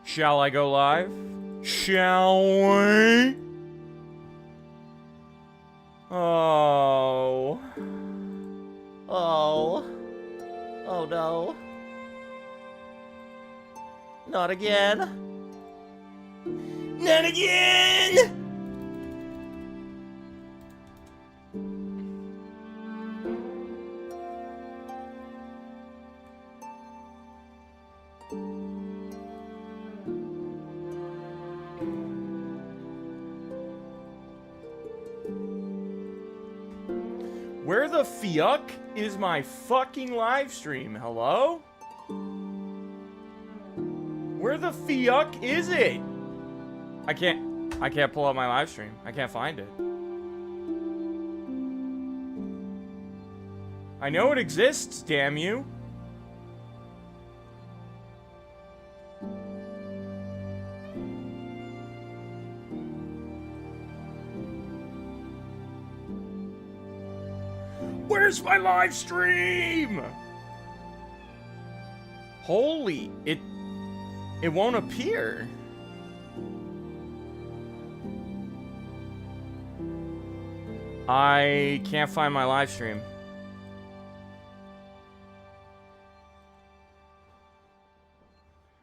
Shall I go live? Shall we? Oh. Oh. Oh no. Not again. Not again! Where the fuck is my fucking live stream? Hello? Where the fuck is it? I can't pull up my live stream. I can't find it. I know it exists, damn you. Where's my live stream? Holy, it won't appear. I can't find my live stream.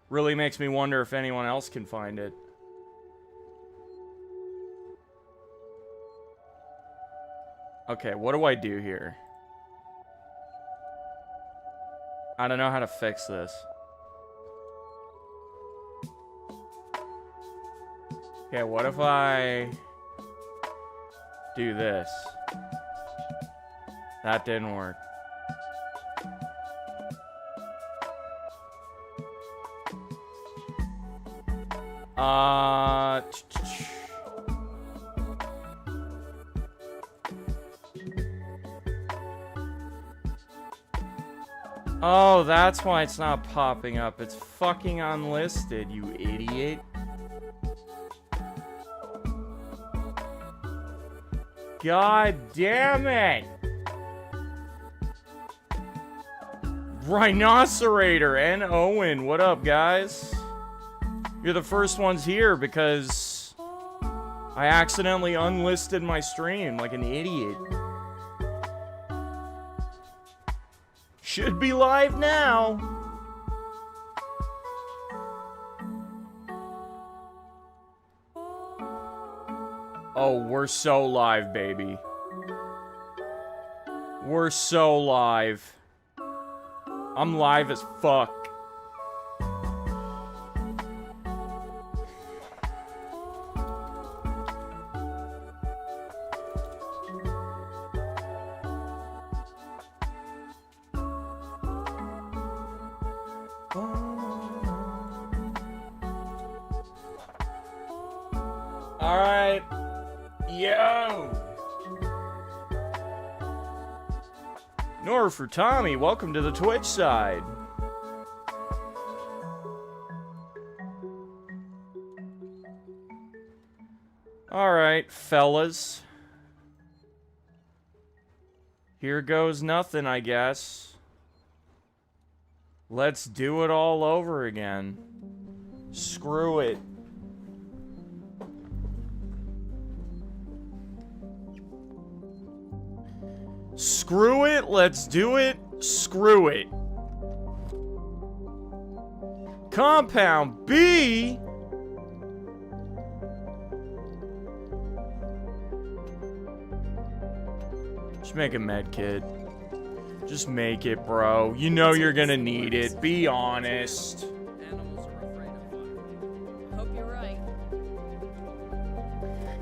Really makes me wonder if anyone else can find it. Okay, what do I do here? I don't know how to fix this. Okay, what if I do this? That didn't work. Oh, that's why it's not popping up. It's fucking unlisted, you idiot. God damn it! Rhinocerator and Owen, what up, guys? You're the first ones here because I accidentally unlisted my stream like an idiot. Should be live now. Oh, we're so live, baby. We're so live. I'm live as fuck. Alright. Yo! Nor for Tommy, welcome to the Twitch side. Alright, fellas. Here goes nothing, I guess. Let's do it all over again. Screw it. Screw it, let's do it, screw it. Compound B? Just make a med kit. Just make it, bro. You know you're gonna need it, be honest. Animals are afraid of fire. Hope you're right.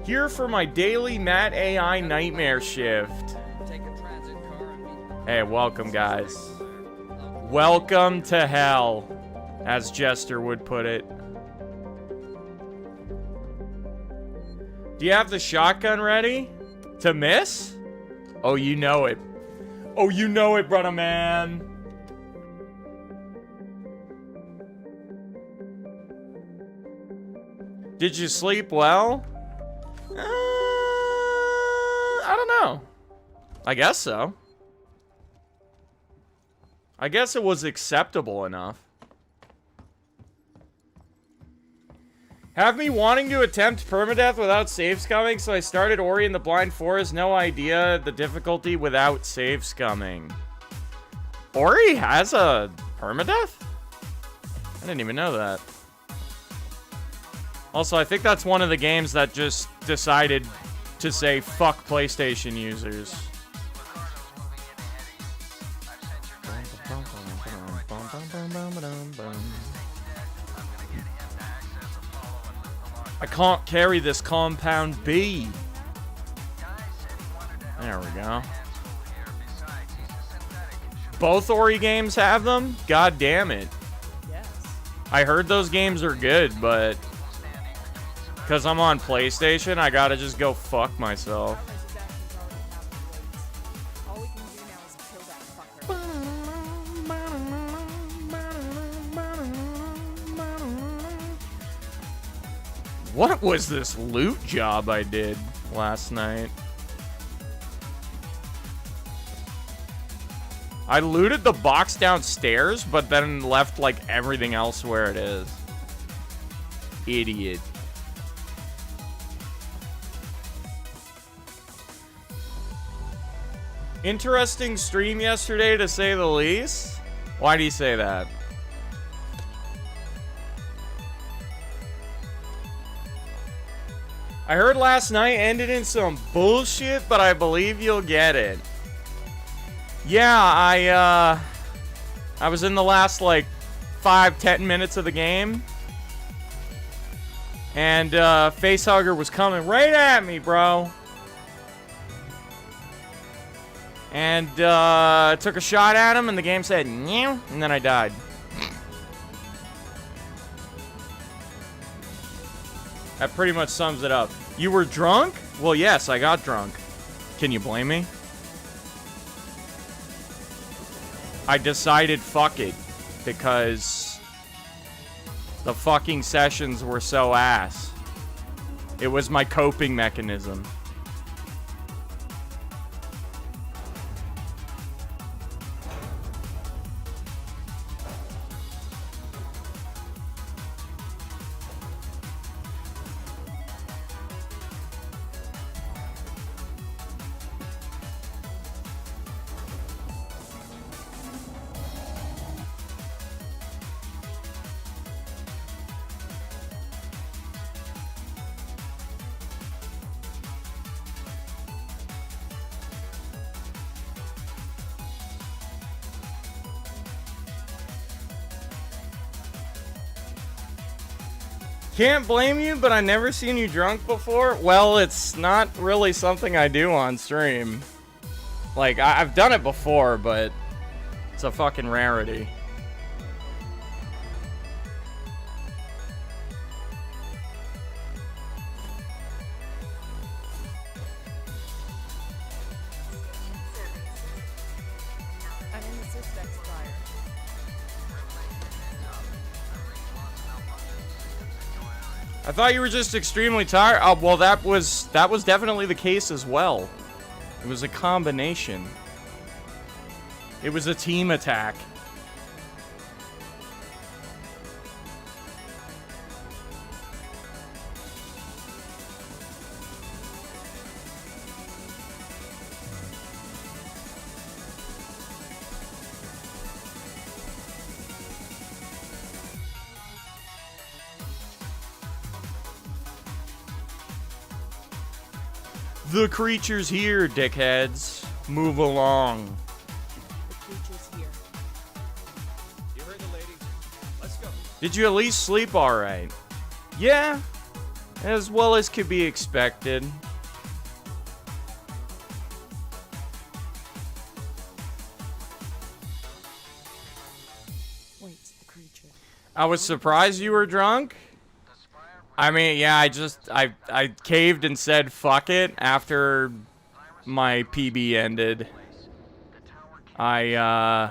Here for my daily Matt AI nightmare shift. Hey, welcome, guys. Welcome to hell, as Jester would put it. Do you have the shotgun ready? To miss? Oh, you know it. Oh, you know it, brother man. Did you sleep well? I don't know. I guess so. I guess it was acceptable enough. Have me wanting to attempt permadeath without saves coming, so I started Ori in the Blind Forest. No idea the difficulty without saves coming. Ori has a permadeath? I didn't even know that. Also, I think that's one of the games that just decided to say fuck PlayStation users. I can't carry this compound B. There we go. Both Ori games have them? God damn it. Yes. I heard those games are good, but because I'm on PlayStation, I gotta just go fuck myself. All we can do now is kill that fucker. What was this loot job I did last night? I looted the box downstairs, but then left, like, everything else where it is. Idiot. Interesting stream yesterday, to say the least. Why do you say that? I heard last night ended in some bullshit, but I believe you'll get it. Yeah, I was in the last, like, 5-10 minutes of the game. And, Facehugger was coming right at me, bro. And, took a shot at him, and the game said, "Meow," and then I died. That pretty much sums it up. You were drunk? Well, yes, I got drunk. Can you blame me? I decided fuck it, because the fucking sessions were so ass. It was my coping mechanism. Can't blame you, but I never seen you drunk before. Well, it's not really something I do on stream. Like, I've done it before, but it's a fucking rarity. I'm in the Sysdex fire. I thought you were just extremely tired. Oh, well, that was definitely the case as well. It was a combination. It was a team attack. The creature's here, dickheads. Move along. The creature's here. You heard the lady. Let's go. Did you at least sleep alright? Yeah, as well as could be expected. Wait, the creature. I was surprised you were drunk. I mean, yeah, I caved and said fuck it after my PB ended. I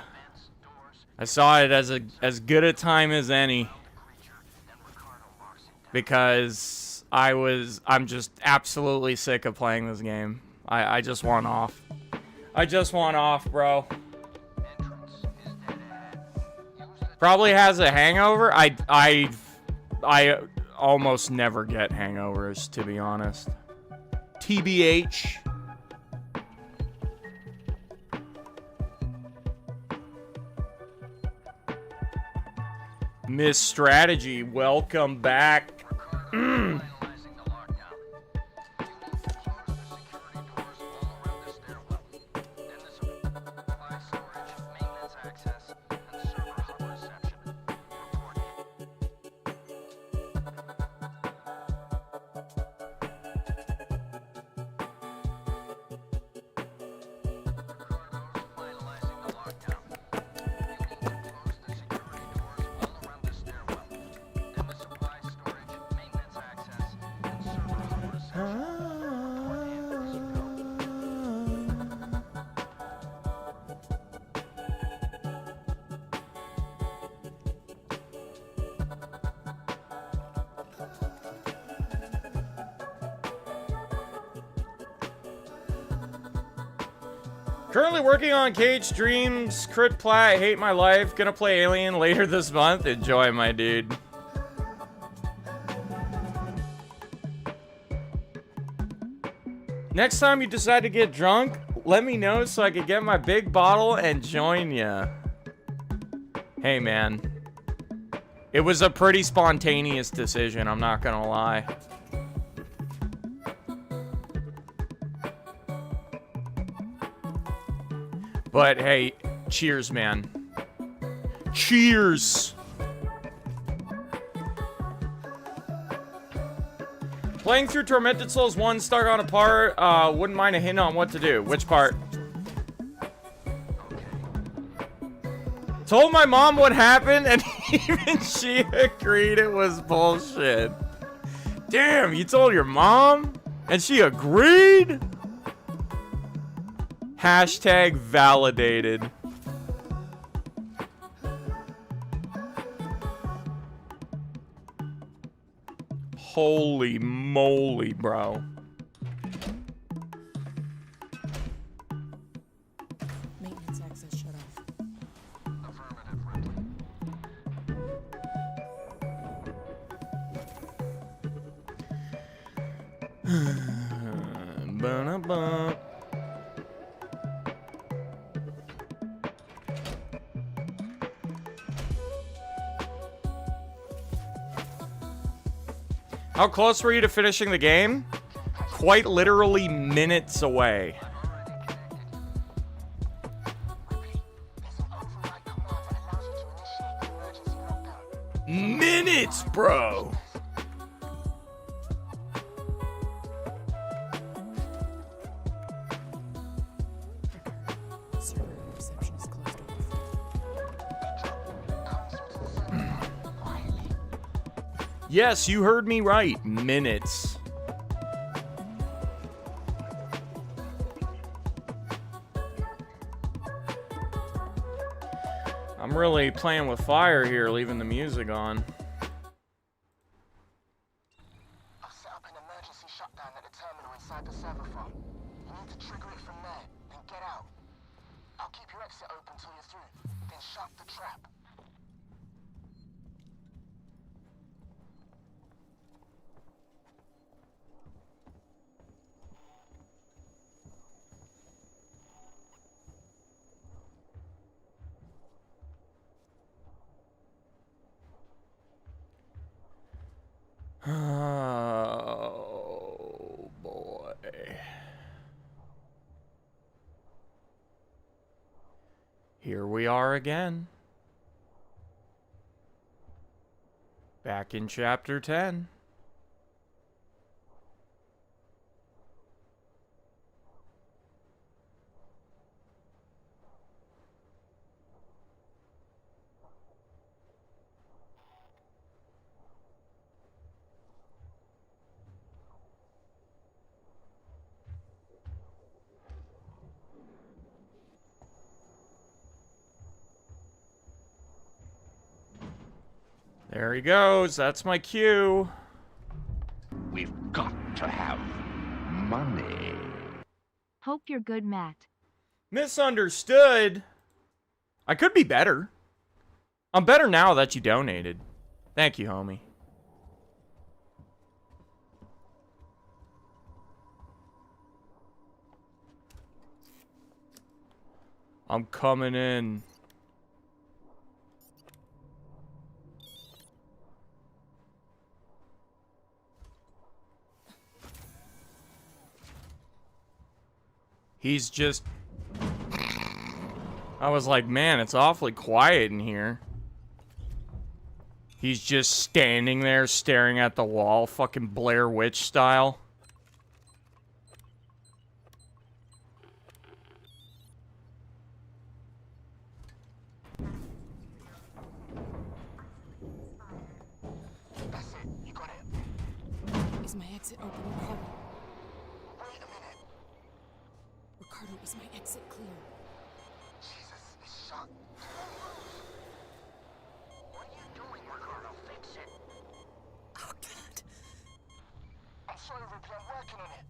saw it as good a time as any, because I'm just absolutely sick of playing this game. I just want off. I just want off, bro. Probably has a hangover. almost never get hangovers, to be honest. TBH. Miss Strategy, welcome back. Currently working on Cage Dreams, Crit Plat, Hate My Life, gonna play Alien later this month. Enjoy, my dude. Next time you decide to get drunk, let me know so I can get my big bottle and join ya. Hey, man. It was a pretty spontaneous decision, I'm not gonna lie. But hey, cheers, man. Cheers! Playing through Tormented Souls 1, stuck on a part, wouldn't mind a hint on what to do. Which part? Told my mom what happened, and even she agreed it was bullshit. Damn, you told your mom? And she agreed? Hashtag validated. Holy moly, bro. Maintenance access shut off. Ba-da-ba. How close were you to finishing the game? Quite literally minutes away. Minutes, bro! Server reception is closed off. Yes, you heard me right. Minutes. I'm really playing with fire here, leaving the music on. I've set up an emergency shutdown at the terminal inside the server farm. You need to trigger it from there, then get out. I'll keep your exit open till you're through, then shut the trap. Oh, boy. Here we are again. Back in chapter 10. There he goes. That's my cue. We've got to have money. Hope you're good, Matt. Misunderstood. I could be better. I'm better now that you donated. Thank you, homie. I'm coming in. He's just... I was like, man, it's awfully quiet in here. He's just standing there staring at the wall, fucking Blair Witch style. That's it. You got it. Is my exit open, Ricardo? Wait a minute. Ricardo, is my exit clear? Jesus, it's shut. What are you doing, Ricardo? Fix it. Oh, God. I'm sorry, Ripley. I'm working on it.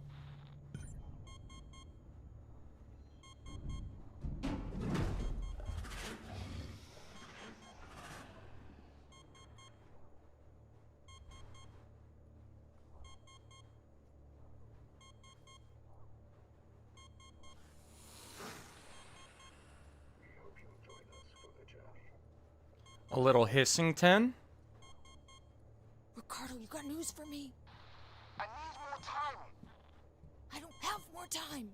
A little Hissington. Ricardo, you got news for me? I need more time. I don't have more time.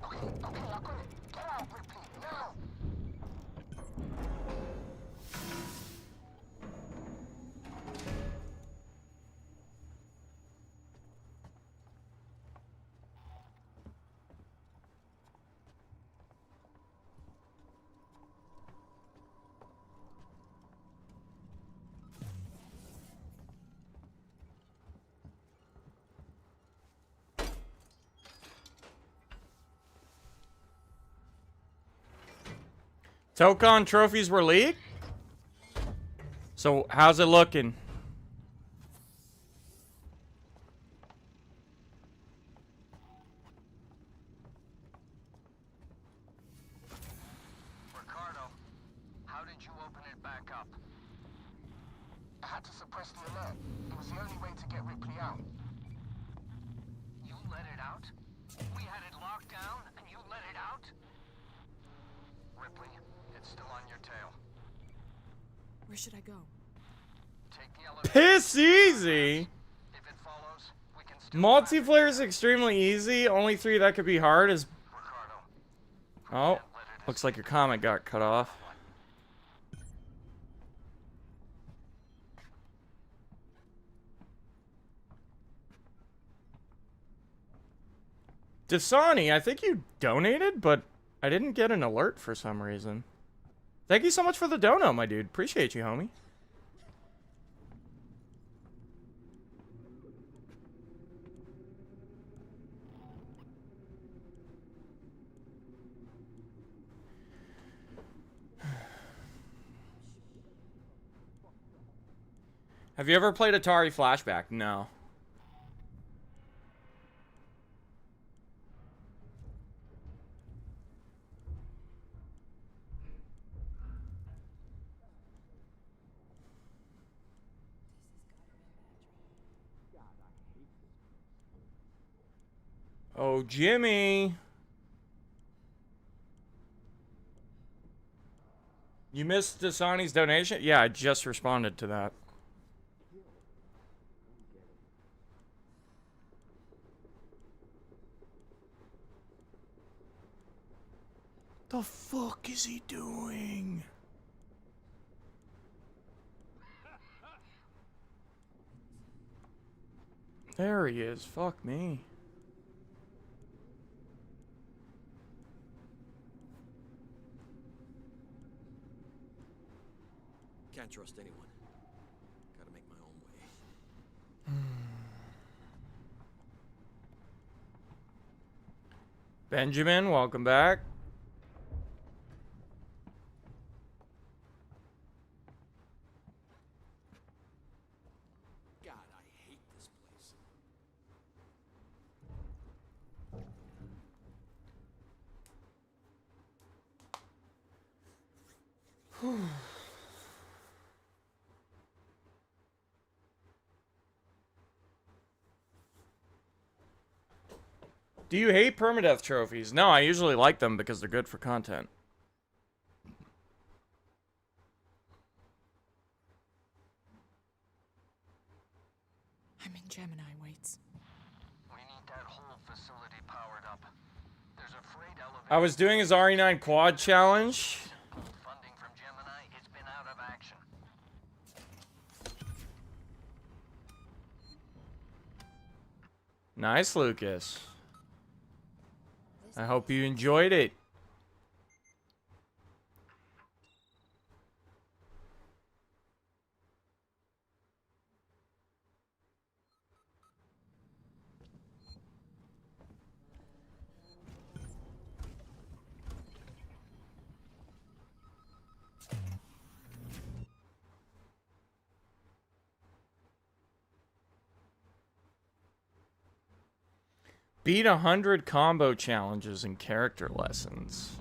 Okay, I got it. Get out, Ripley, now. Tokon trophies were leaked? So, how's it looking? Ricardo, how did you open it back up? I had to suppress the alert. It was the only way to get Ripley out. You let it out? We had it locked down, and you let it out? Ripley, it's still on your tail. Where should I go? Take the elevator. Piss easy! If it follows, we can still... Multiplayer is extremely easy. Only 3 that could be hard is... Ricardo, Oh, looks like your comment got cut off. Dasani, I think you donated, but I didn't get an alert for some reason. Thank you so much for the dono, my dude. Appreciate you, homie. Have you ever played Atari Flashback? No. Oh, Jimmy. You missed Dasani's donation? Yeah, I just responded to that. The fuck is he doing? There he is. Fuck me. Can't trust anyone. Gotta make my own way. Benjamin, welcome back. God, I hate this place. Do you hate permadeath trophies? No, I usually like them because they're good for content. I'm in Gemini, waits. We need that whole facility powered up. There's a freight elevator. I was doing his RE9 quad challenge. Pulled funding from Gemini. It's been out of action. Nice, Lucas. I hope you enjoyed it. Beat 100 combo challenges and character lessons.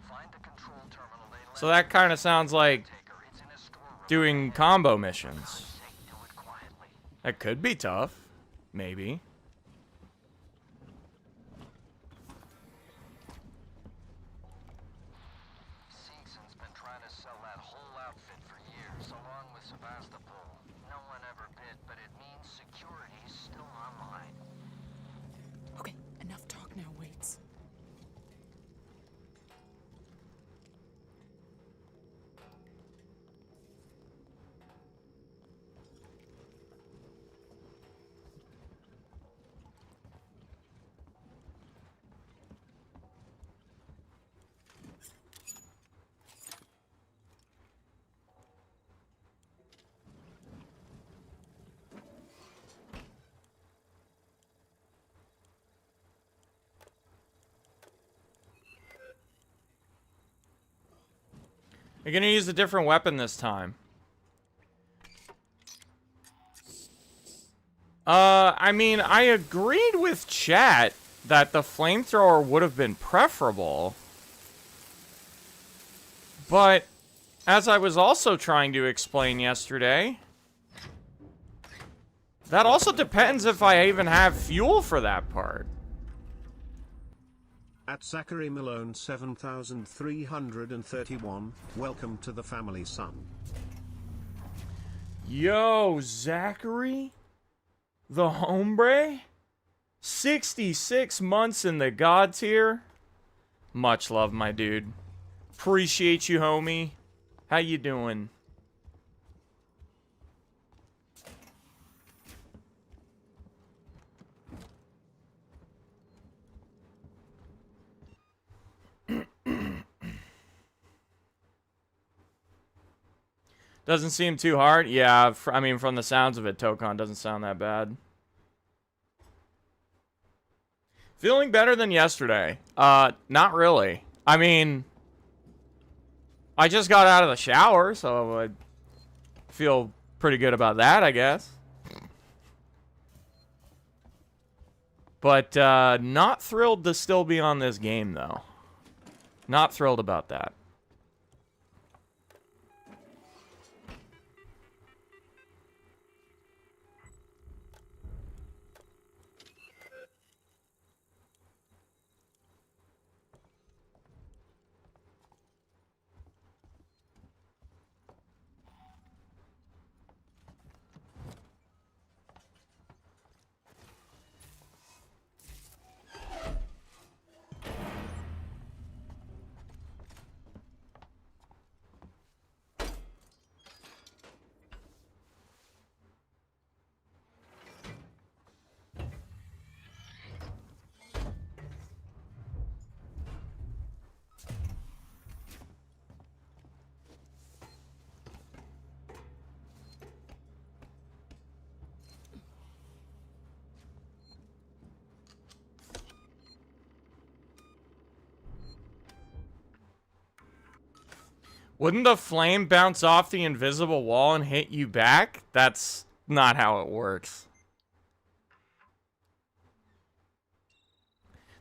Find the control terminal they left. So that kind of sounds like Taker. It's in a storeroom. doing combo missions. Say, do it quietly. That could be tough. Maybe. Seegson's been trying to sell that whole outfit for years, along with Sebastopol. No one ever bid, but it means security's still online. Okay, enough talk now, waits. You're gonna use a different weapon this time. I mean, I agreed with chat that the flamethrower would have been preferable. But, as I was also trying to explain yesterday, that also depends if I even have fuel for that part. At Zachary Malone 7331, welcome to the family, son. Yo, Zachary? The hombre? 66 months in the God tier? Much love, my dude. Appreciate you, homie. How you doing? Doesn't seem too hard. Yeah, I mean, from the sounds of it, Tokon doesn't sound that bad. Feeling better than yesterday. Not really. I mean, I just got out of the shower, so I feel pretty good about that, I guess. But, not thrilled to still be on this game, though. Not thrilled about that. Wouldn't the flame bounce off the invisible wall and hit you back? That's not how it works.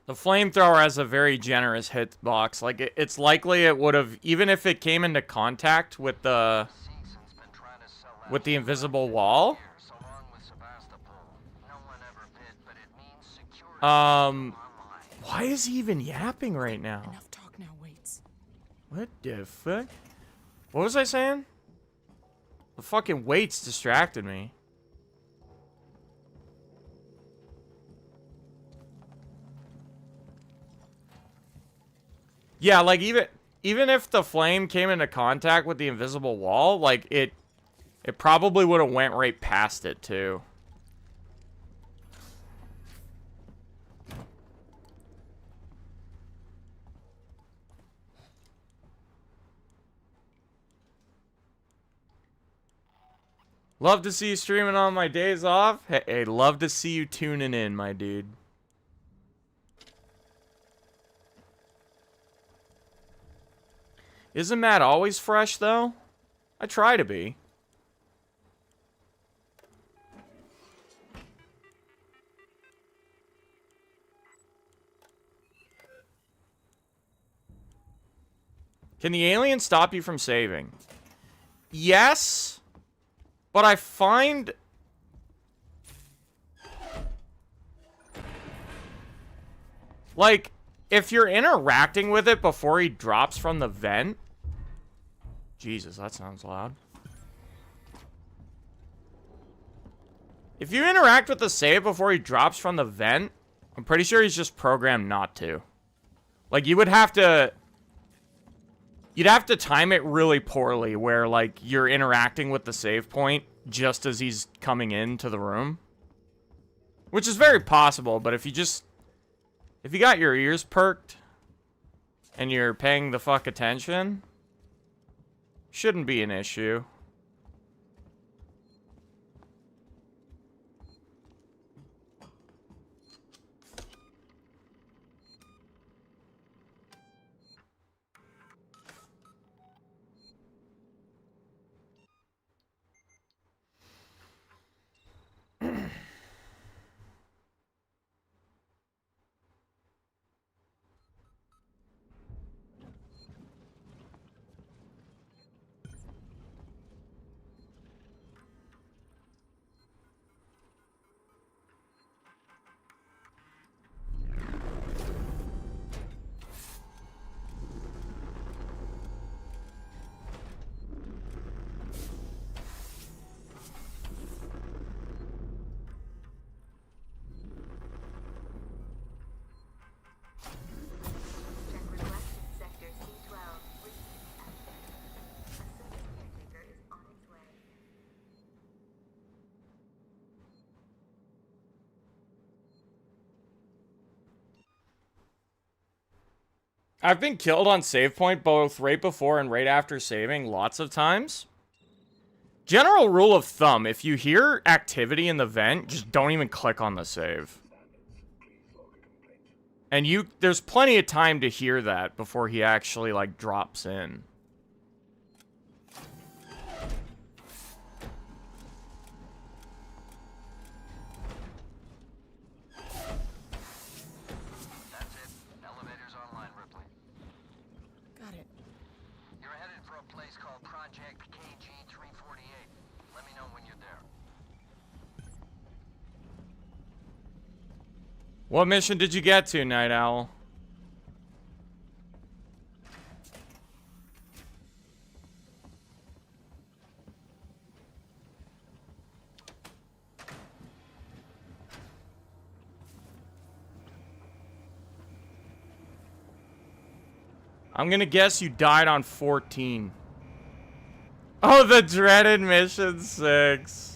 The flamethrower has a very generous hitbox. Like, it's likely it would have, even if it came into contact with the invisible wall. Why is he even yapping right now? Enough talk now, waits. What the fuck? What was I saying? The fucking weights distracted me. Yeah, like even if the flame came into contact with the invisible wall, like it probably would have went right past it too. Love to see you streaming on my days off. Hey, love to see you tuning in, my dude. Isn't Matt always fresh, though? I try to be. Can the alien stop you from saving? Yes. But I find... like, if you're interacting with it before he drops from the vent... Jesus, that sounds loud. If you interact with the save before he drops from the vent, I'm pretty sure he's just programmed not to. Like, you would have to... you'd have to time it really poorly where, like, you're interacting with the save point just as he's coming into the room. Which is very possible, but if you just... if you got your ears perked and you're paying the fuck attention, shouldn't be an issue. I've been killed on save point both right before and right after saving lots of times. General rule of thumb, if you hear activity in the vent, just don't even click on the save. And there's plenty of time to hear that before he actually, like, drops in. What mission did you get to, Night Owl? I'm gonna guess you died on 14. Oh, the dreaded mission 6.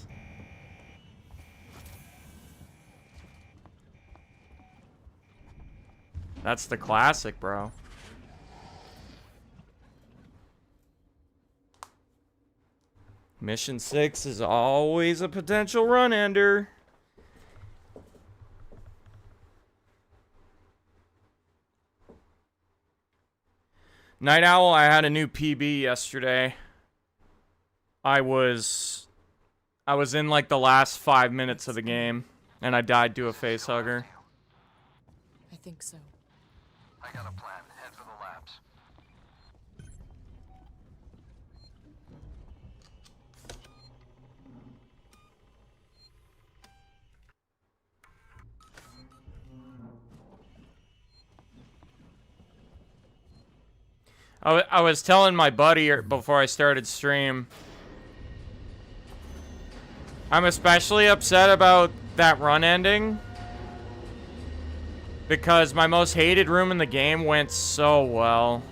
That's the classic, bro. Mission 6 is always a potential run-ender. Night Owl, I had a new PB yesterday. I was in like the last 5 minutes of the game, and I died to a facehugger. I think so. I got a plan. Head for the labs. I was telling my buddy before I started stream. I'm especially upset about that run ending. Because my most hated room in the game went so well.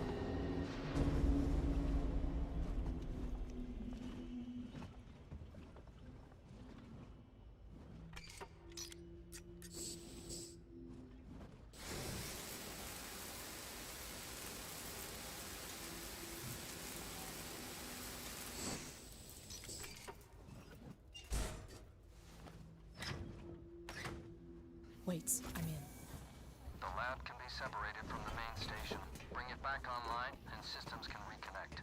Wait, I'm in. The lab can be separated from the main station. Bring it back online, and systems can reconnect.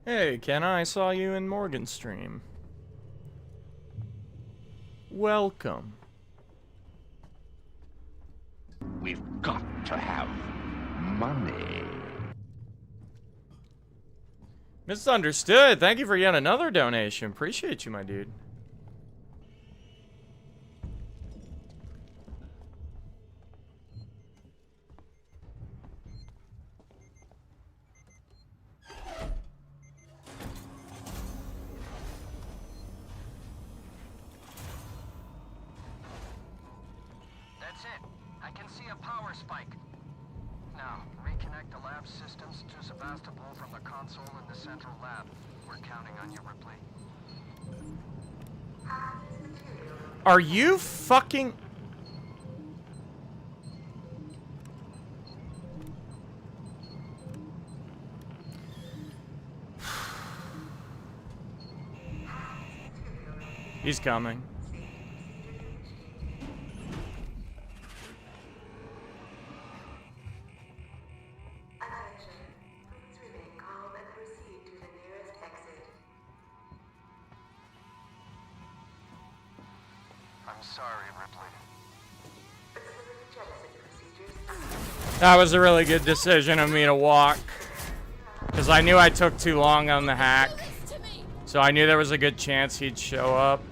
Hey, Kenna, I saw you in Morgan's stream. Welcome. We've got to have money. Misunderstood. Thank you for yet another donation. Appreciate you, my dude. That's it. I can see a power spike. Now, reconnect the lab systems to Sebastopol from the console in the central lab. We're counting on you, Ripley. Are you fucking... He's coming. I'm sorry, Ripley. That was a really good decision of me to walk. Because I knew I took too long on the hack. So I knew there was a good chance he'd show up.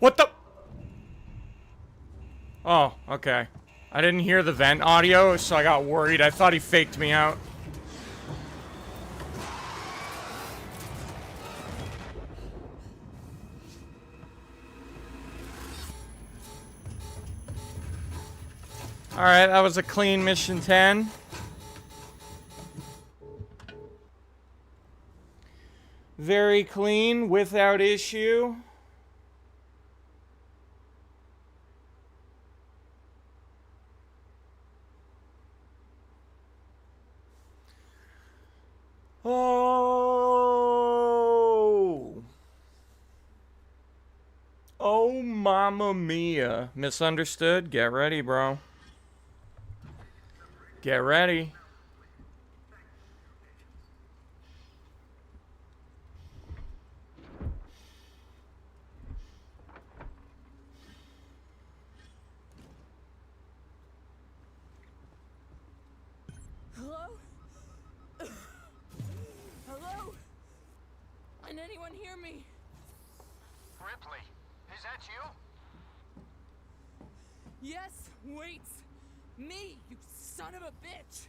What the? Oh, okay. I didn't hear the vent audio, so I got worried. I thought he faked me out. Alright, that was a clean mission 10. Very clean, without issue. Oh. Oh, mamma mia. Misunderstood? Get ready, bro. Get ready. Hello? Hello? Can anyone hear me? Ripley, is that you? Yes, wait. Me, you son of a bitch.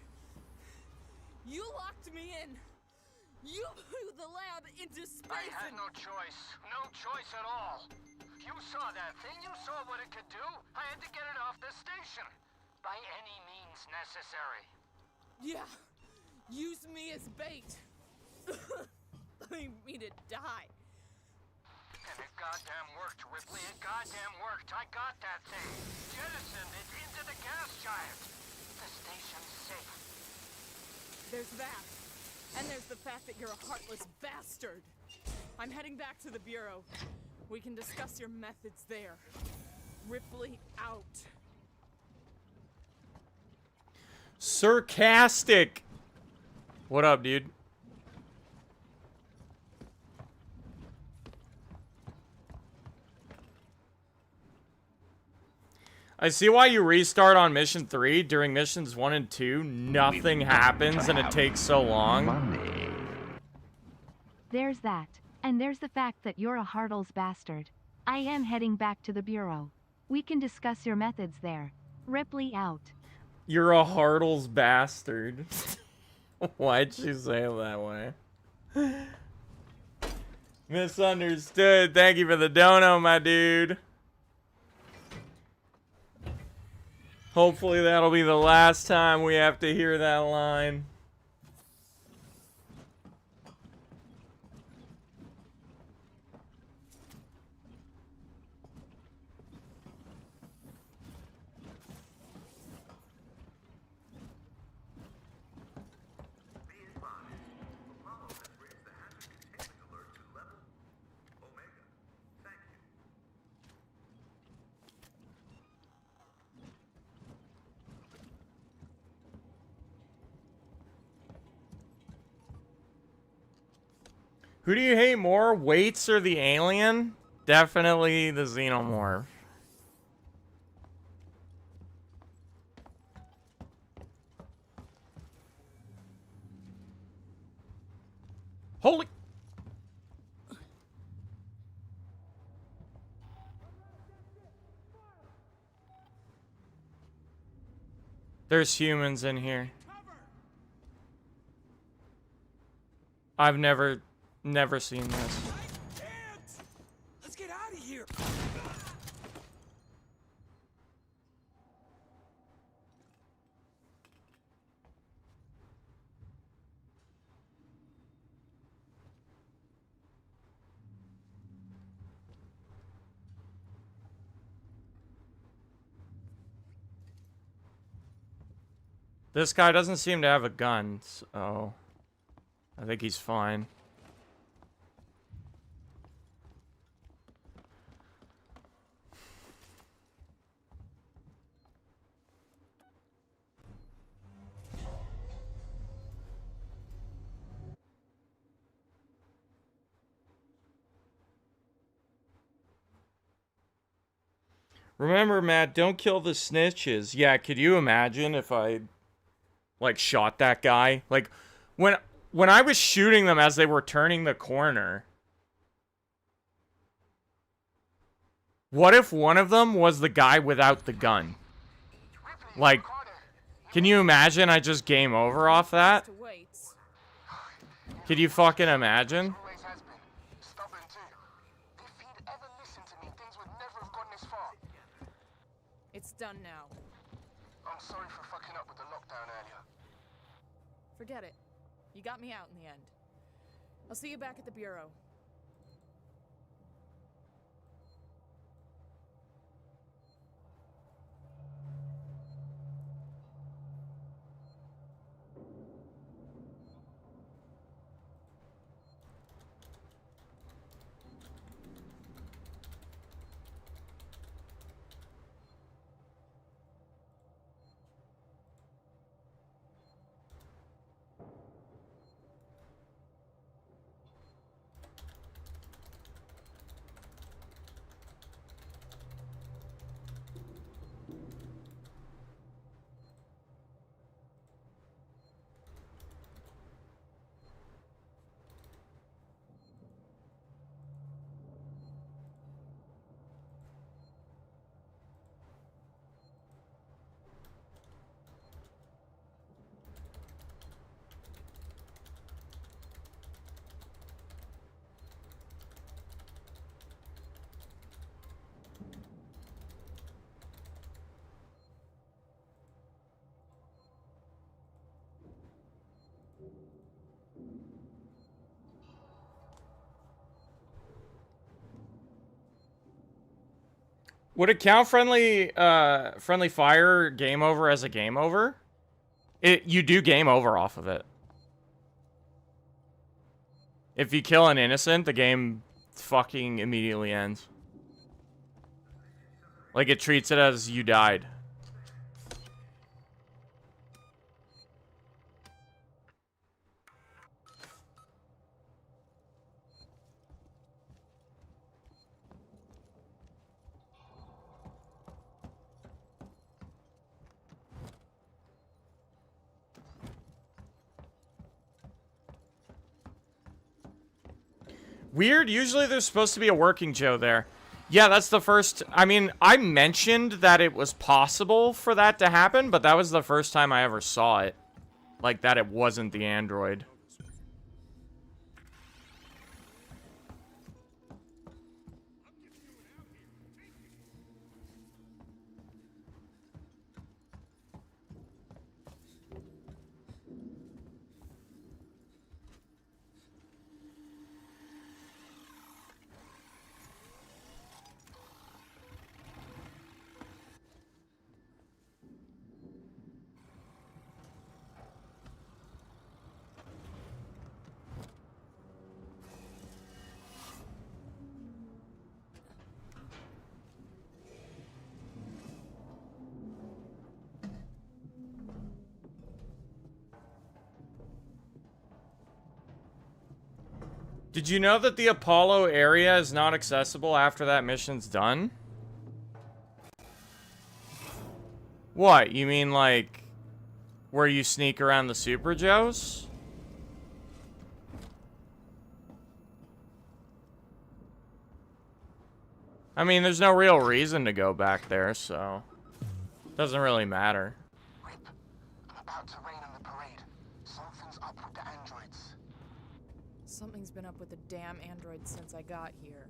You locked me in. You blew the lab into space. I had no choice. No choice at all. You saw that thing. You saw what it could do. I had to get it off the station. By any means necessary. Yeah. Use me as bait. Leave me to die. And it goddamn worked, Ripley. It goddamn worked. I got that thing. Jettisoned it into the gas giant. The station's safe. There's that. And there's the fact that you're a heartless bastard. I'm heading back to the Bureau. We can discuss your methods there. Ripley out. Sarcastic. What up, dude? I see why you restart on mission 3. During missions 1 and 2, nothing happens and it takes so long. Money. There's that. And there's the fact that you're a Hartles bastard. I am heading back to the Bureau. We can discuss your methods there. Ripley out. You're a Hartles bastard. Why'd you say it that way? Misunderstood. Thank you for the dono, my dude. Hopefully that'll be the last time we have to hear that line. Who do you hate more, Waits or the alien? Definitely the xenomorph. Holy... There's humans in here. I've never seen this. Let's get out of here. This guy doesn't seem to have a gun, so I think he's fine. Remember, Matt, don't kill the snitches. Yeah, could you imagine if I, like, shot that guy? Like, when I was shooting them as they were turning the corner, what if one of them was the guy without the gun? Like, can you imagine I just game over off that? To wait. Could you fucking imagine? Always has been. Stubborn too. If he'd ever listened to me, things would never have gone this far. It's done now. I'm sorry for fucking up with the lockdown earlier. Forget it. You got me out in the end. I'll see you back at the Bureau. Would it count friendly fire game over as a game over? You do game over off of it. If you kill an innocent, the game fucking immediately ends. Like, it treats it as you died. Weird. Usually there's supposed to be a working Joe there. Yeah, that's the first... I mean, I mentioned that it was possible for that to happen, but that was the first time I ever saw it. Like, that it wasn't the android. Did you know that the Apollo area is not accessible after that mission's done? What? You mean like where you sneak around the Super Joes? I mean, there's no real reason to go back there, so doesn't really matter. Rip, I'm about to rain on the parade. Something's up with the androids. Something's been up with the damn androids since I got here.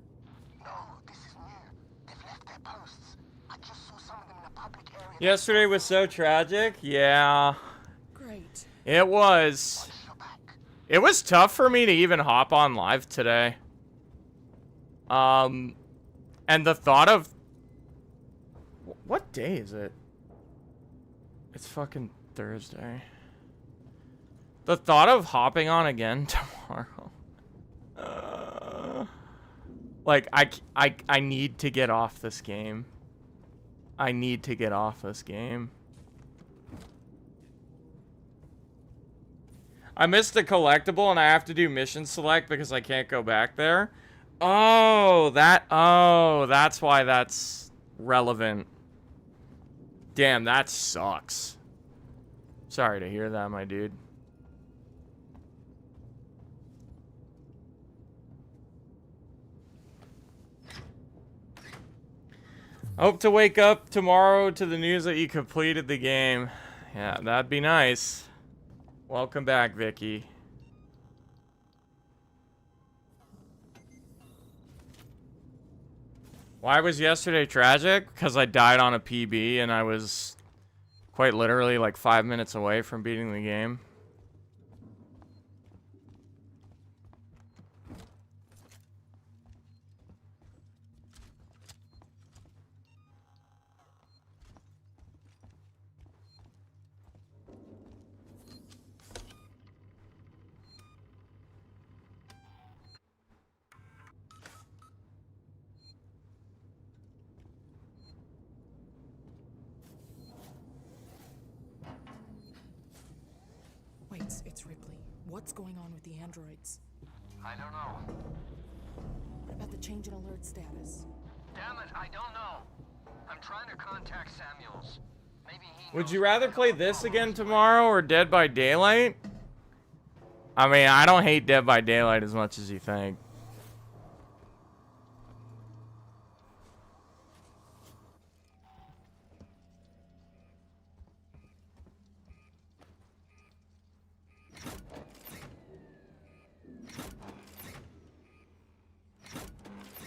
No, this is new. They've left their posts. I just saw some of them in the public area. Yesterday was so tragic. Yeah. Great. It was. Watch your back. It was tough for me to even hop on live today. And the thought of... What day is it? It's fucking Thursday. The thought of hopping on again tomorrow. Like, I need to get off this game. I need to get off this game. I missed the collectible and I have to do mission select because I can't go back there. Oh, that's why that's relevant. Damn, that sucks. Sorry to hear that, my dude. Hope to wake up tomorrow to the news that you completed the game. Yeah, that'd be nice. Welcome back, Vicky. Why was yesterday tragic? Because I died on a PB and I was quite literally like 5 minutes away from beating the game. Wait, it's Ripley. What's going on with the androids? I don't know. What about the change in alert status? Damn it, I don't know. I'm trying to contact Samuels. Maybe he Would knows you rather what play the this hell again is. tomorrow or Dead by Daylight? I mean, I don't hate Dead by Daylight as much as you think.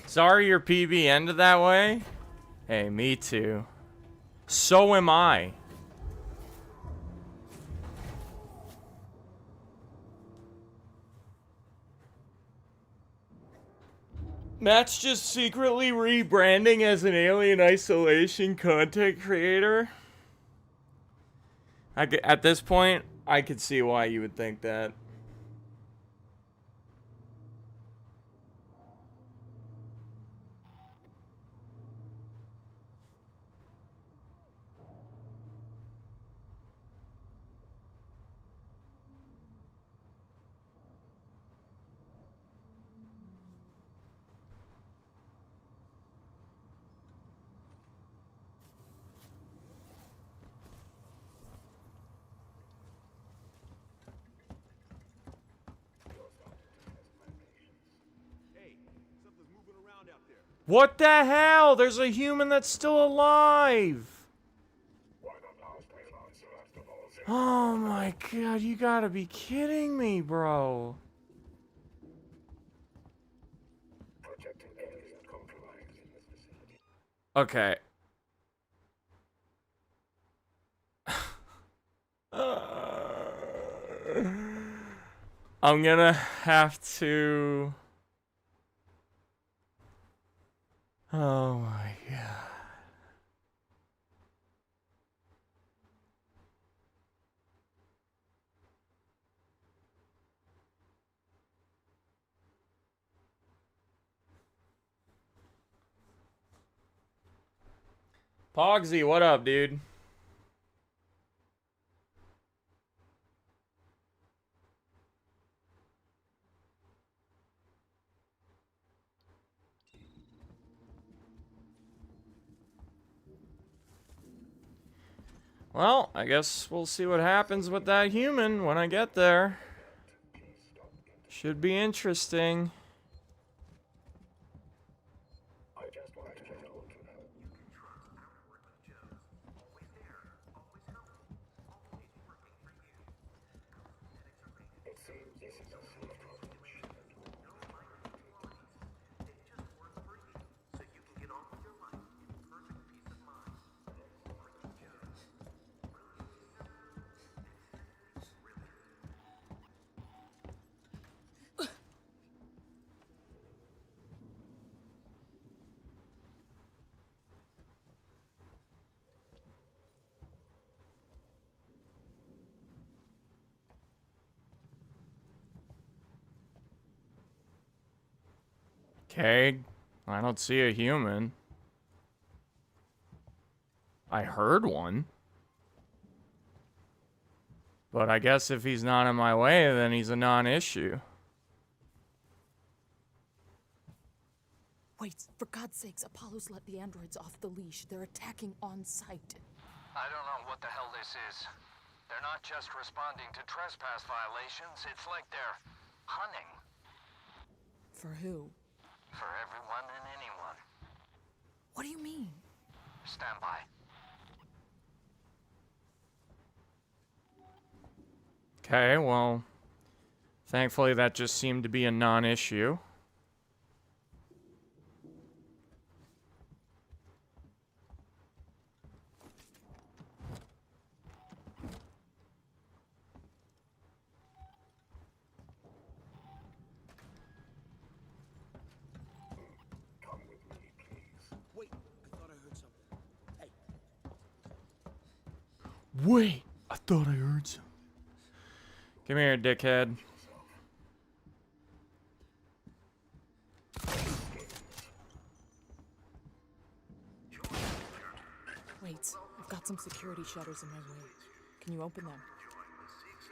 Sorry your PB ended that way. Hey, me too. So am I. Matt's just secretly rebranding as an Alien Isolation content creator. At this point, I could see why you would think that. What the hell? There's a human that's still alive. Oh my god, you gotta be kidding me, bro. Okay. I'm gonna have to... Oh my god. Pogsy, what up, dude? Well, I guess we'll see what happens with that human when I get there. Should be interesting. Okay, I don't see a human. I heard one. But I guess if he's not in my way, then he's a non-issue. Wait, for God's sakes, Apollo's let the androids off the leash. They're attacking on sight. I don't know what the hell this is. They're not just responding to trespass violations, it's like they're hunting. For who? For everyone and anyone. What do you mean? Stand by. Okay, well, thankfully that just seemed to be a non-issue. Wait, I thought I heard something. Hey, Wait, I thought I heard something. Come here, dickhead. Wait, I've got some security shutters in my way. Can you open them?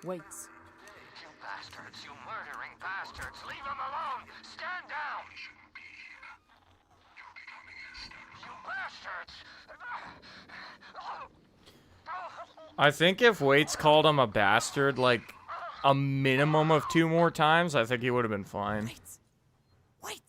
Wait. You bastards, you murdering bastards! Leave him alone! Stand down! You bastards! I think if Waits called him a bastard, like, a minimum of 2 more times, I think he would have been fine. Wait. Wait.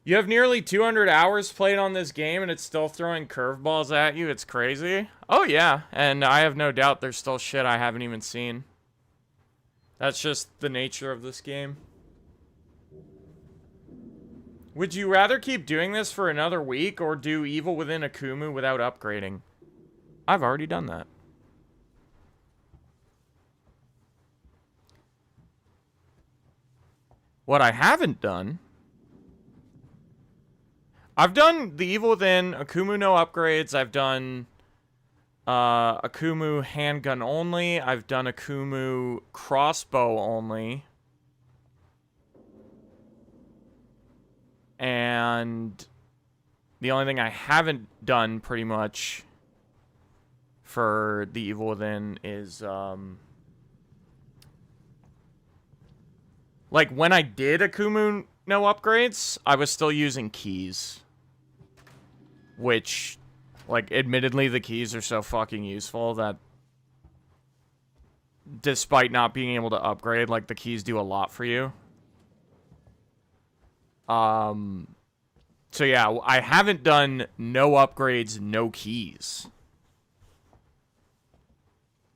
You have nearly 200 hours played on this game and it's still throwing curveballs at you. It's crazy. Oh, yeah. And I have no doubt there's still shit I haven't even seen. That's just the nature of this game. Would you rather keep doing this for another week or do Evil Within Akumu without upgrading? I've already done that. What I haven't done... I've done the Evil Within, Akumu no upgrades. I've done Akumu handgun only. I've done Akumu crossbow only. And the only thing I haven't done pretty much for the Evil Within is, like, when I did Akumu no upgrades, I was still using keys. Which, like, admittedly, the keys are so fucking useful that despite not being able to upgrade, like, the keys do a lot for you. So yeah, I haven't done no upgrades, no keys.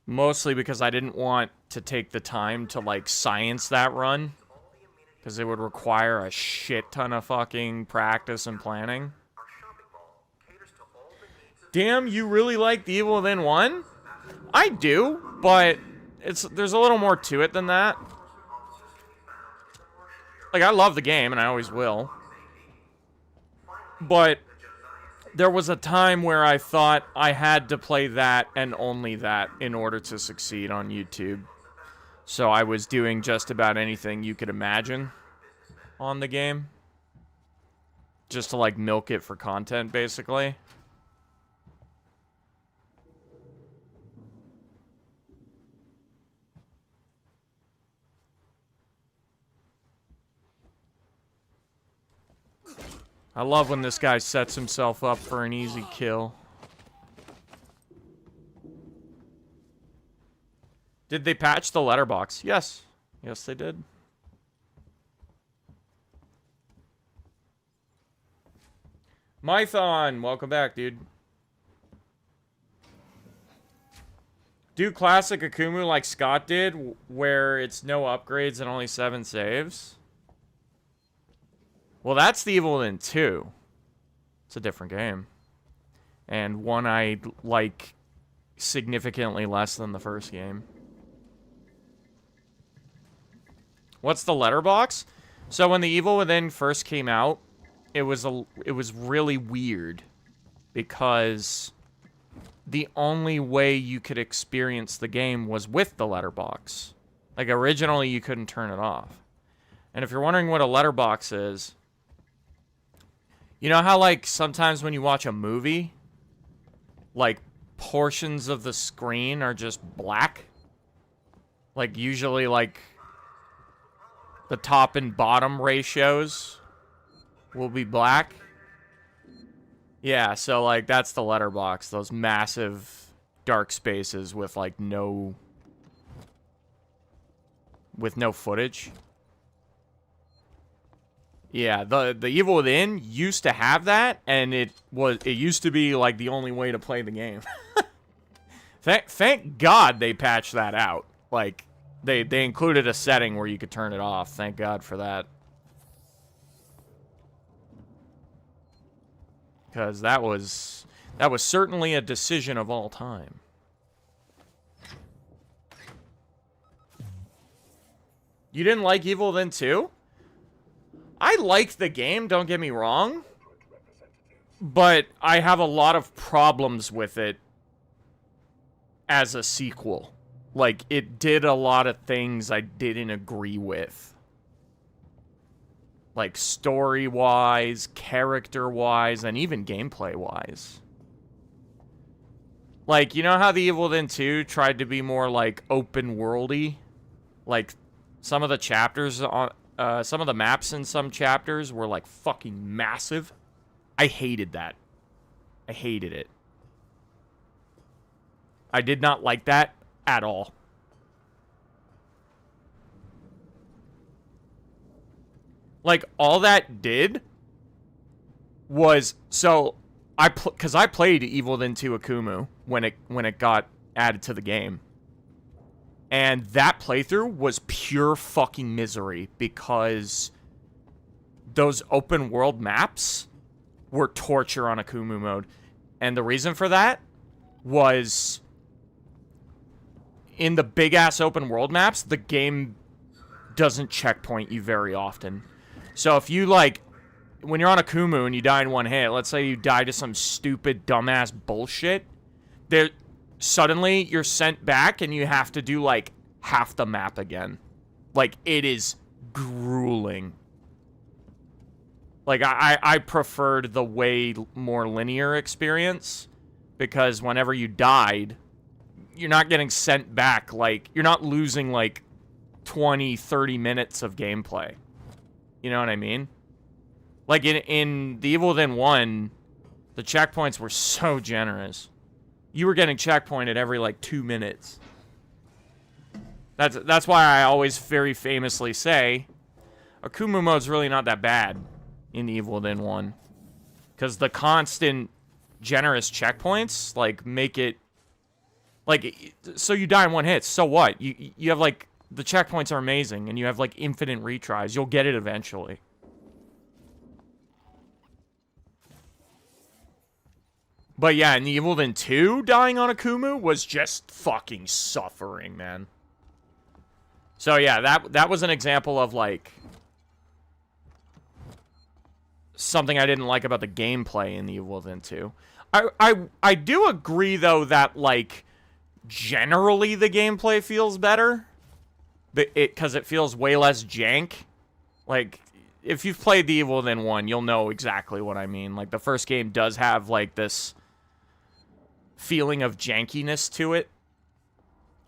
Mostly because I didn't want to take the time to, like, science that run. Because it would require a shit ton of fucking practice and planning. Damn, you really like the Evil Within 1? I do, but there's a little more to it than that. Like, I love the game, and I always will. But there was a time where I thought I had to play that and only that in order to succeed on YouTube. So I was doing just about anything you could imagine on the game. Just to, like, milk it for content, basically. I love when this guy sets himself up for an easy kill. Did they patch the letterbox? Yes. Yes, they did. Mython, welcome back, dude. Do classic Akumu like Scott did, where it's no upgrades and only 7 saves? Well, that's the Evil Within 2. It's a different game. And one I like significantly less than the first game. What's the letterbox? So when the Evil Within first came out, it was really weird because the only way you could experience the game was with the letterbox. Like, originally you couldn't turn it off. And if you're wondering what a letterbox is, you know how, like, sometimes when you watch a movie, like, portions of the screen are just black? Like, usually, like, the top and bottom ratios will be black. Yeah, so, like, that's the letterbox. Those massive dark spaces with, like, no with no footage. Yeah, the Evil Within used to have that, and it used to be like the only way to play the game. Thank God they patched that out. Like they included a setting where you could turn it off. Thank God for that. Because that was certainly a decision of all time. You didn't like Evil Within 2? I liked the game, don't get me wrong. But I have a lot of problems with it as a sequel. Like, it did a lot of things I didn't agree with. Like, story-wise, character-wise, and even gameplay-wise. Like, you know how the Evil Within 2 tried to be more, like, open-worldy? Like, some of the chapters, some of the maps in some chapters were, like, fucking massive. I hated that. I hated it. I did not like that at all. Like, all that did was, so, because I played Evil Within 2 Akumu when it got added to the game. And that playthrough was pure fucking misery because those open world maps were torture on Akumu mode. And the reason for that was in the big ass open world maps, the game doesn't checkpoint you very often. So if you like, when you're on Akumu and you die in one hit, let's say you die to some stupid dumbass bullshit, suddenly you're sent back and you have to do like half the map again. Like, it is grueling. Like, I preferred the way more linear experience because whenever you died, you're not getting sent back. Like, you're not losing like 20, 30 minutes of gameplay. You know what I mean? Like, in the Evil Within 1, the checkpoints were so generous. You were getting checkpointed every, like, 2 minutes. That's why I always very famously say, Akumu mode's really not that bad in Evil Within 1. Because the constant, generous checkpoints, like, make it... Like, so you die in one hit, so what? You have, like, the checkpoints are amazing, and you have, like, infinite retries. You'll get it eventually. But yeah, in the Evil Within 2, dying on Akumu was just fucking suffering, man. So yeah, that was an example of, like, something I didn't like about the gameplay in the Evil Within 2. I do agree, though, that, like, generally the gameplay feels better. Because it feels way less jank. Like, if you've played the Evil Within 1, you'll know exactly what I mean. Like, the first game does have, like, this feeling of jankiness to it.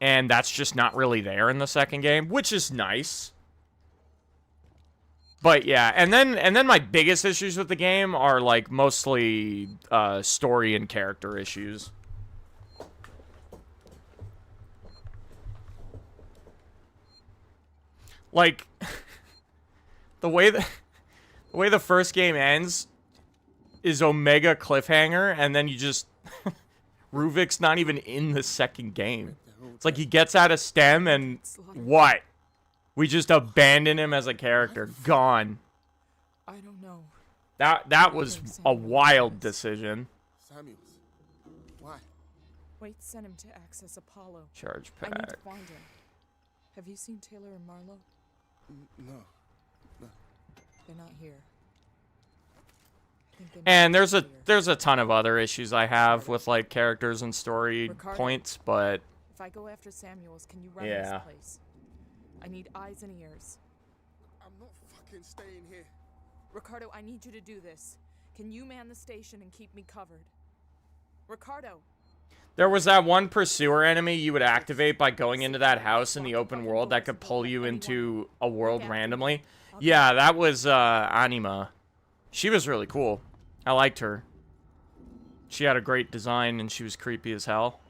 And that's just not really there in the second game, which is nice. But yeah, and then my biggest issues with the game are, like, mostly story and character issues. Like, the way the first game ends is Omega cliffhanger, and then you just Ruvik's not even in the second game. It's like he gets out of STEM and what? We just abandon him as a character. Gone. I don't know. That was a wild decision. Samuels. Why? Wait, sent him to access Apollo. Charge I need to pack. find him. Have you seen Taylor and Marlowe? No. They're not here. I think they And might there's be a here. there's a ton of other issues I have with, like, characters and story Ricardo. points, but If I go after Samuels, can you run Yeah. this place? I need eyes and ears. I'm not fucking staying here. Ricardo, I need you to do this. Can you man the station and keep me covered? Ricardo! there was that one pursuer enemy you would activate by going into that house in the open world that could pull you into a world randomly. Yeah, that was Anima. She was really cool. I liked her. She had a great design and she was creepy as hell.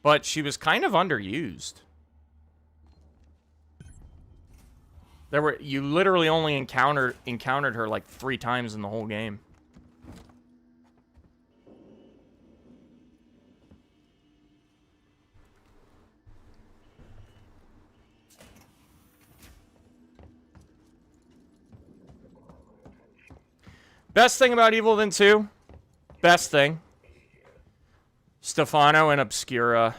But she was kind of underused. You literally only encountered her like 3 times in the whole game. Best thing about Evil Within 2? Best thing. Stefano and Obscura.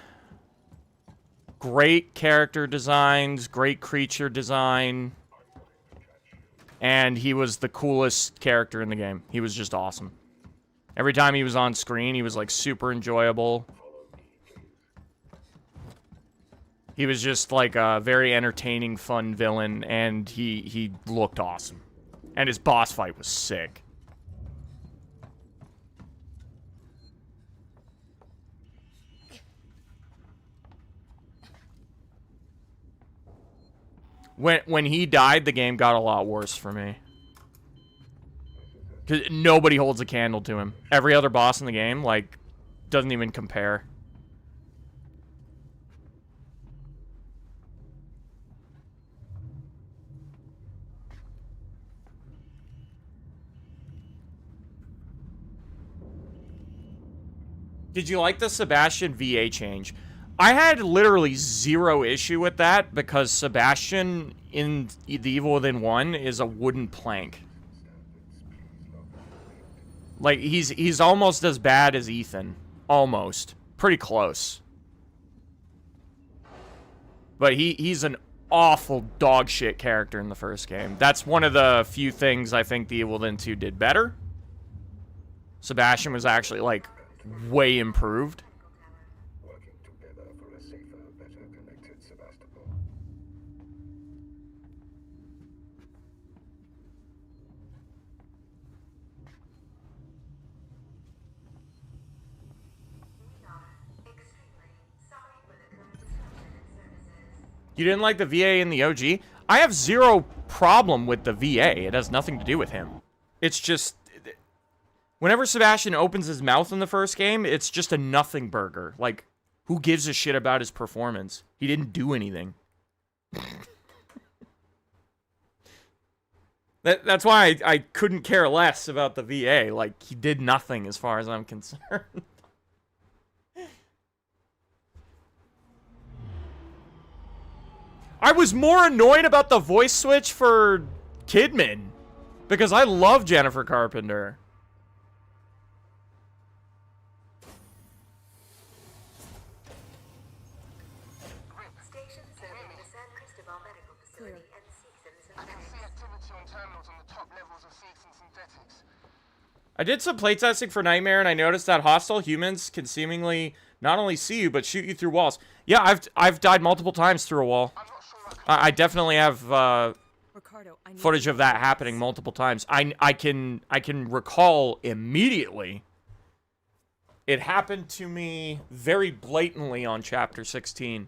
Great character designs, great creature design. And he was the coolest character in the game. He was just awesome. Every time he was on screen, he was like super enjoyable. He was just like a very entertaining, fun villain, and he looked awesome. And his boss fight was sick. When he died, the game got a lot worse for me. Because nobody holds a candle to him. Every other boss in the game, like, doesn't even compare. Did you like the Sebastian VA change? I had literally 0 issue with that because Sebastian in The Evil Within 1 is a wooden plank. Like, he's almost as bad as Ethan. Almost. Pretty close. But he's an awful dog shit character in the first game. That's one of the few things I think The Evil Within 2 did better. Sebastian was actually, like, way improved. You didn't like the VA in the OG? I have 0 problem with the VA. It has nothing to do with him. It's just... Whenever Sebastian opens his mouth in the first game, it's just a nothing burger. Like, who gives a shit about his performance? He didn't do anything. That's why I couldn't care less about the VA. Like, he did nothing as far as I'm concerned. I was more annoyed about the voice switch for Kidman. Because I love Jennifer Carpenter. I did some playtesting for Nightmare, and I noticed that hostile humans can seemingly not only see you, but shoot you through walls. Yeah, I've died multiple times through a wall. I definitely have Ricardo, footage of that happening multiple times. I can recall immediately. It happened to me very blatantly on Chapter 16.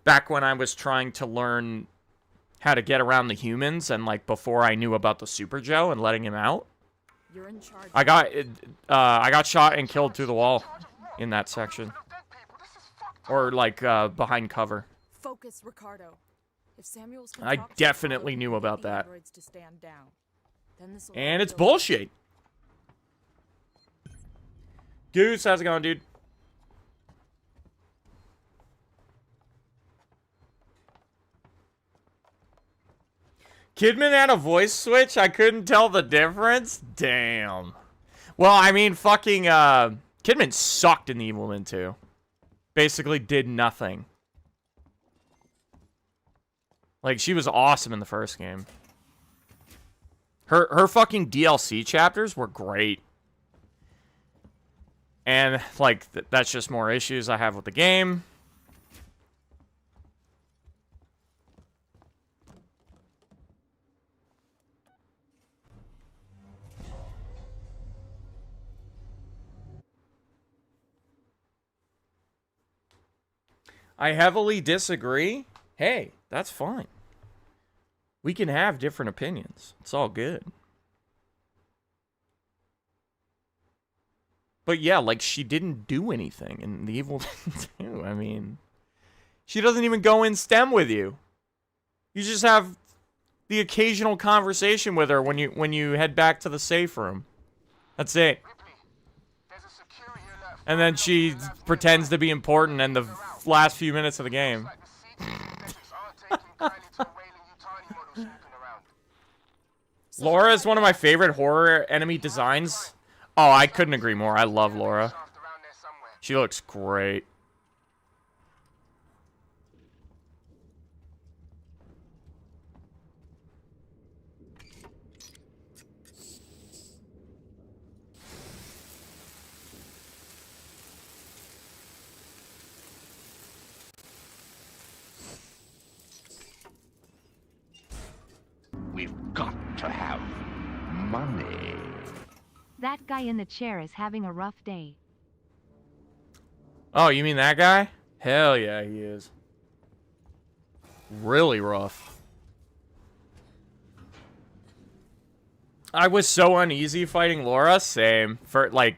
Back when I was trying to learn how to get around the humans, and like before I knew about the Super Joe and letting him out. You're in charge. I got shot and killed through the wall in that section. Or like behind cover. Focus, Ricardo. If Samuels can I talk to definitely Ricardo, knew get about the that. androids to stand down. Then this will And it's go. bullshit. Goose, how's it going, dude? Kidman had a voice switch? I couldn't tell the difference? Damn. Well, I mean, fucking, Kidman sucked in the Evil Within 2. Basically did nothing. Like, she was awesome in the first game. Her fucking DLC chapters were great. And, like, that's just more issues I have with the game. I heavily disagree. Hey, that's fine. We can have different opinions. It's all good. But yeah, like, she didn't do anything in the Evil Within 2. I mean, she doesn't even go in STEM with you. You just have the occasional conversation with her when you head back to the safe room. That's it. And then she pretends to be important in the last few minutes of the game. Laura is one of my favorite horror enemy designs. Oh, I couldn't agree more. I love Laura. She looks great. We've got to have money. That guy in the chair is having a rough day. Oh, you mean that guy? Hell yeah, he is. Really rough. I was so uneasy fighting Laura, same. For, like,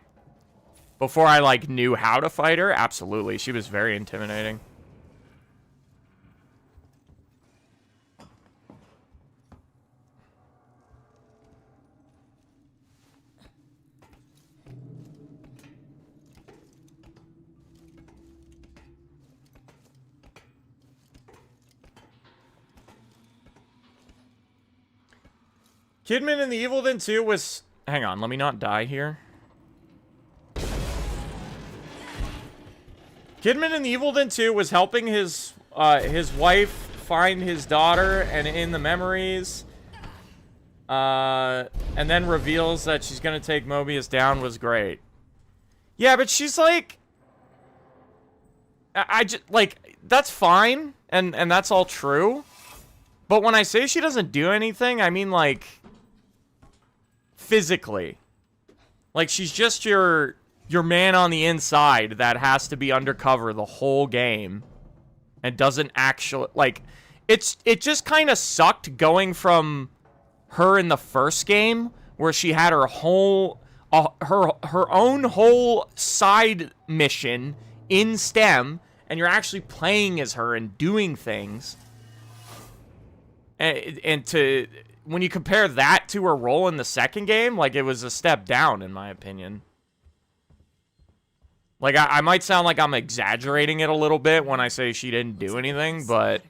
before I, like, knew how to fight her, absolutely. She was very intimidating. Kidman in the Evil Within 2 was... Hang on, let me not die here. Kidman in the Evil Within 2 was helping his wife find his daughter and in the memories. And then reveals that she's gonna take Mobius down was great. Yeah, but she's like... I just... Like, that's fine. And that's all true. But when I say she doesn't do anything, I mean, like... physically. Like, she's just your man on the inside that has to be undercover the whole game and doesn't actually, like, it just kind of sucked going from her in the first game where she had her whole her own whole side mission in STEM and you're actually playing as her and doing things, and to when you compare that to her role in the second game, like, it was a step down, in my opinion. Like, I might sound like I'm exaggerating it a little bit when I say she didn't do anything, but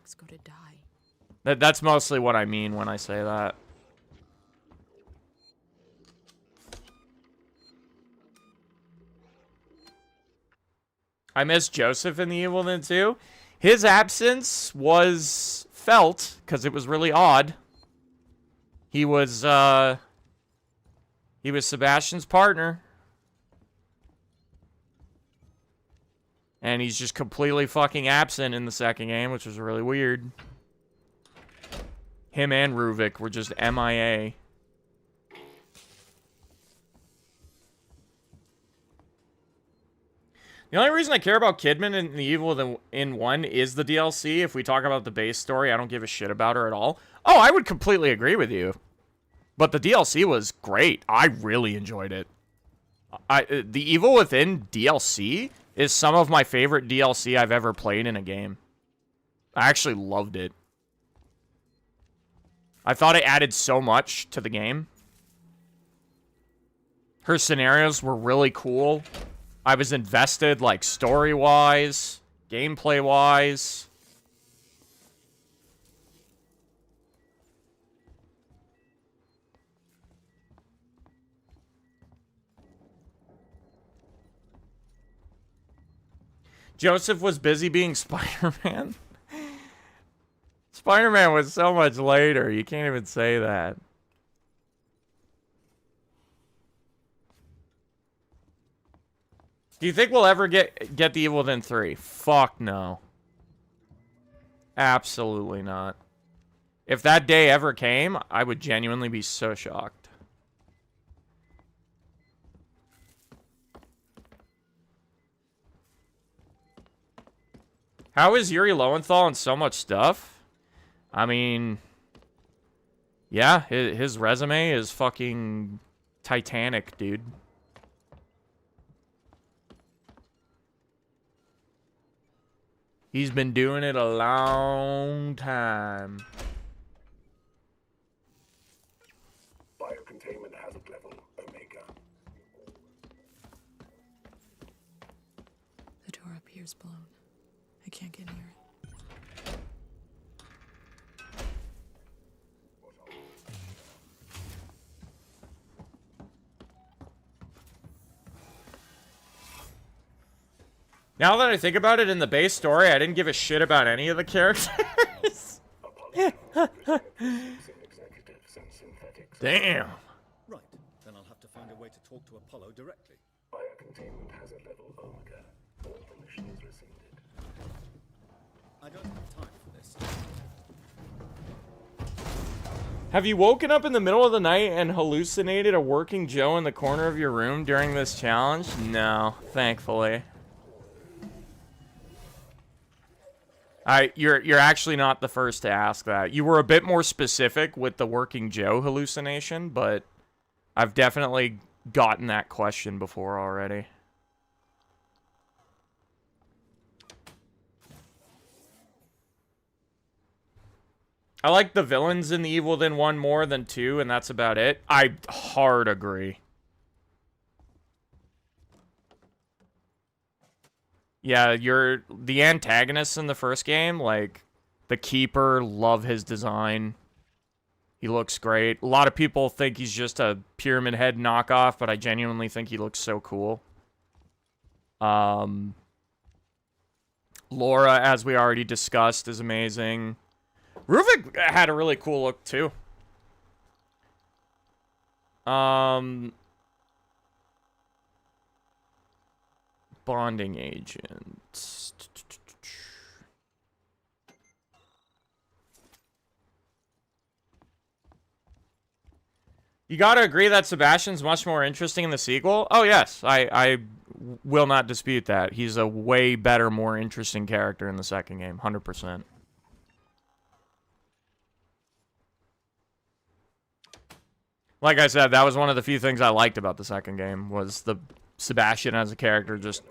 that's mostly what I mean when I say that. I miss Joseph in the Evil Within 2. His absence was felt, because it was really odd. He was Sebastian's partner. And he's just completely fucking absent in the second game, which was really weird. Him and Ruvik were just MIA. The only reason I care about Kidman in the Evil Within 1 is the DLC. If we talk about the base story, I don't give a shit about her at all. Oh, I would completely agree with you. But the DLC was great. I really enjoyed it. The Evil Within DLC is some of my favorite DLC I've ever played in a game. I actually loved it. I thought it added so much to the game. Her scenarios were really cool. I was invested, like, story-wise, gameplay-wise. Joseph was busy being Spider-Man. Spider-Man was so much later. You can't even say that. Do you think we'll ever get the Evil Within 3? Fuck no. Absolutely not. If that day ever came, I would genuinely be so shocked. How is Yuri Lowenthal in so much stuff? I mean, yeah, his resume is fucking Titanic, dude. He's been doing it a long time. Biocontainment hazard level Omega. The door up here's blown. I can't get near it. Now that I think about it, in the base story, I didn't give a shit about any of the characters. Damn. Right, then I'll have to find a way to talk to Apollo directly. Biocontainment hazard level Omega. All permissions rescinded. I don't have time for this. Have you woken up in the middle of the night and hallucinated a working Joe in the corner of your room during this challenge? No, thankfully. You're actually not the first to ask that. You were a bit more specific with the working Joe hallucination, but I've definitely gotten that question before already. I like the villains in the Evil Within 1 more than 2, and that's about it. I hard agree. Yeah, the antagonists in the first game, like the Keeper, love his design. He looks great. A lot of people think he's just a Pyramid Head knockoff, but I genuinely think he looks so cool. Laura, as we already discussed, is amazing. Ruvik had a really cool look too. Bonding agent. You gotta agree that Sebastian's much more interesting in the sequel? Oh, yes. I will not dispute that. He's a way better, more interesting character in the second game. 100%. Like I said, that was one of the few things I liked about the second game, was the Sebastian as a character just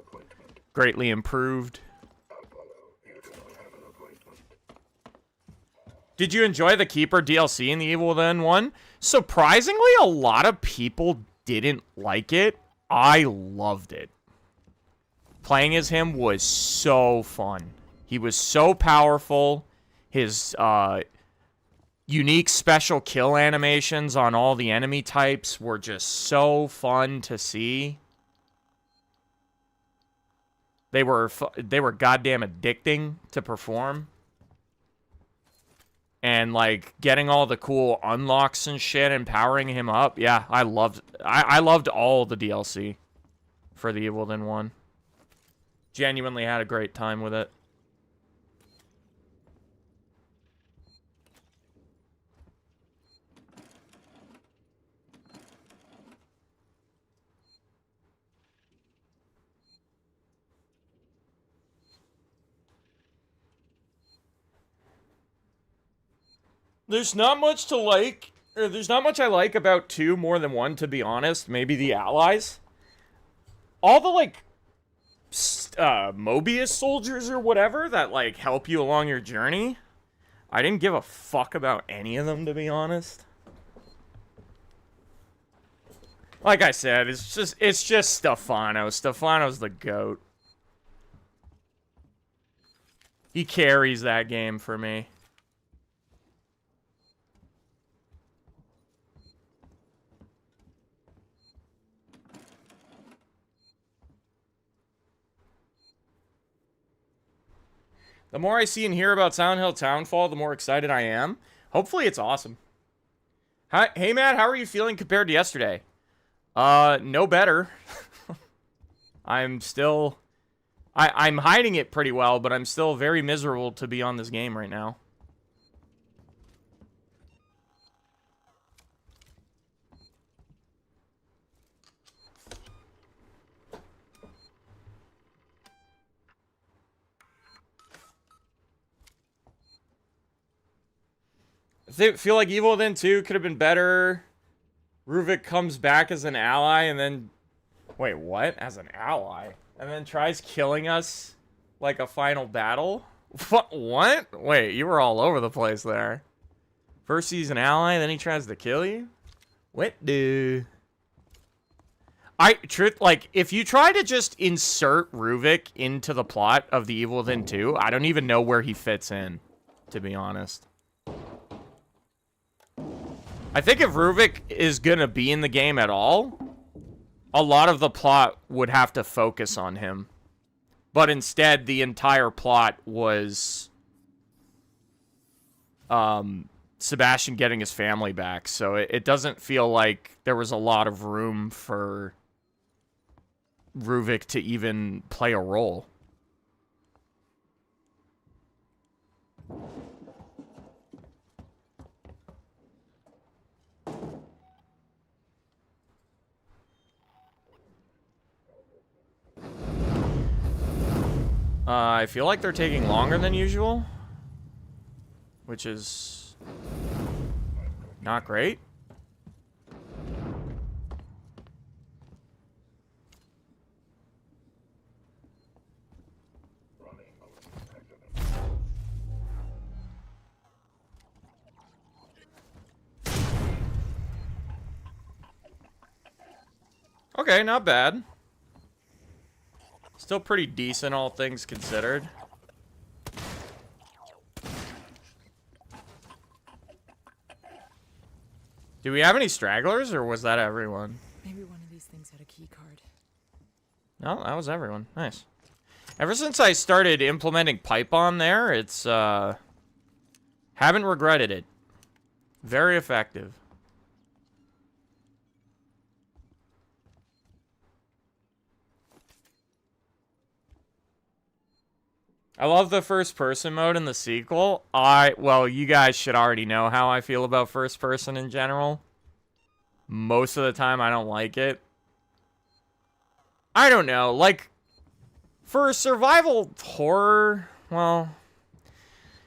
greatly improved. Did you enjoy the Keeper DLC in the Evil Within 1? Surprisingly, a lot of people didn't like it. I loved it. Playing as him was so fun. He was so powerful. His unique special kill animations on all the enemy types were just so fun to see. They were goddamn addicting to perform. And, like, getting all the cool unlocks and shit and powering him up. Yeah, I loved all the DLC for the Evil Within 1. Genuinely had a great time with it. There's not much to like, or there's not much I like about 2 more than 1, to be honest. Maybe the allies. All the, like, Mobius soldiers or whatever that, like, help you along your journey. I didn't give a fuck about any of them, to be honest. Like I said, it's just Stefano. Stefano's the GOAT. He carries that game for me. The more I see and hear about Silent Hill Townfall, the more excited I am. Hopefully it's awesome. Hi, hey Matt, how are you feeling compared to yesterday? No better. I'm hiding it pretty well, but I'm still very miserable to be on this game right now. I feel like Evil Within 2 could have been better. Ruvik comes back as an ally and then... Wait, what? As an ally? And then tries killing us Like a final battle? What? Wait, you were all over the place there. First he's an ally, then he tries to kill you? What do? Like, if you try to just insert Ruvik into the plot of The Evil Within 2, I don't even know where he fits in, to be honest. I think if Ruvik is gonna be in the game at all, a lot of the plot would have to focus on him. But instead, the entire plot was Sebastian getting his family back. So it doesn't feel like there was a lot of room for Ruvik to even play a role. I feel like they're taking longer than usual, which is not great. Okay, not bad. Still pretty decent, all things considered. Do we have any stragglers, or was that everyone? Maybe one of these things had a key card. No, that was everyone. Nice. Ever since I started implementing pipe bomb there, it's, haven't regretted it. Very effective. I love the first person mode in the sequel. Well, you guys should already know how I feel about first person in general. Most of the time, I don't like it. I don't know, like, for survival horror, well,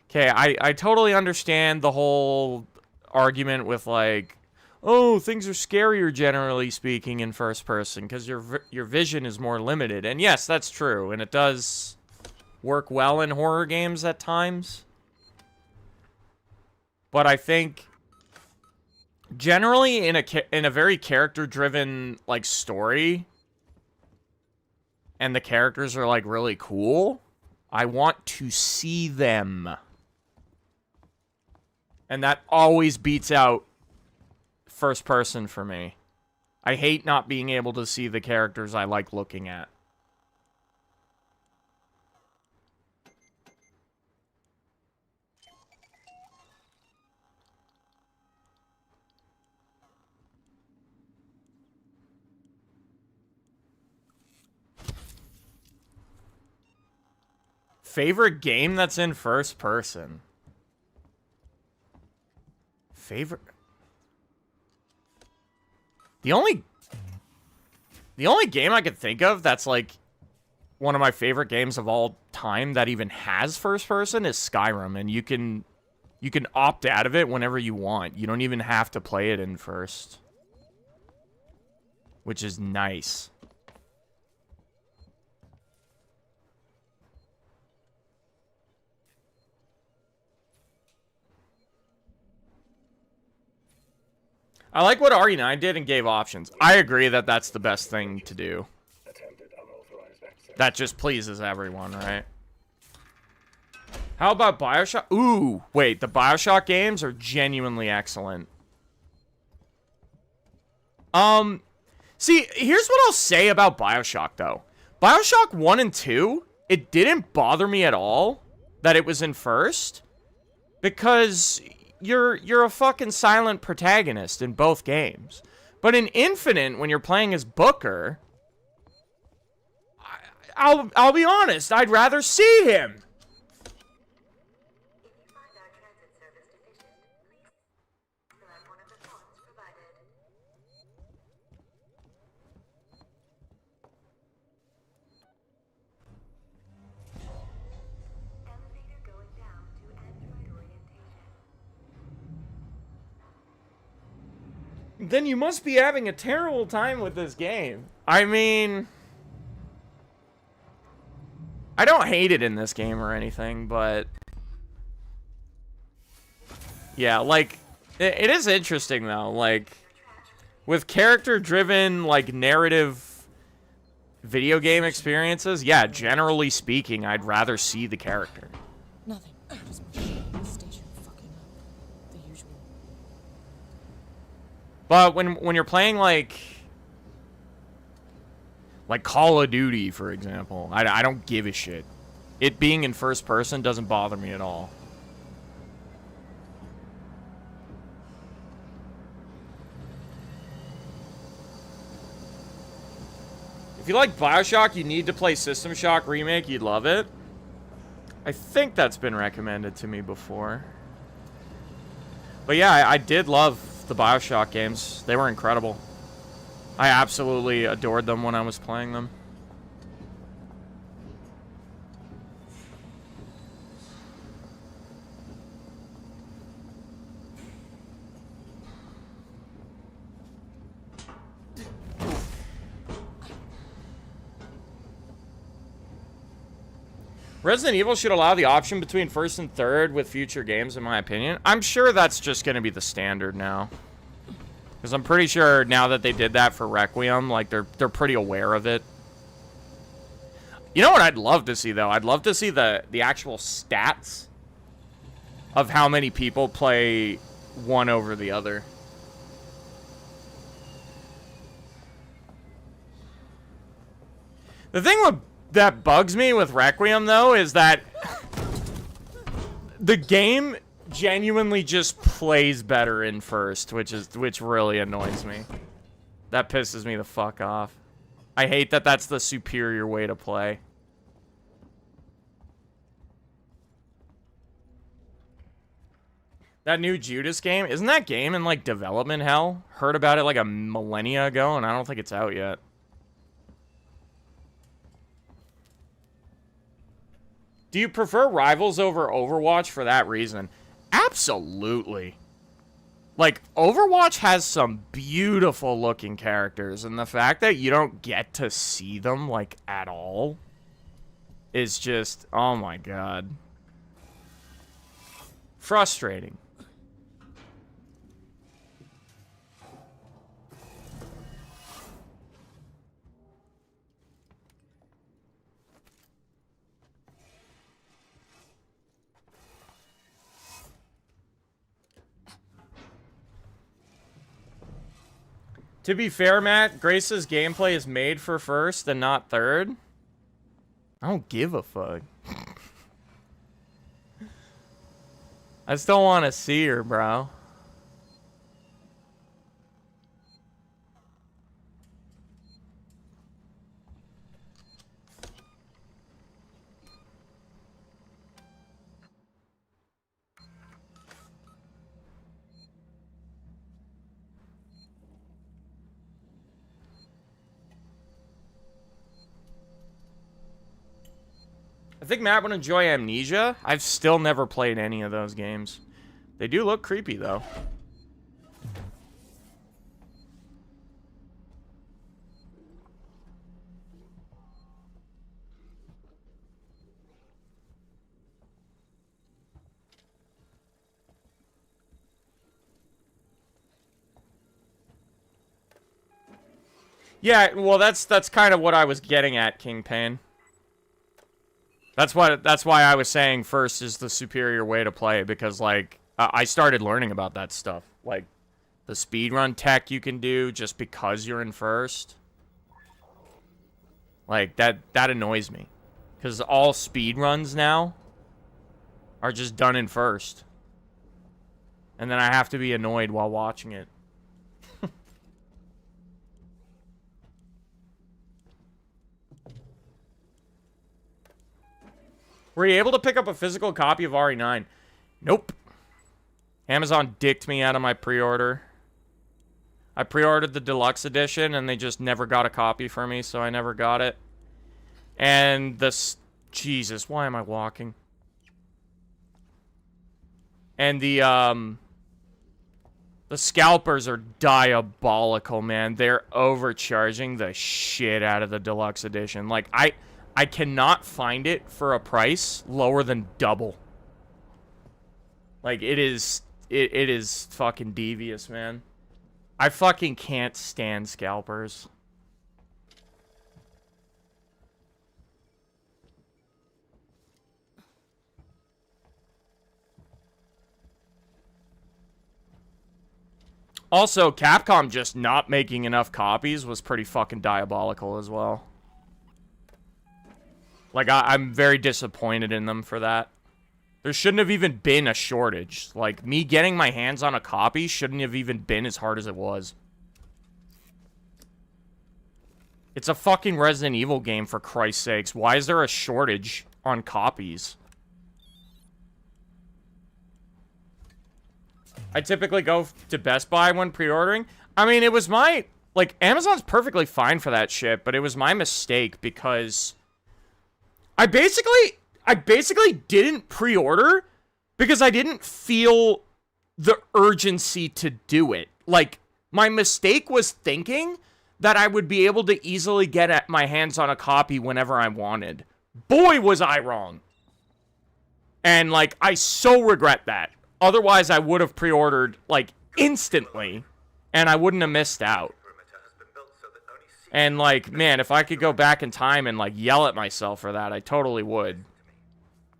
okay, I totally understand the whole argument with, like, oh, things are scarier generally speaking in first person because your vision is more limited. And yes, that's true, and it does work well in horror games at times. But I think generally in a very character-driven like story, and the characters are like really cool, I want to see them. And that always beats out first person for me. I hate not being able to see the characters I like looking at. Favorite game that's in first person? Favorite? The only game I could think of that's like one of my favorite games of all time that even has first person is Skyrim, and you can opt out of it whenever you want. You don't even have to play it in first, which is nice. I like what RE9 did and gave options. I agree that that's the best thing to do. That just pleases everyone, right? How about BioShock? Ooh, wait, the BioShock games are genuinely excellent. See, here's what I'll say about BioShock, though. BioShock 1 and 2, it didn't bother me at all that it was in first, because you're a fucking silent protagonist in both games. But in Infinite, when you're playing as Booker, I'll be honest, I'd rather see him. Then you must be having a terrible time with this game. I mean, I don't hate it in this game or anything, but yeah, like it is interesting though, like with character-driven like narrative video game experiences, yeah, generally speaking, I'd rather see the character. Nothing. Just my shit at the station fucking up. The usual. But when you're playing like Call of Duty, for example, I don't give a shit. It being in first person doesn't bother me at all. If you like BioShock, you need to play System Shock Remake. You'd love it. I think that's been recommended to me before. But yeah, I did love the BioShock games. They were incredible. I absolutely adored them when I was playing them. Resident Evil should allow the option between first and third with future games, in my opinion. I'm sure that's just going to be the standard now. Because I'm pretty sure now that they did that for Requiem, like, they're pretty aware of it. You know what I'd love to see, though? I'd love to see the actual stats of how many people play one over the other. The thing that bugs me with Requiem, though, is that the game genuinely just plays better in first, which really annoys me. That pisses me the fuck off. I hate that that's the superior way to play. That new Judas game, isn't that game in like development hell? Heard about it like a millennia ago, and I don't think it's out yet. Do you prefer Rivals over Overwatch for that reason? Absolutely. Like, Overwatch has some beautiful looking characters, and the fact that you don't get to see them, like, at all is just, oh my god. Frustrating. To be fair, Matt, Grace's gameplay is made for first and not third. I don't give a fuck. I still want to see her, bro. I think Matt would enjoy Amnesia. I've still never played any of those games. They do look creepy, though. Yeah, well, that's kind of what I was getting at, Kingpin. That's why I was saying first is the superior way to play, because like I started learning about that stuff, like the speedrun tech you can do just because you're in first. Like that annoys me, because all speedruns now are just done in first, and then I have to be annoyed while watching it. Were you able to pick up a physical copy of RE9? Nope. Amazon dicked me out of my pre-order. I pre-ordered the deluxe edition, and they just never got a copy for me, so I never got it. And this... Jesus, why am I walking? And the scalpers are diabolical, man. They're overcharging the shit out of the deluxe edition. Like, I cannot find it for a price lower than double. Like, it is fucking devious, man. I fucking can't stand scalpers. Also, Capcom just not making enough copies was pretty fucking diabolical as well. Like, I'm very disappointed in them for that. There shouldn't have even been a shortage. Like, me getting my hands on a copy shouldn't have even been as hard as it was. It's a fucking Resident Evil game, for Christ's sakes. Why is there a shortage on copies? I typically go to Best Buy when pre-ordering. I mean, it was my... Like, Amazon's perfectly fine for that shit, but it was my mistake because... I basically didn't pre-order because I didn't feel the urgency to do it. Like, my mistake was thinking that I would be able to easily get my hands on a copy whenever I wanted. Boy, was I wrong. And, like, I so regret that. Otherwise, I would have pre-ordered, like, instantly, and I wouldn't have missed out. And, like, man, if I could go back in time and, like, yell at myself for that, I totally would.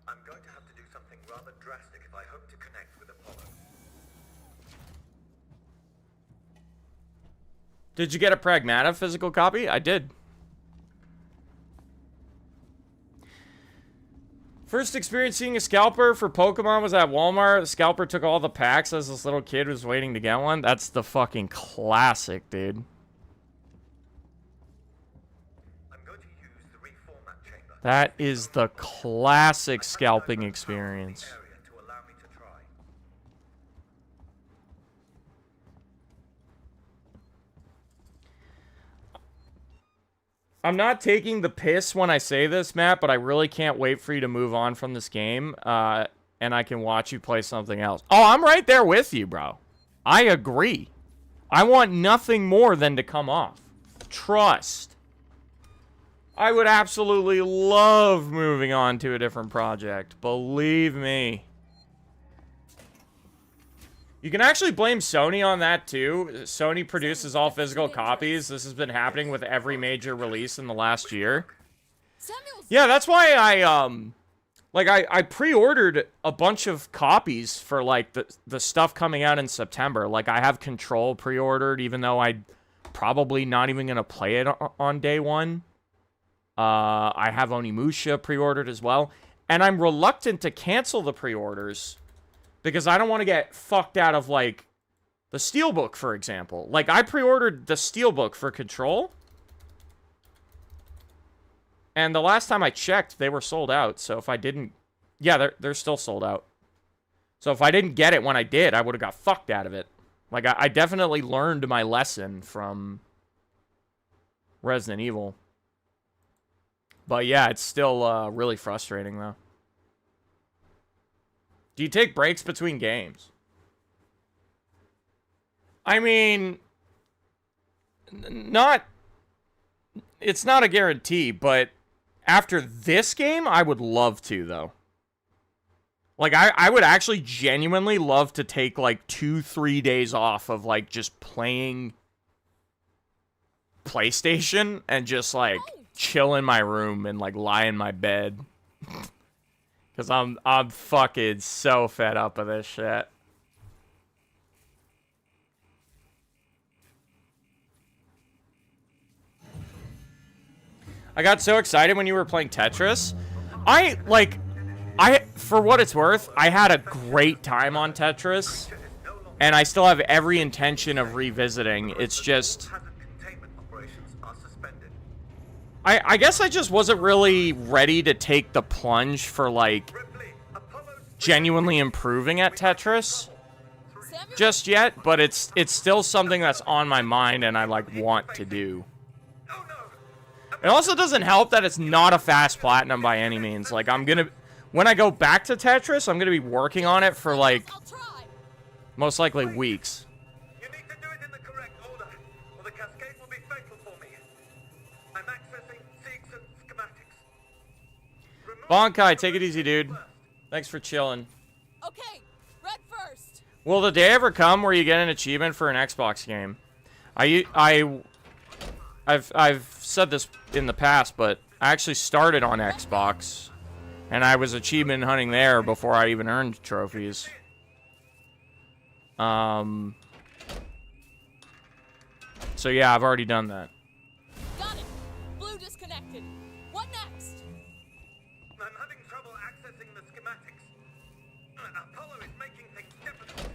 I'm going to have to do something rather drastic if I hope to connect with Apollo. Did you get a Pragmata physical copy? I did. First experience seeing a scalper for Pokemon was at Walmart. The scalper took all the packs as this little kid was waiting to get one. That's the fucking classic, dude. I'm going to use the reformat chamber. That is the classic scalping experience. I'm not taking the piss when I say this, Matt, but I really can't wait for you to move on from this game, and I can watch you play something else. Oh, I'm right there with you, bro. I agree. I want nothing more than to come off. Trust. I would absolutely love moving on to a different project. Believe me. You can actually blame Sony on that, too. Sony produces all physical copies. This has been happening with every major release in the last year. Yeah, that's why I pre-ordered a bunch of copies for, like, the stuff coming out in September. Like, I have Control pre-ordered, even though I'm probably not even going to play it on day one. I have Onimusha pre-ordered as well. And I'm reluctant to cancel the pre-orders because I don't want to get fucked out of, like, the Steelbook, for example. Like, I pre-ordered the Steelbook for Control. And the last time I checked, they were sold out. So if I didn't... Yeah, they're still sold out. So if I didn't get it when I did, I would have got fucked out of it. Like, I definitely learned my lesson from Resident Evil. But yeah, it's still really frustrating, though. Do you take breaks between games? I mean, it's not a guarantee, but after this game, I would love to, though. Like, I would actually genuinely love to take, like, 2-3 days off of, like, just playing PlayStation and just, like, chill in my room and, like, lie in my bed. Because I'm fucking so fed up of this shit. I got so excited when you were playing Tetris. For what it's worth, I had a great time on Tetris. And I still have every intention of revisiting. It's just... I guess I just wasn't really ready to take the plunge for, like, genuinely improving at Tetris just yet, but it's still something that's on my mind and I, like, want to do. It also doesn't help that it's not a fast platinum by any means. Like, when I go back to Tetris, I'm gonna be working on it for, like, most likely weeks. You need to do it in the correct order, or the cascade will be fatal for me. I'm accessing sequence schematics. Bonkai, take it easy, dude. Thanks for chilling. Okay, red first. Will the day ever come where you get an achievement for an Xbox game? I've said this in the past, but I actually started on Xbox, and I was achievement hunting there before I even earned trophies. So yeah, I've already done that. Got it. Blue disconnected. What next? I'm having trouble accessing the schematics. Apollo is making things difficult.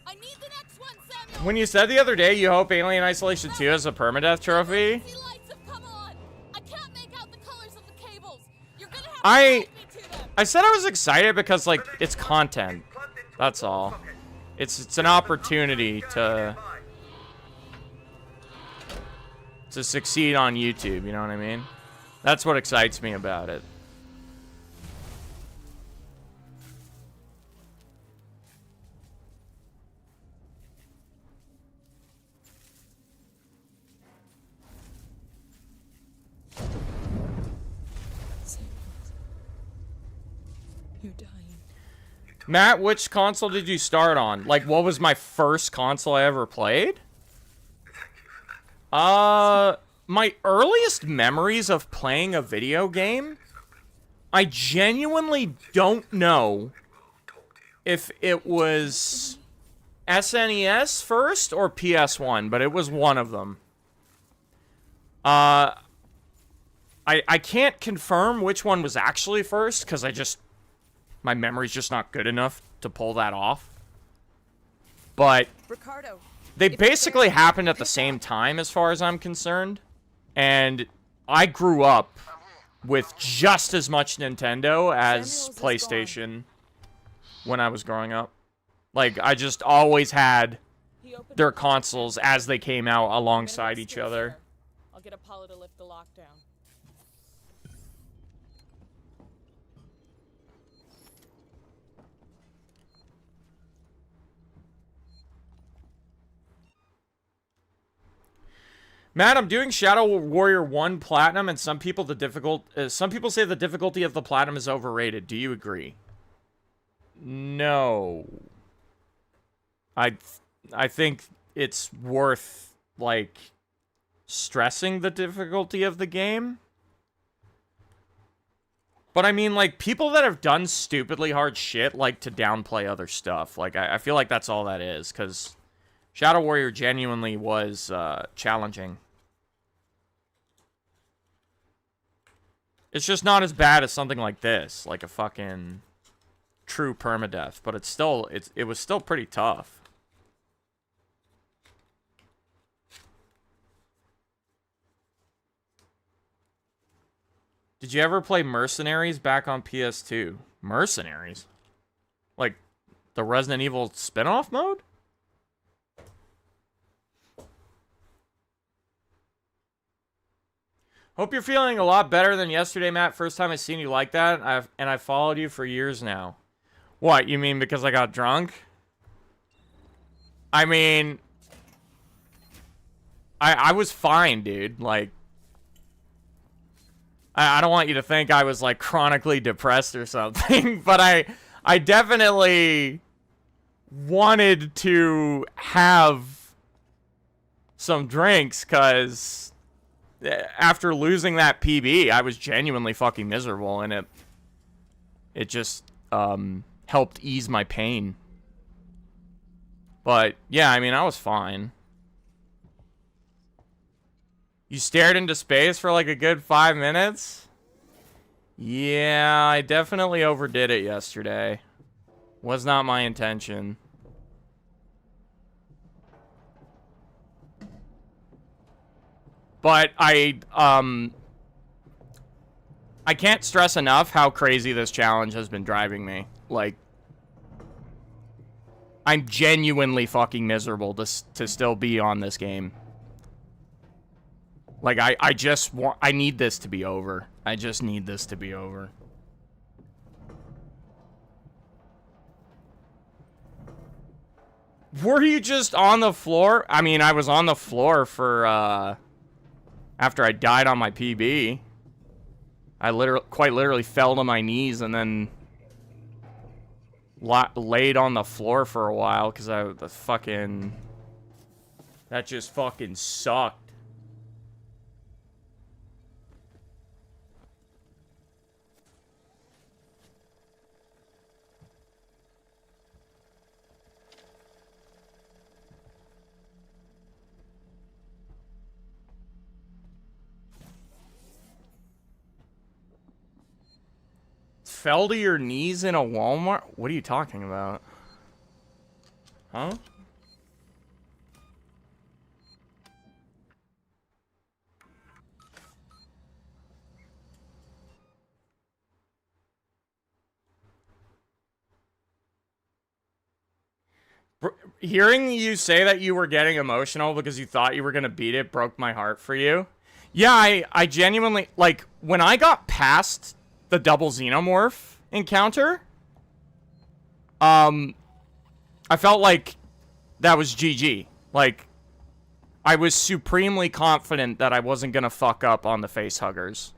I need the next one, Samuel. When you said the other day you hope Alien Isolation 2 has a permadeath trophy, Emergency lights have come on. I can't make out the colors of the cables. You're gonna have to I point me to them. said I was excited because like it's content. That's all. It's an opportunity to succeed on YouTube, you know what I mean? That's what excites me about it. You're dying. Matt, which console did you start on? Like, what was my first console I ever played? My earliest memories of playing a video game, I genuinely don't know if it was SNES first or PS1, but it was one of them. I can't confirm which one was actually first, because my memory's just not good enough to pull that off. But Ricardo. they basically happened at the same time as far as I'm concerned. And I grew up with just as much Nintendo as PlayStation when I was growing up. Like, I just always had their consoles as they came out alongside each other. I'll get Apollo to lift the lockdown. Matt, I'm doing Shadow Warrior 1 Platinum, and some people say the difficulty of the Platinum is overrated. Do you agree? No. I think it's worth, like, stressing the difficulty of the game. But I mean, like, people that have done stupidly hard shit like to downplay other stuff. Like, I feel like that's all that is, because Shadow Warrior genuinely was challenging. It's just not as bad as something like this, like a fucking true permadeath, but it was still pretty tough. Did you ever play Mercenaries back on PS2? Mercenaries? Like the Resident Evil spin-off mode? Hope you're feeling a lot better than yesterday, Matt. First time I seen you like that, I've followed you for years now. What, you mean because I got drunk? I mean, I was fine, dude. Like, I don't want you to think I was, like, chronically depressed or something, but I definitely wanted to have some drinks, because after losing that PB, I was genuinely fucking miserable, and it just helped ease my pain. But yeah, I mean, I was fine. You stared into space for like a good 5 minutes? Yeah, I definitely overdid it yesterday. Was not my intention. But I can't stress enough how crazy this challenge has been driving me. Like, I'm genuinely fucking miserable to still be on this game. Like, I need this to be over. I just need this to be over. Were you just on the floor? I mean, I was on the floor for, after I died on my PB. I quite literally fell to my knees and then laid on the floor for a while because that just fucking sucked. Fell to your knees in a Walmart? What are you talking about? Huh? Hearing you say that you were getting emotional because you thought you were gonna beat it broke my heart for you. Yeah, I genuinely, like, when I got past the double xenomorph encounter, I felt like that was GG. Like, I was supremely confident that I wasn't gonna fuck up on the face huggers.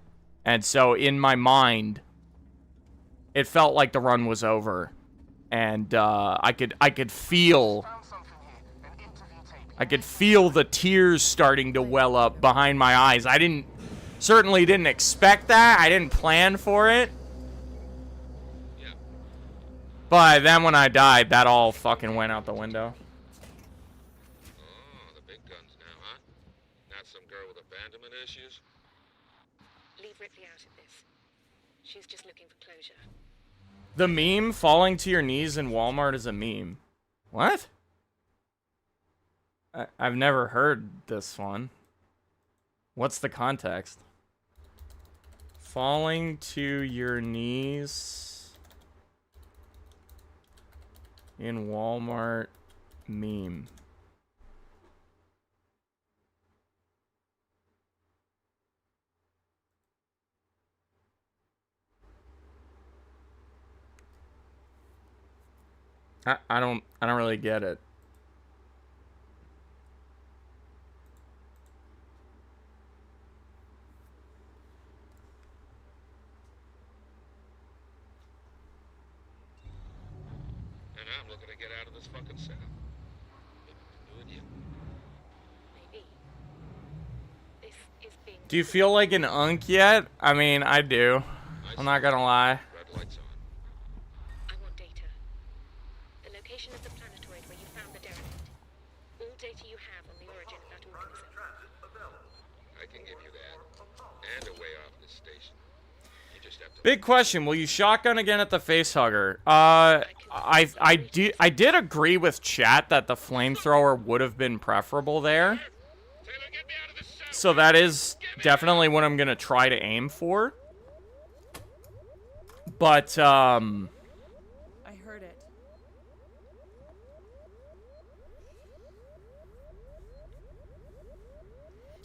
And so, in my mind, it felt like the run was over. And, I could feel the tears starting to well up behind my eyes. I certainly didn't expect that. I didn't plan for it. But then when I died, that all fucking went out the window. Oh, the big guns now, huh? Not some girl with abandonment issues? Leave Ripley out of this. She's just looking for closure. The meme falling to your knees in Walmart is a meme. What? I've never heard this one. What's the context? Falling to your knees in Walmart meme. I don't really get it. And I'm looking to get out of this fucking setup. Maybe you. Maybe. This is being... Do you feel like an unk yet? I mean, I do. I'm not gonna lie. Red lights on. I want data. The location of the planetoid where you found the derelict. All data you have on the origin of that organism. I can give you that. And a way off this station. You just have to... Big question, will you shotgun again at the facehugger? I did agree with chat that the flamethrower would have been preferable there. So that is definitely what I'm gonna try to aim for. But, I heard it.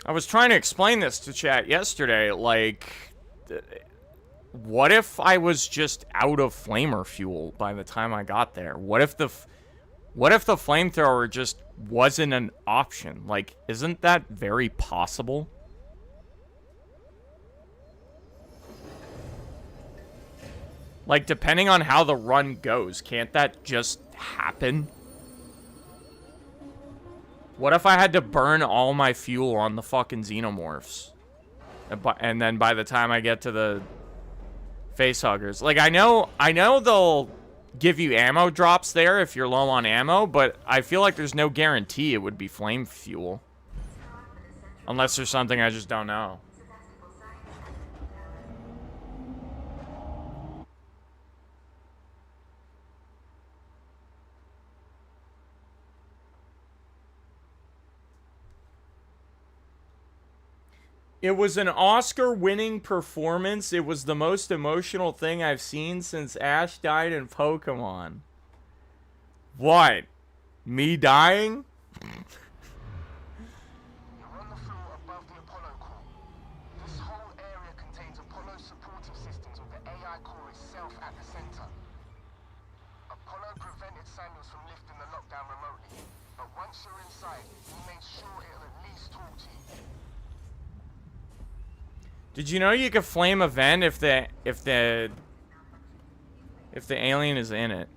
I was trying to explain this to chat yesterday, like, what if I was just out of flamer fuel by the time I got there? What if the flamethrower just wasn't an option? Like, isn't that very possible? Like, depending on how the run goes, can't that just happen? What if I had to burn all my fuel on the fucking xenomorphs? And then by the time I get to the facehuggers, like, I know they'll give you ammo drops there if you're low on ammo, but I feel like there's no guarantee it would be flame fuel. Unless there's something I just don't know. It was an Oscar-winning performance. It was the most emotional thing I've seen since Ash died in Pokemon. What? Me dying? You're on the floor above the Apollo core. This whole area contains Apollo supportive systems with the AI core itself at the center. Apollo prevented Samuels from lifting the lockdown remotely, but once you're inside, he made sure it'll at least talk to you. Did you know you could flame a vent if the alien is in it?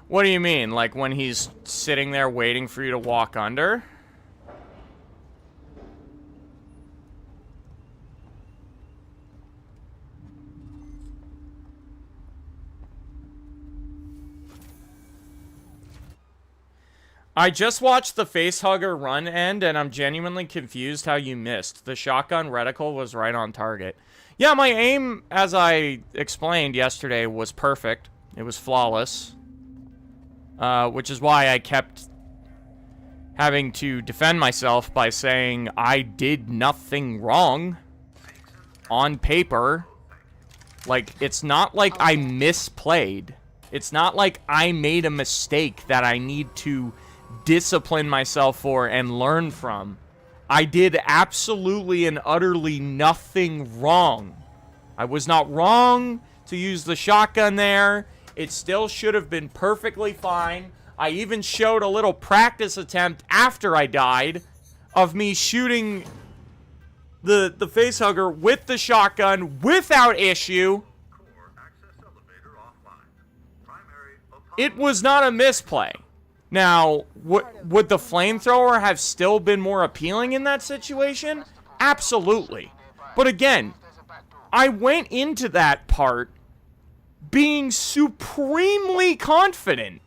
What do you mean? Like when he's sitting there waiting for you to walk under? I just watched the facehugger run end, and I'm genuinely confused how you missed. The shotgun reticle was right on target. Yeah, my aim, as I explained yesterday, was perfect. It was flawless. Which is why I kept having to defend myself by saying I did nothing wrong on paper. Like, it's not like I misplayed. It's not like I made a mistake that I need to discipline myself for and learn from. I did absolutely and utterly nothing wrong. I was not wrong to use the shotgun there. It still should have been perfectly fine. I even showed a little practice attempt after I died of me shooting the facehugger with the shotgun without issue. It was not a misplay. Now, would the flamethrower have still been more appealing in that situation? Absolutely. But again, I went into that part being supremely confident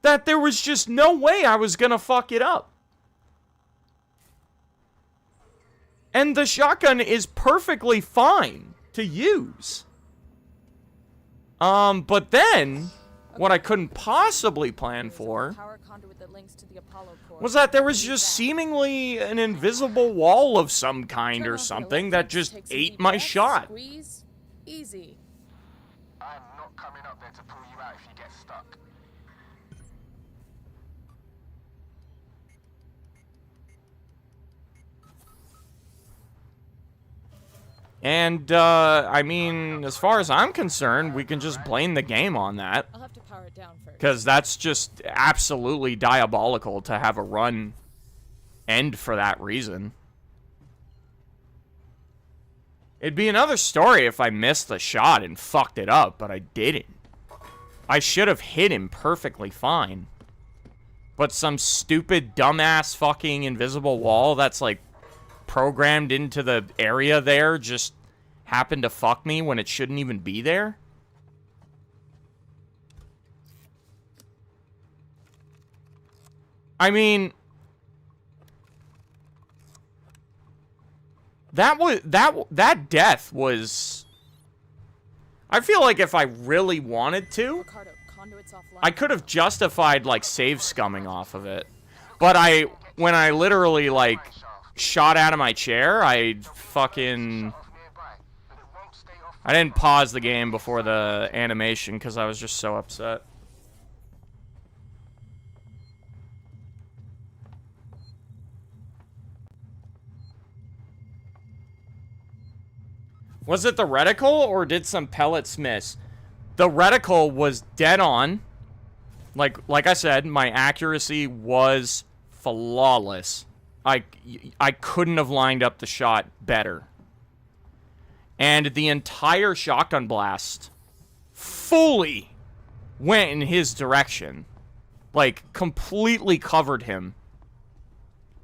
that there was just no way I was gonna fuck it up. And the shotgun is perfectly fine to use. But then what I couldn't possibly plan for was that there was just seemingly an invisible wall of some kind or something that just ate my shot. Easy. I'm not coming up there to pull you out if you get stuck. And, I mean, as far as I'm concerned, we can just blame the game on that. I'll have to power it down first. Because that's just absolutely diabolical to have a run end for that reason. It'd be another story if I missed the shot and fucked it up, but I didn't. I should have hit him perfectly fine. But some stupid, dumbass fucking invisible wall that's like programmed into the area there just happened to fuck me when it shouldn't even be there. I mean, that death was, I feel like if I really wanted to, I could have justified like save scumming off of it. But when I literally like shot out of my chair, I didn't pause the game before the animation because I was just so upset. Was it the reticle or did some pellets miss? The reticle was dead on. Like I said, my accuracy was flawless. I couldn't have lined up the shot better. And the entire shotgun blast fully went in his direction. Like, completely covered him.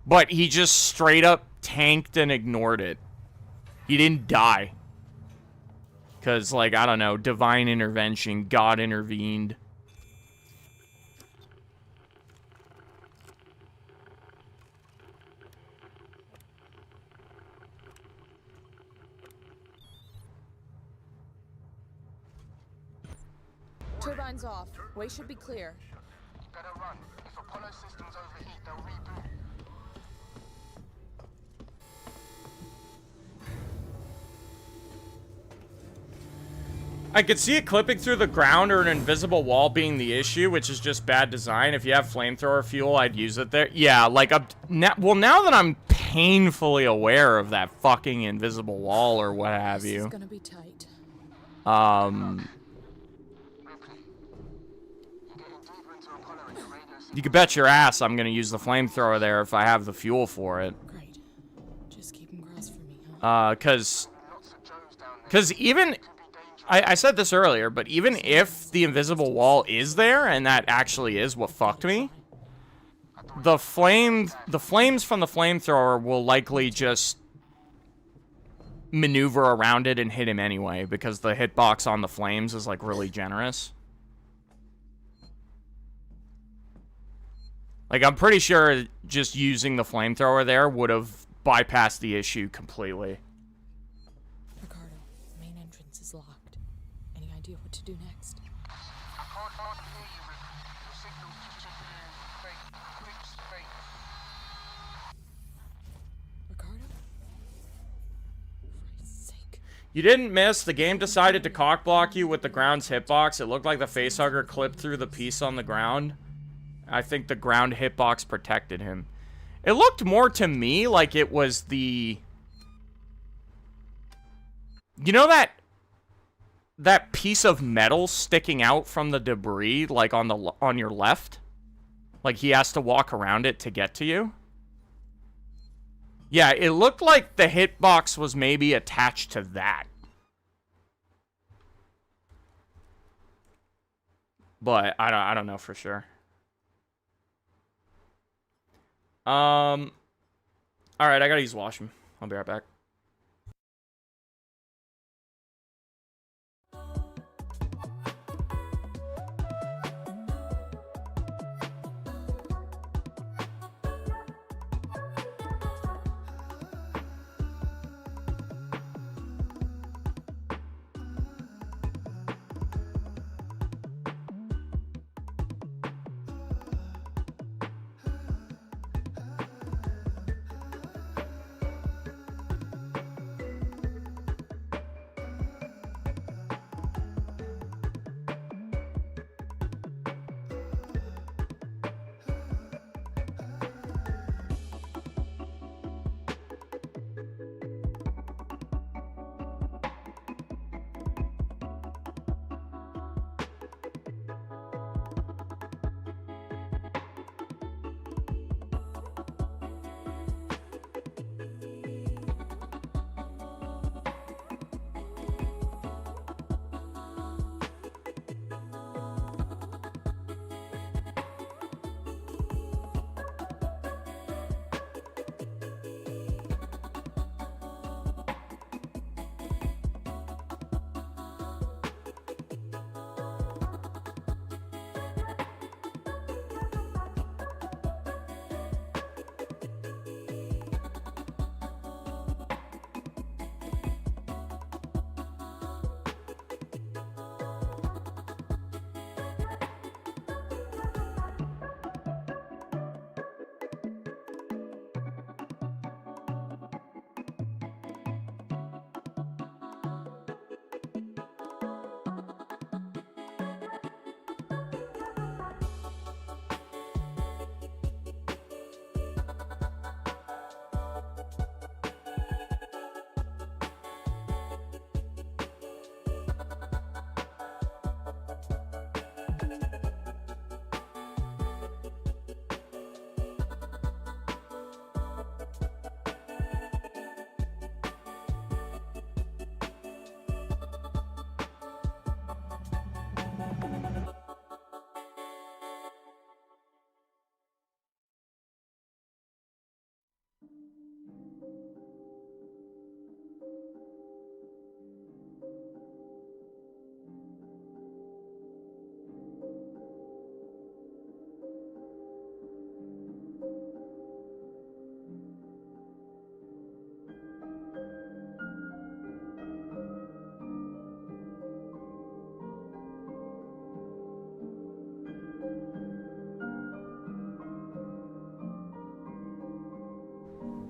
But he just straight up tanked and ignored it. He didn't die. Because, like, I don't know, divine intervention, God intervened. Turbines off. Way should be clear. Better run. If Apollo systems overheat, they'll reboot. I could see it clipping through the ground or an invisible wall being the issue, which is just bad design. If you have flamethrower fuel, I'd use it there. Yeah, like, well, now that I'm painfully aware of that fucking invisible wall or what have you. This is gonna be tight. You can bet your ass I'm gonna use the flamethrower there if I have the fuel for it. Great. Just keep him crossed for me, huh? 'Cause Because even... I said this earlier, but even if the invisible wall is there, and that actually is what fucked me, the flames from the flamethrower will likely just maneuver around it and hit him anyway, because the hitbox on the flames is, like, really generous. Like, I'm pretty sure just using the flamethrower there would have bypassed the issue completely. Ricardo, the main entrance is locked. Any idea what to do next? I can't hardly hear you, Rick. Your signal's just checking in faint. Please, faint. Ricardo? For Christ's sake. You didn't miss. The game decided to cockblock you with the ground's hitbox. It looked like the facehugger clipped through the piece on the ground. I think the ground hitbox protected him. It looked more to me like it was the... You know that piece of metal sticking out from the debris, like on your left? Like he has to walk around it to get to you? Yeah, it looked like the hitbox was maybe attached to that. But I don't know for sure. Alright, I gotta use the washroom. I'll be right back.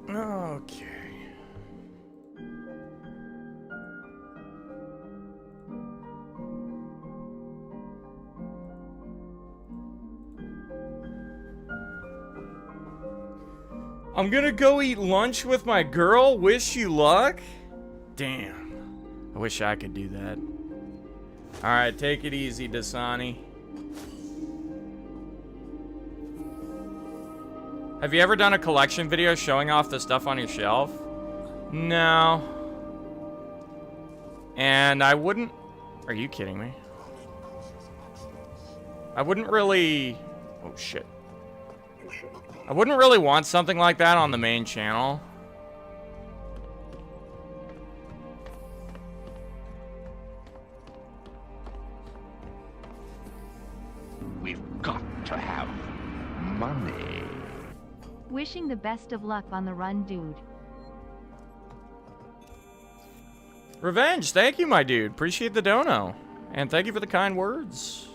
Okay. I'm gonna go eat lunch with my girl. Wish you luck. Damn. I wish I could do that. Alright, take it easy, Dasani. Have you ever done a collection video showing off the stuff on your shelf? No. And I wouldn't... Are you kidding me? I wouldn't really... Oh, shit. I wouldn't really want something like that on the main channel. We've got to have money. Wishing the best of luck on the run, dude. Revenge, thank you, my dude. Appreciate the dono. And thank you for the kind words.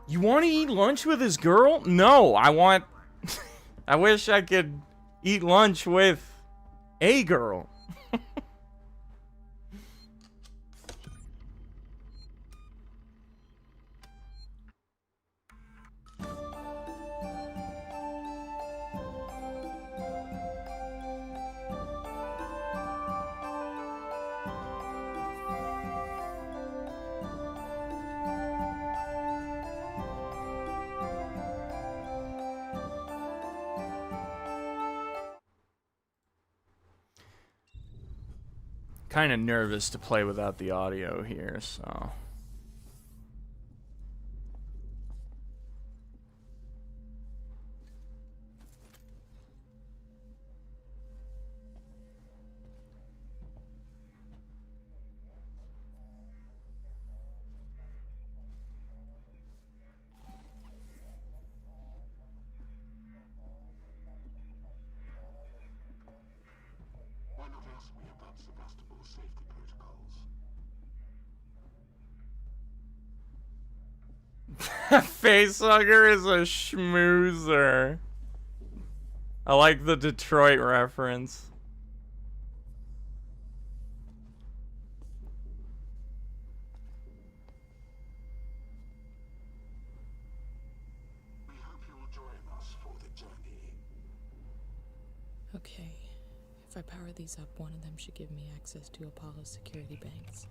You want to eat lunch with his girl? No, I want... I wish I could eat lunch with a girl. Kind of nervous to play without the audio here, so... Facehugger is a schmoozer. I like the Detroit reference. Okay. If I power these up, one of them should give me access to Apollo's security banks.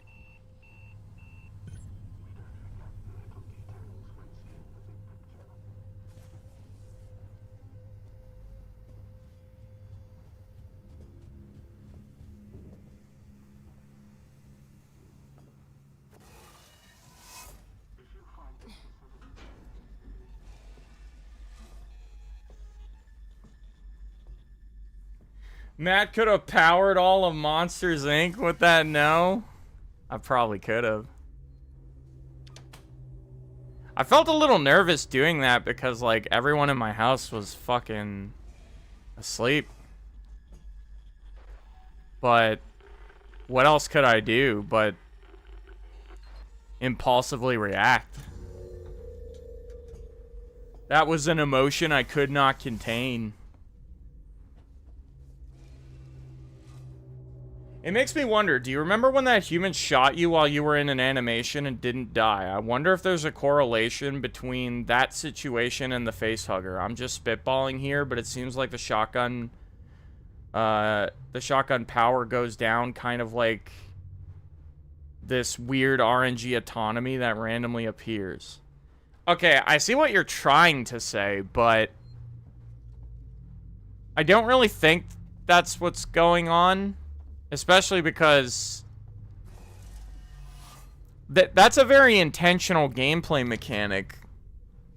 Matt could have powered all of Monsters Inc. with that no? I probably could have. I felt a little nervous doing that because, like, everyone in my house was fucking asleep. But what else could I do but impulsively react? That was an emotion I could not contain. It makes me wonder, do you remember when that human shot you while you were in an animation and didn't die? I wonder if there's a correlation between that situation and the facehugger. I'm just spitballing here, but it seems like the shotgun power goes down kind of like this weird RNG autonomy that randomly appears. Okay, I see what you're trying to say, but I don't really think that's what's going on. Especially because that's a very intentional gameplay mechanic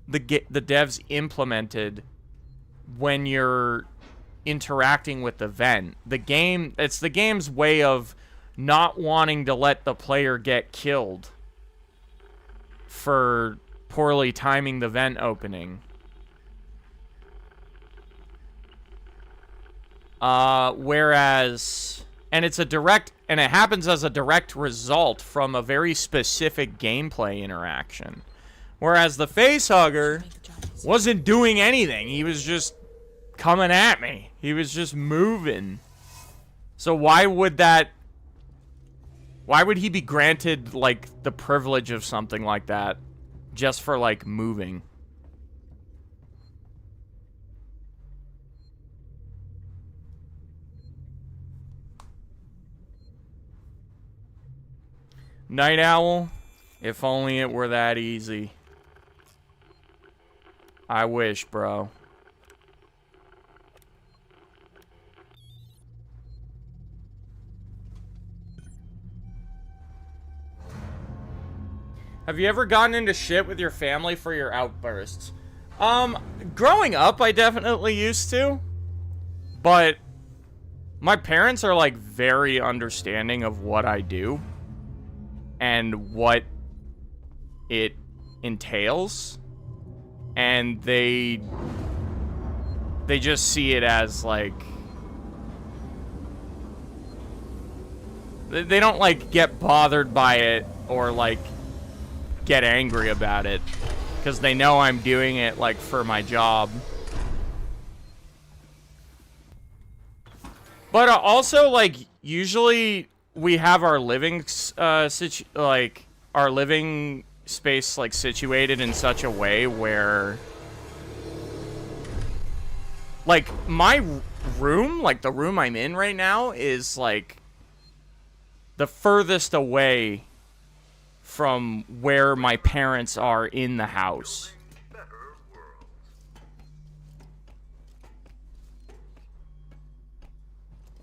the devs implemented when you're interacting with the vent. It's the game's way of not wanting to let the player get killed for poorly timing the vent opening. Whereas... And it happens as a direct result from a very specific gameplay interaction. Whereas the facehugger wasn't doing anything. He was just coming at me. He was just moving. So why would he be granted, like, the privilege of something like that just for, like, moving? Night Owl, if only it were that easy. I wish, bro. Have you ever gotten into shit with your family for your outbursts? Growing up, I definitely used to. But my parents are, like, very understanding of what I do. And what it entails. And they just see it as, like... They don't, like, get bothered by it or, like... get angry about it because they know I'm doing it like for my job. But also, like, usually we have our living our living space like situated in such a way where like my room, like the room I'm in right now, is like the furthest away from where my parents are in the house.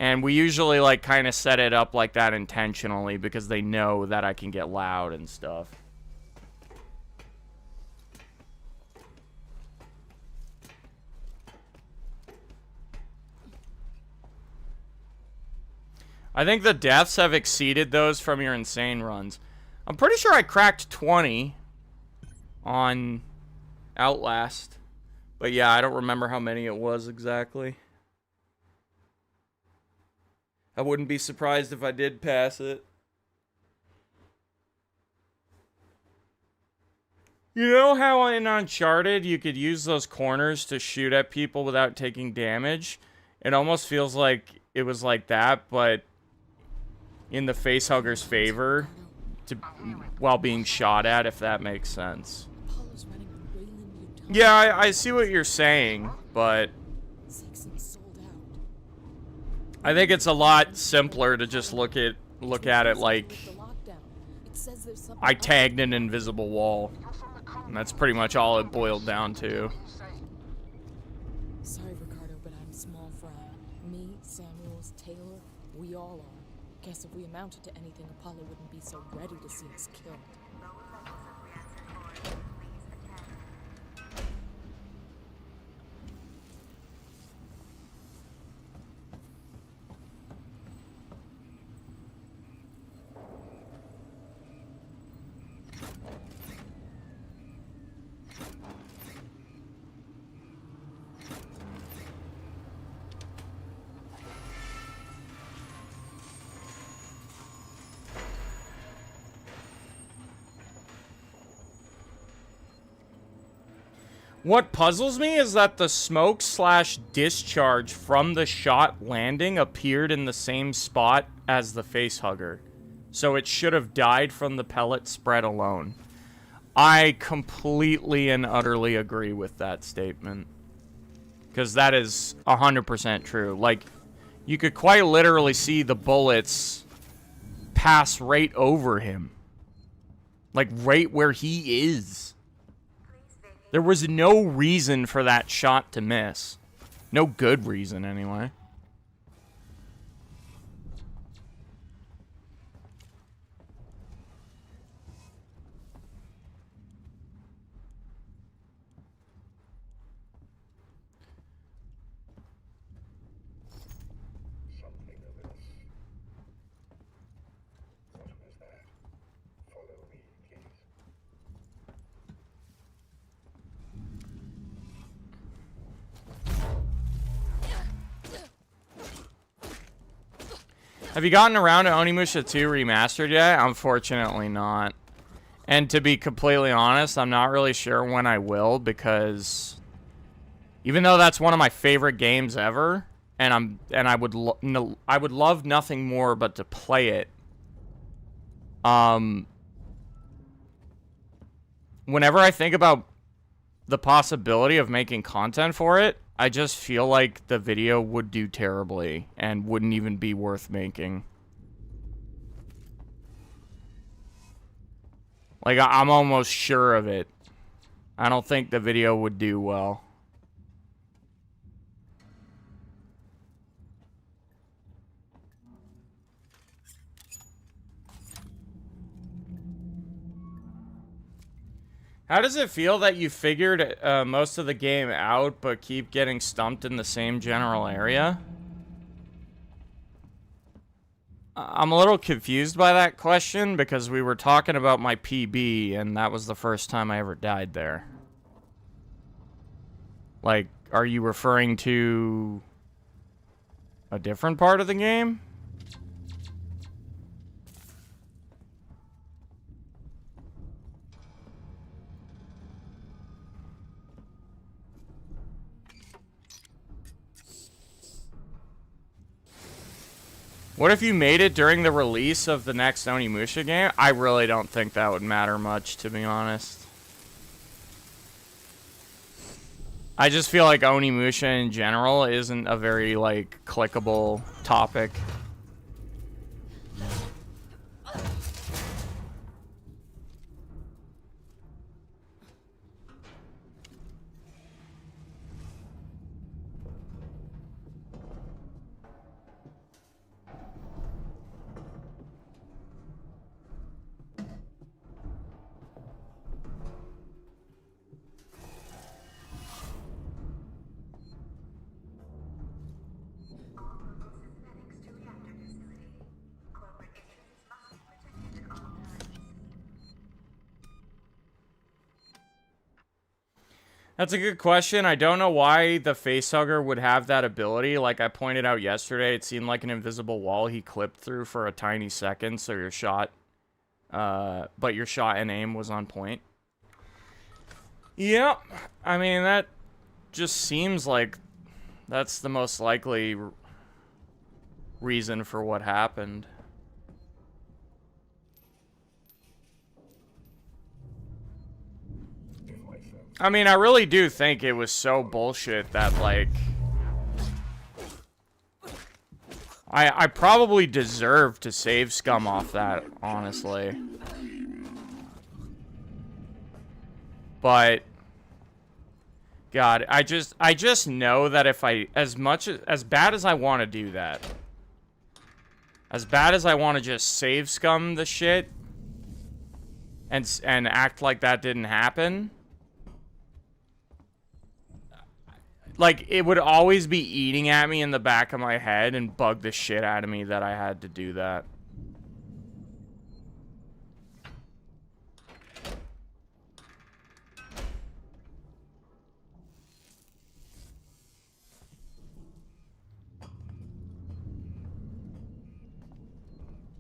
And we usually, like, kind of set it up like that intentionally because they know that I can get loud and stuff. I think the deaths have exceeded those from your insane runs. I'm pretty sure I cracked 20 on Outlast. But yeah, I don't remember how many it was exactly. I wouldn't be surprised if I did pass it. You know how in Uncharted you could use those corners to shoot at people without taking damage? It almost feels like it was like that, but in the facehugger's favor. While being shot at, if that makes sense. Yeah, I see what you're saying, but I think it's a lot simpler to just look at it like I tagged an invisible wall. And that's pretty much all it boiled down to. Sorry, Ricardo, but I'm small fry. Me, Samuels, Taylor, we all are. Guess if we amounted to anything, Apollo wouldn't be so ready to see us killed. What puzzles me is that the smoke/discharge from the shot landing appeared in the same spot as the facehugger. So it should have died from the pellet spread alone. I completely and utterly agree with that statement. Because that is 100% true. Like, you could quite literally see the bullets pass right over him. Like, right where he is. There was no reason for that shot to miss. No good reason, anyway. Have you gotten around to Onimusha 2 Remastered yet? Unfortunately not. And to be completely honest, I'm not really sure when I will, because even though that's one of my favorite games ever, and I would love nothing more but to play it. Whenever I think about the possibility of making content for it, I just feel like the video would do terribly and wouldn't even be worth making. Like, I'm almost sure of it. I don't think the video would do well. How does it feel that you figured most of the game out, but keep getting stumped in the same general area? I'm a little confused by that question, because we were talking about my PB, and that was the first time I ever died there. Like, are you referring to a different part of the game? What if you made it during the release of the next Onimusha game? I really don't think that would matter much, to be honest. I just feel like Onimusha in general isn't a very, like, clickable topic. That's a good question. I don't know why the facehugger would have that ability. Like I pointed out yesterday, it seemed like an invisible wall he clipped through for a tiny second, so your shot, but your shot and aim was on point. Yep. I mean, that just seems like that's the most likely reason for what happened. I mean, I really do think it was so bullshit that, like, I probably deserve to save scum off that, honestly. But, God, I just know that if I, as bad as I want to do that, as bad as I want to just save scum the shit and act like that didn't happen, like, it would always be eating at me in the back of my head and bug the shit out of me that I had to do that.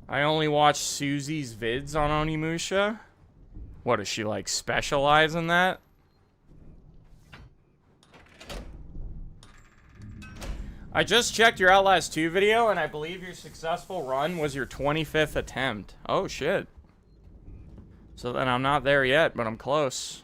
I only watch Susie's vids on Onimusha. What, does she, like, specialize in that? I just checked your Outlast 2 video, and I believe your successful run was your 25th attempt. Oh, shit. So then I'm not there yet, but I'm close.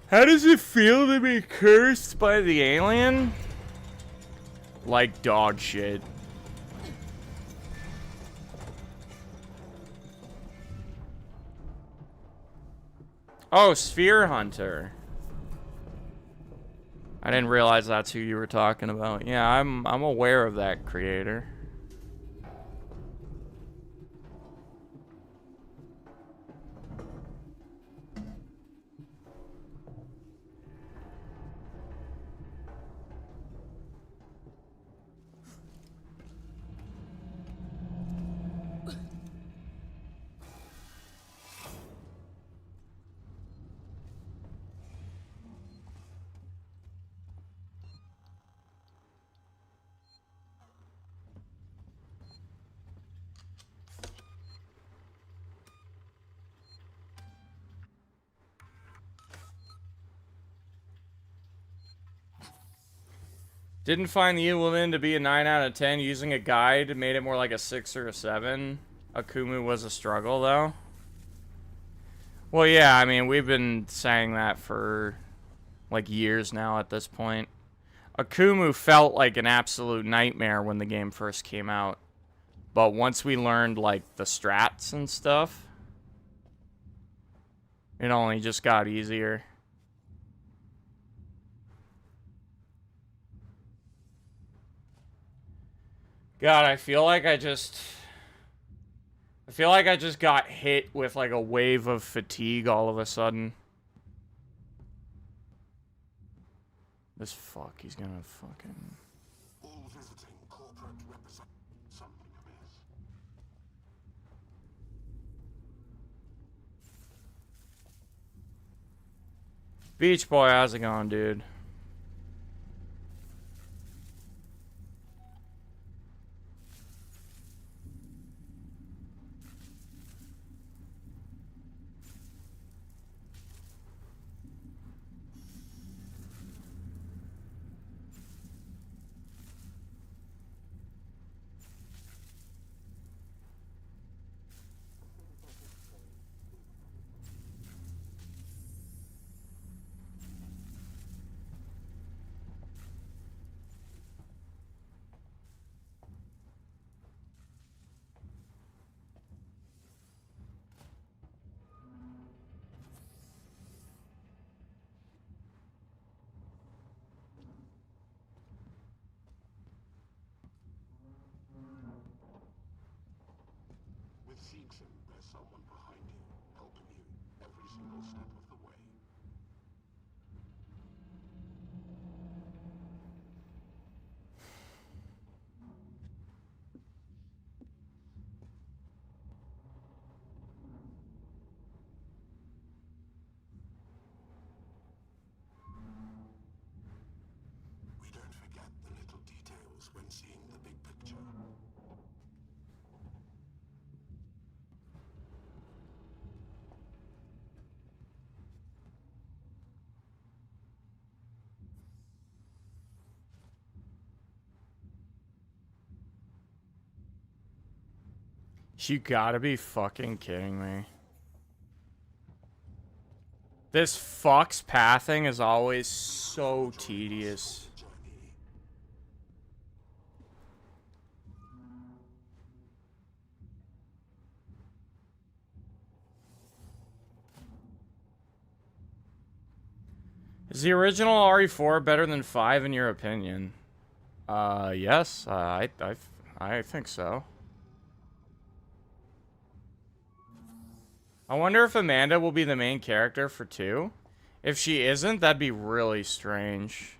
How does it feel to be cursed by the alien? Like dog shit. Oh, Sphere Hunter. I didn't realize that's who you were talking about. Yeah, I'm aware of that creator. Didn't find the Evil Within to be a 9 out of 10. Using a guide made it more like a 6 or a 7. Akumu was a struggle, though. Well, yeah, I mean, we've been saying that for, like, years now at this point. Akumu felt like an absolute nightmare when the game first came out. But once we learned, like, the strats and stuff, it only just got easier. God, I feel like I just got hit with, like, a wave of fatigue all of a sudden. This fuck, he's gonna fucking... All visiting corporate represent something amiss. Beach Boy, how's it going, dude? With Seegson, there's someone behind you, helping you every single step of the way. We don't forget the little details when seeing the big picture. You gotta be fucking kidding me. This fuck's pathing is always so tedious. Is the original RE4 better than 5 in your opinion? Yes, I think so. I wonder if Amanda will be the main character for 2. If she isn't, that'd be really strange.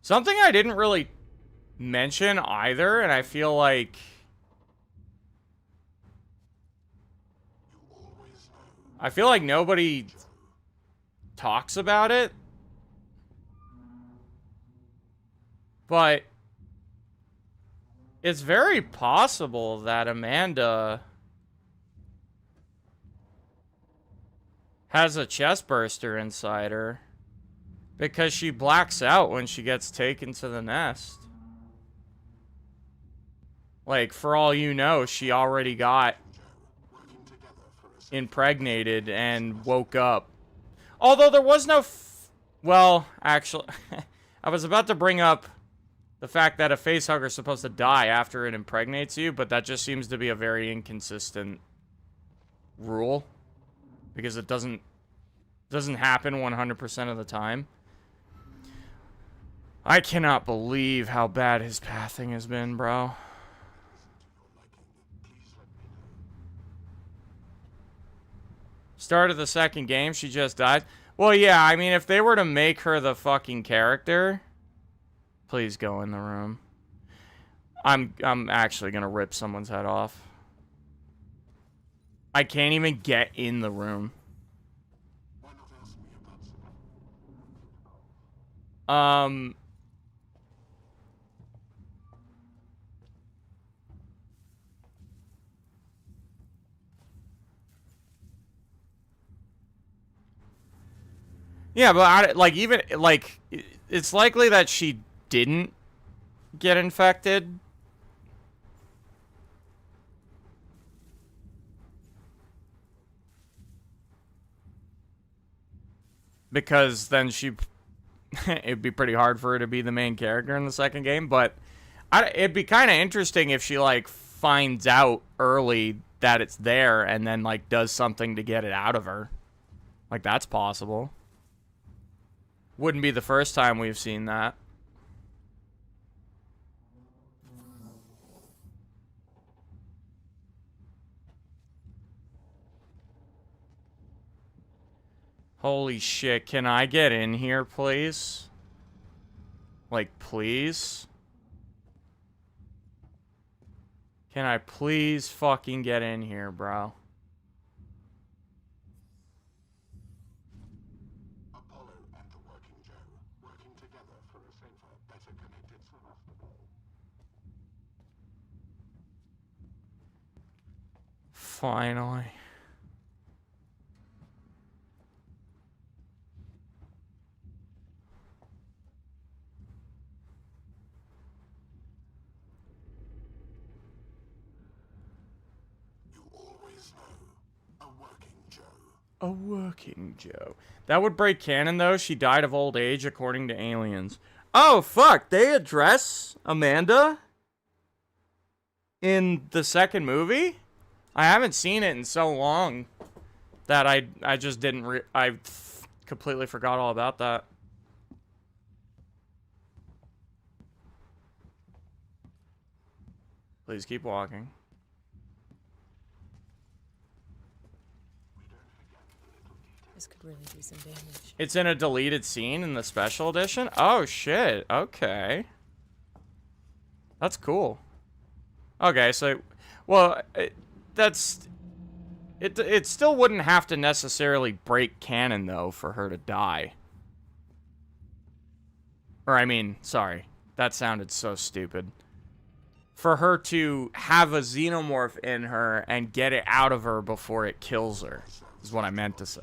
Something I didn't really mention either, and I feel like nobody talks about it. But it's very possible that Amanda has a chest burster inside her because she blacks out when she gets taken to the nest. Like, for all you know, she already got impregnated and woke up. Although there was no... well, actually, I was about to bring up the fact that a facehugger is supposed to die after it impregnates you, but that just seems to be a very inconsistent rule. Because it doesn't happen 100% of the time. I cannot believe how bad his pathing has been, bro. Start of the second game, she just died. Well, yeah, I mean, if they were to make her the fucking character... Please go in the room. I'm actually gonna rip someone's head off. I can't even get in the room. Yeah, but it's likely that she didn't get infected. because then it'd be pretty hard for her to be the main character in the second game. But it'd be kind of interesting if she like finds out early that it's there and then like does something to get it out of her. Like that's possible. Wouldn't be the first time we've seen that. Holy shit, can I get in here, please? Like, please? Can I please fucking get in here, bro? Apollo and the Working Joe, working together for a safer, better connected Sebastopol. Finally. A working Joe. That would break canon, though. She died of old age, according to aliens. Oh, fuck. They address Amanda in the second movie? I haven't seen it in so long that I just didn't... I completely forgot all about that. Please keep walking. This could really do some damage. It's in a deleted scene in the special edition? Oh, shit. Okay. That's cool. Okay, so... Well, it still wouldn't have to necessarily break canon, though, for her to die. Or, I mean, sorry. That sounded so stupid. For her to have a xenomorph in her and get it out of her before it kills her, is what I meant to say.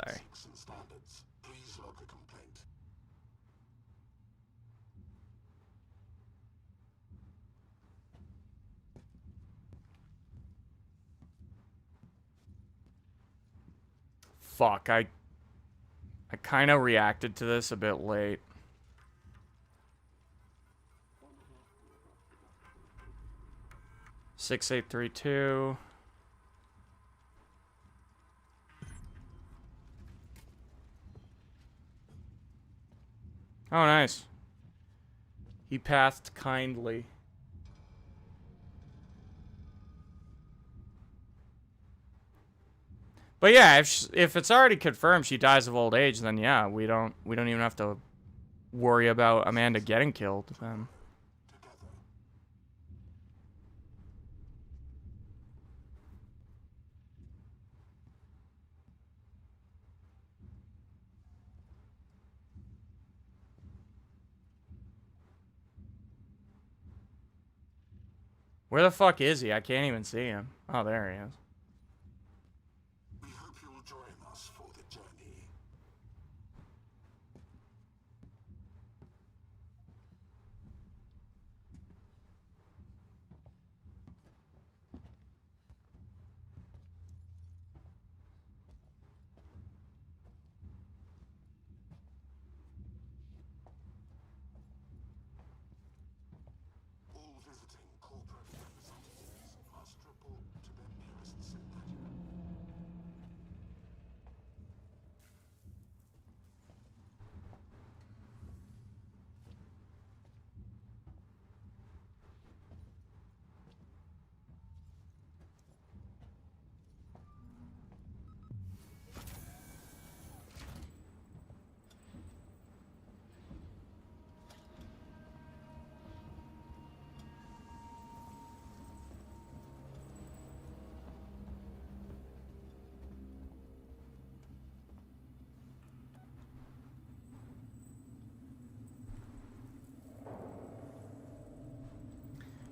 Fuck, I kind of reacted to this a bit late. Six, 8, 3, 2. Oh, nice. He passed kindly. But yeah, if it's already confirmed she dies of old age, then yeah, we don't even have to worry about Amanda getting killed then. Where the fuck is he? I can't even see him. Oh, there he is. We hope you'll join us for the journey. All visiting corporate representatives must report to their nearest sympathetic.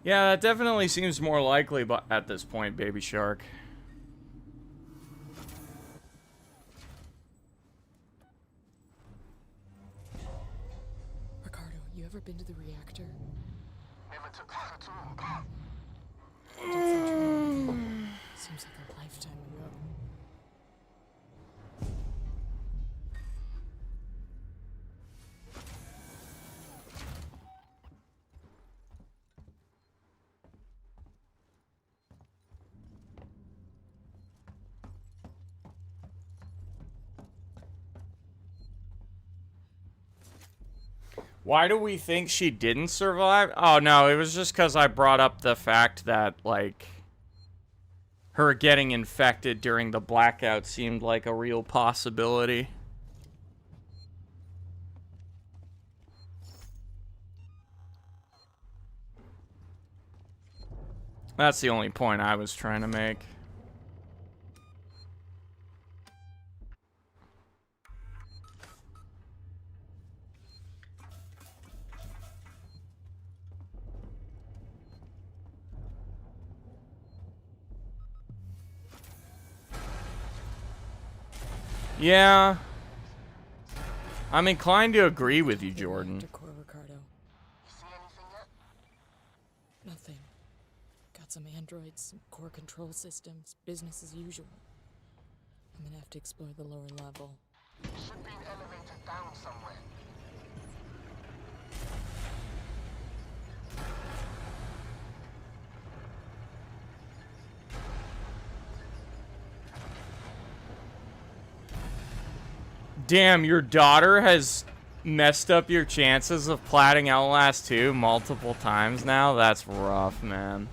Yeah, that definitely seems more likely, but at this point, Baby Shark. Ricardo, you ever been to the reactor? Never took that at all. I did some training. Seems like a lifetime ago. Why do we think she didn't survive? Oh, no, it was just because I brought up the fact that, like, her getting infected during the blackout seemed like a real possibility. That's the only point I was trying to make. Yeah. I'm inclined to agree with you, Jordan. Ricardo. You see anything yet? Nothing. Got some androids, some core control systems, business as usual. I'm gonna have to explore the lower level. There should be an elevator down somewhere. Damn, your daughter has messed up your chances of platting Outlast 2 multiple times now? That's rough, man.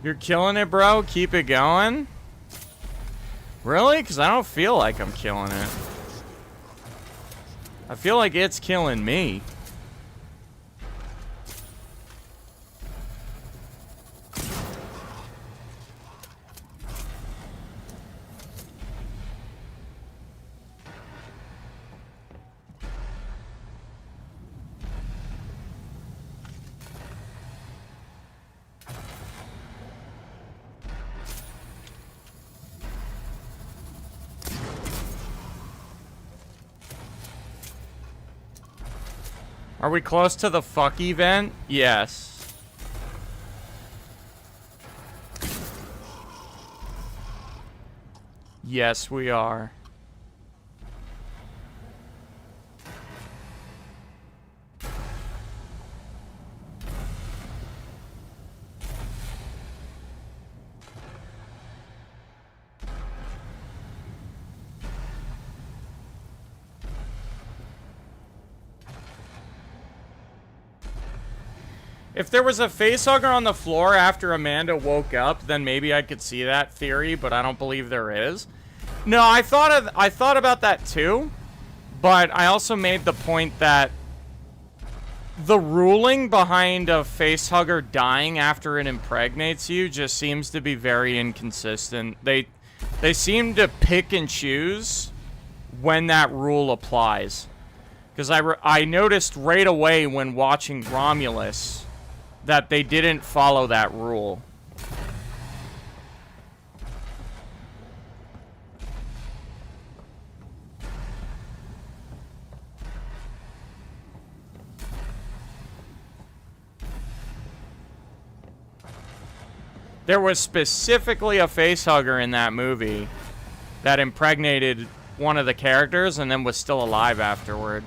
You're killing it, bro. Keep it going. Really? Because I don't feel like I'm killing it. I feel like it's killing me. Are we close to the fuck event? Yes. Yes, we are. If there was a facehugger on the floor after Amanda woke up, then maybe I could see that theory, but I don't believe there is. No, I thought about that too, but I also made the point that the ruling behind a facehugger dying after it impregnates you just seems to be very inconsistent. They seem to pick and choose when that rule applies. Because I noticed right away when watching Romulus that they didn't follow that rule. There was specifically a facehugger in that movie that impregnated one of the characters and then was still alive afterward.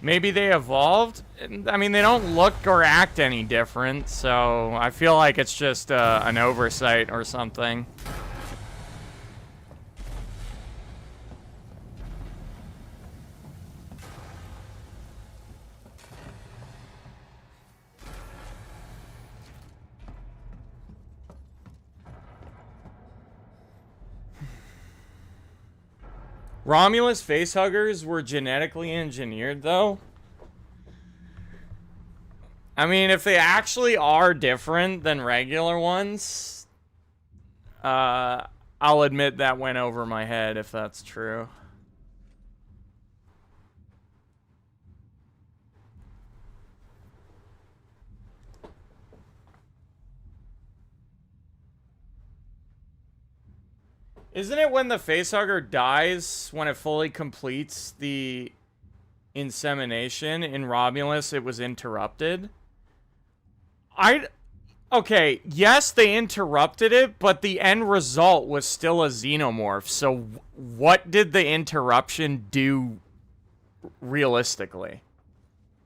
Maybe they evolved? I mean, they don't look or act any different, so I feel like it's just an oversight or something. Romulus facehuggers were genetically engineered, though. I mean, if they actually are different than regular ones, I'll admit that went over my head if that's true. Isn't it when the facehugger dies when it fully completes the insemination in Romulus, it was interrupted. Okay, yes, they interrupted it, but the end result was still a xenomorph. So what did the interruption do realistically?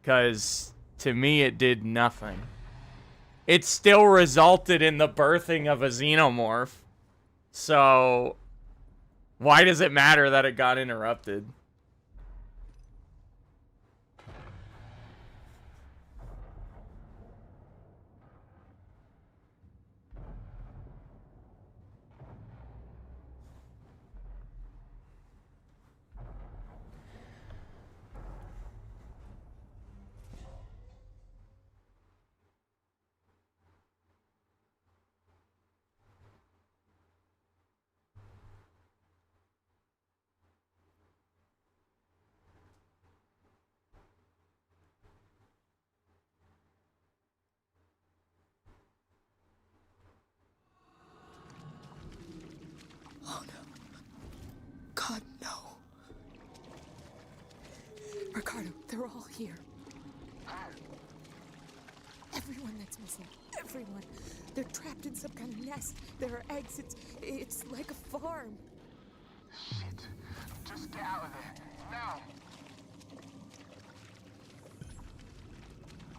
Because to me, it did nothing. It still resulted in the birthing of a xenomorph. So why does it matter that it got interrupted? Oh no. God, no. Ricardo, they're all here. Everyone that's missing. Everyone. They're trapped in some kind of nest. There are eggs. It's like a farm. Shit. Just get out of there. Now.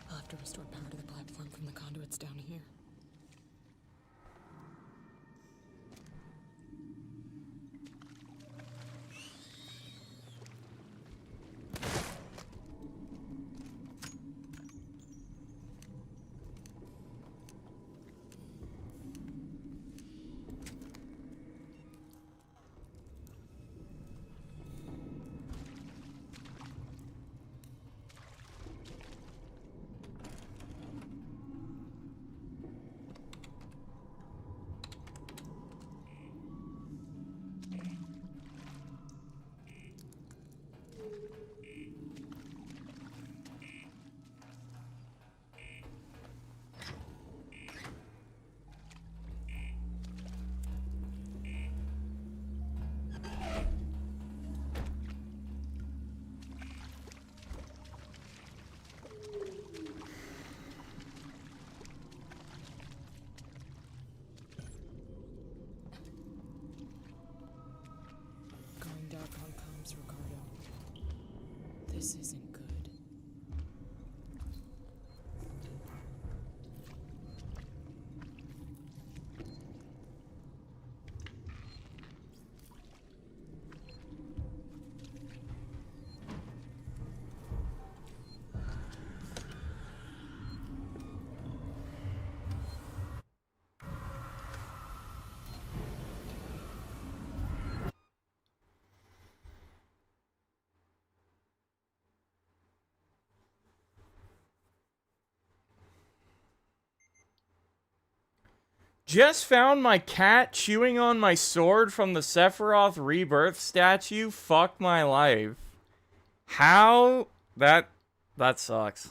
I'll have to restore power to the platform from the conduits down here. Going dark on comms, Ricardo. This isn't good. Just found my cat chewing on my sword from the Sephiroth Rebirth statue. Fuck my life. How? That sucks.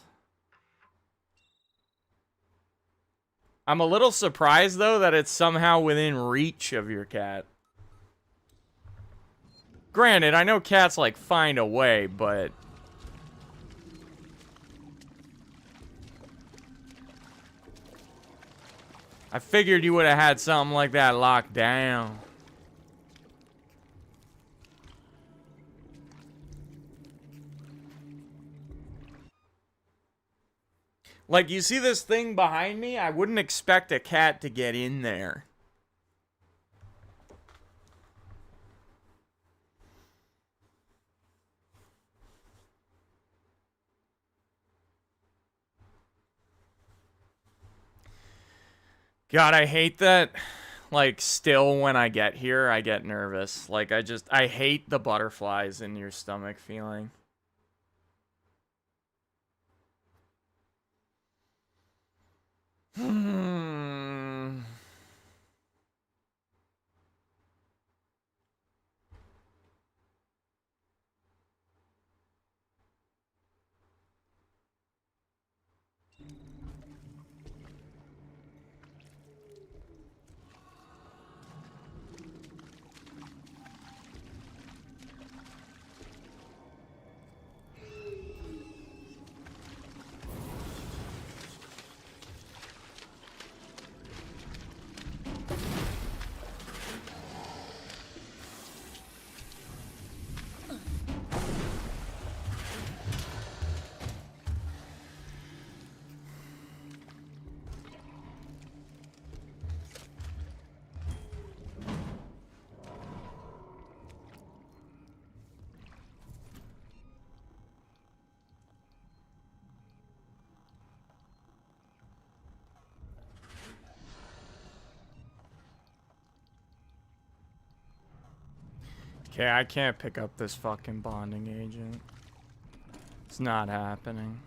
I'm a little surprised, though, that it's somehow within reach of your cat. Granted, I know cats, like, find a way, but... I figured you would have had something like that locked down. Like, you see this thing behind me? I wouldn't expect a cat to get in there. God, I hate that. Like, still when I get here, I get nervous. Like, I hate the butterflies in your stomach feeling. Okay, I can't pick up this fucking bonding agent. It's not happening.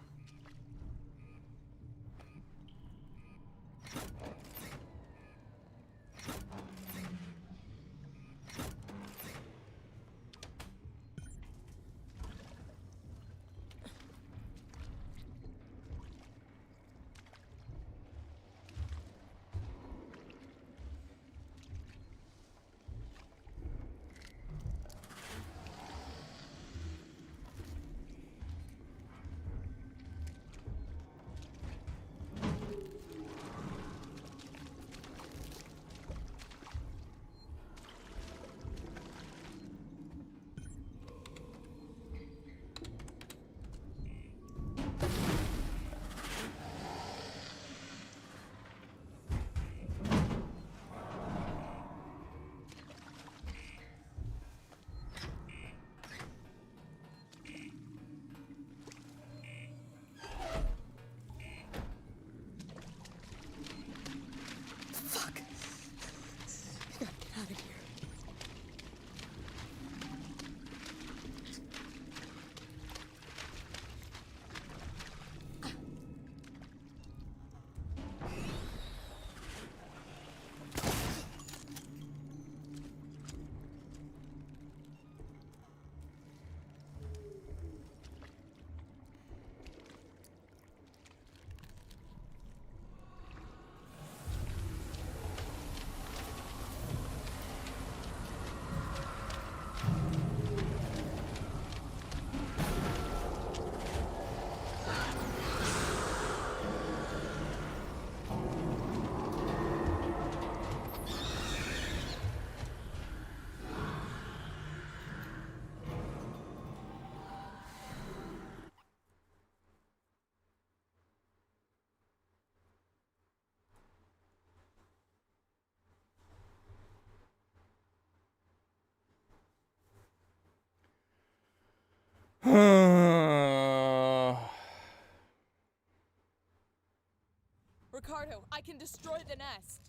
Ricardo, I can destroy the nest.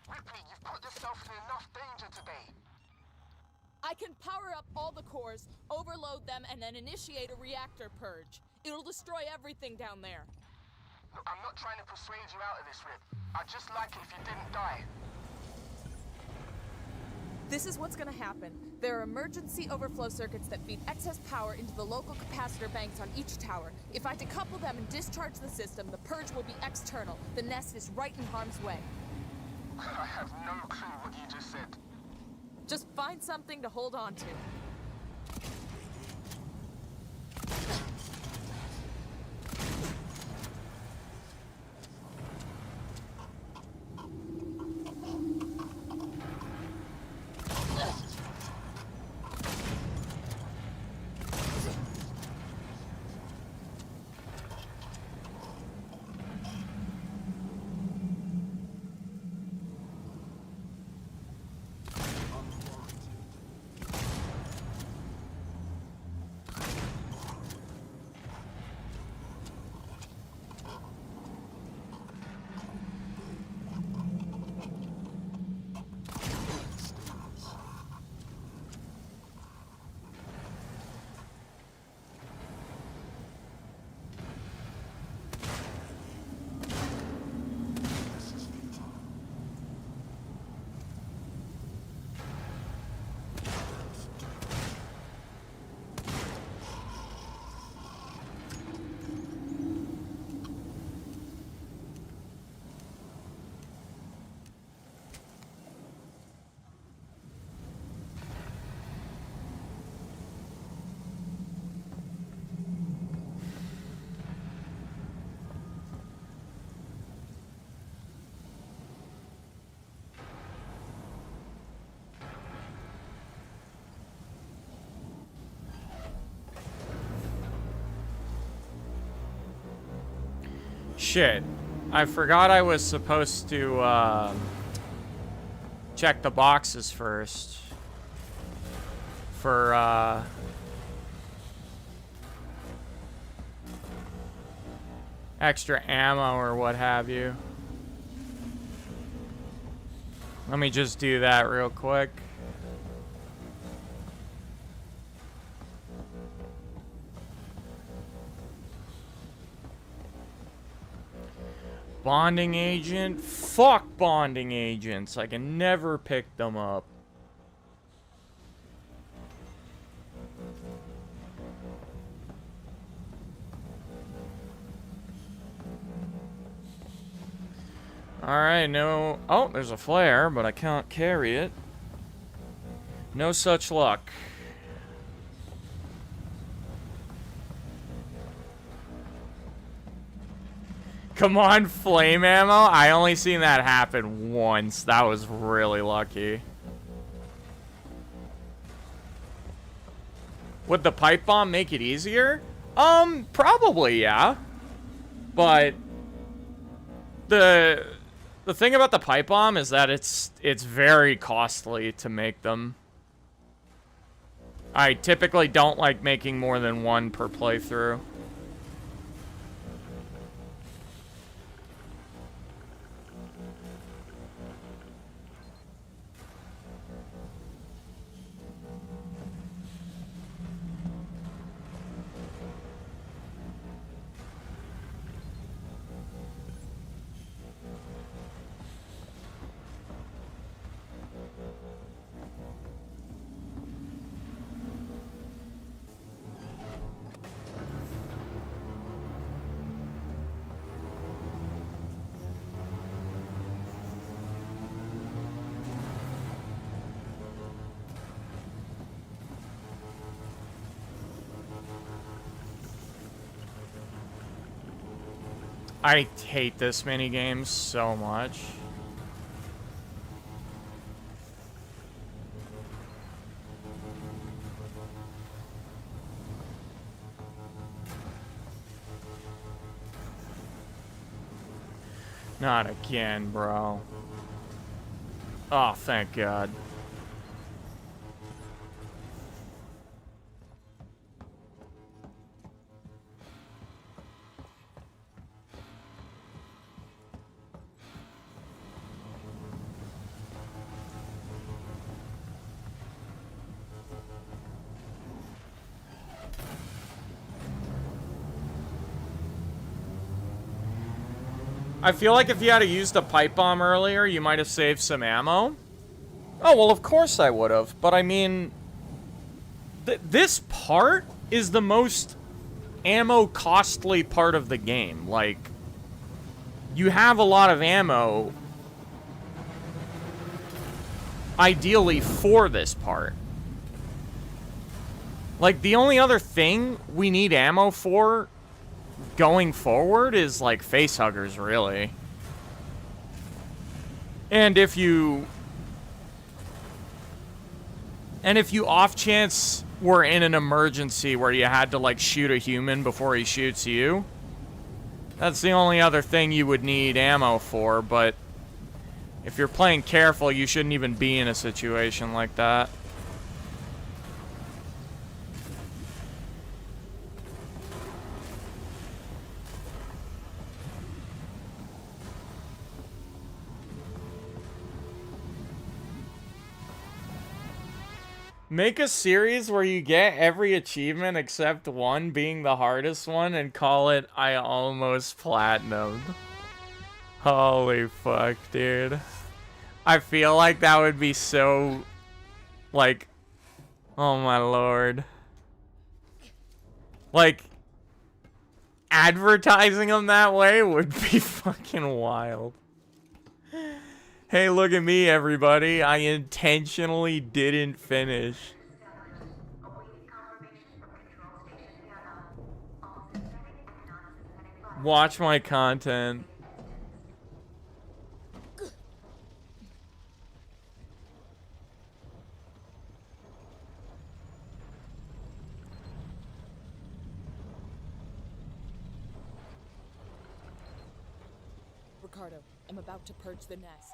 Ripley, you've put yourself in enough danger today. I can power up all the cores, overload them, and then initiate a reactor purge. It'll destroy everything down there. Look, I'm not trying to persuade you out of this, Rip. I'd just like it if you didn't die. This is what's gonna happen. There are emergency overflow circuits that feed excess power into the local capacitor banks on each tower. If I decouple them and discharge the system, the purge will be external. The nest is right in harm's way. I have no clue what you just said. Just find something to hold on to. Shit. I forgot I was supposed to, check the boxes first. For, extra ammo or what have you. Let me just do that real quick. Bonding agent? Fuck bonding agents. I can never pick them up. Alright, no... Oh, there's a flare, but I can't carry it. No such luck. Come on, flame ammo. I only seen that happen once. That was really lucky. Would the pipe bomb make it easier? Probably, yeah. But the thing about the pipe bomb is that it's very costly to make them. I typically don't like making more than one per playthrough. I hate this minigame so much. Not again, bro. Oh, thank God. I feel like if you had used a pipe bomb earlier, you might have saved some ammo. Oh, well, of course I would have. But I mean, this part is the most ammo costly part of the game. Like, you have a lot of ammo ideally for this part. Like, the only other thing we need ammo for going forward is, like, facehuggers, really. And if you off chance were in an emergency where you had to, like, shoot a human before he shoots you, that's the only other thing you would need ammo for. But if you're playing careful, you shouldn't even be in a situation like that. Make a series where you get every achievement except one being the hardest one and call it I Almost Platinumed. Holy fuck, dude. I feel like that would be so, like, oh my lord. Like, advertising them that way would be fucking wild. Hey, look at me, everybody. I intentionally didn't finish. Watch my content. Ricardo, I'm about to purge the nest.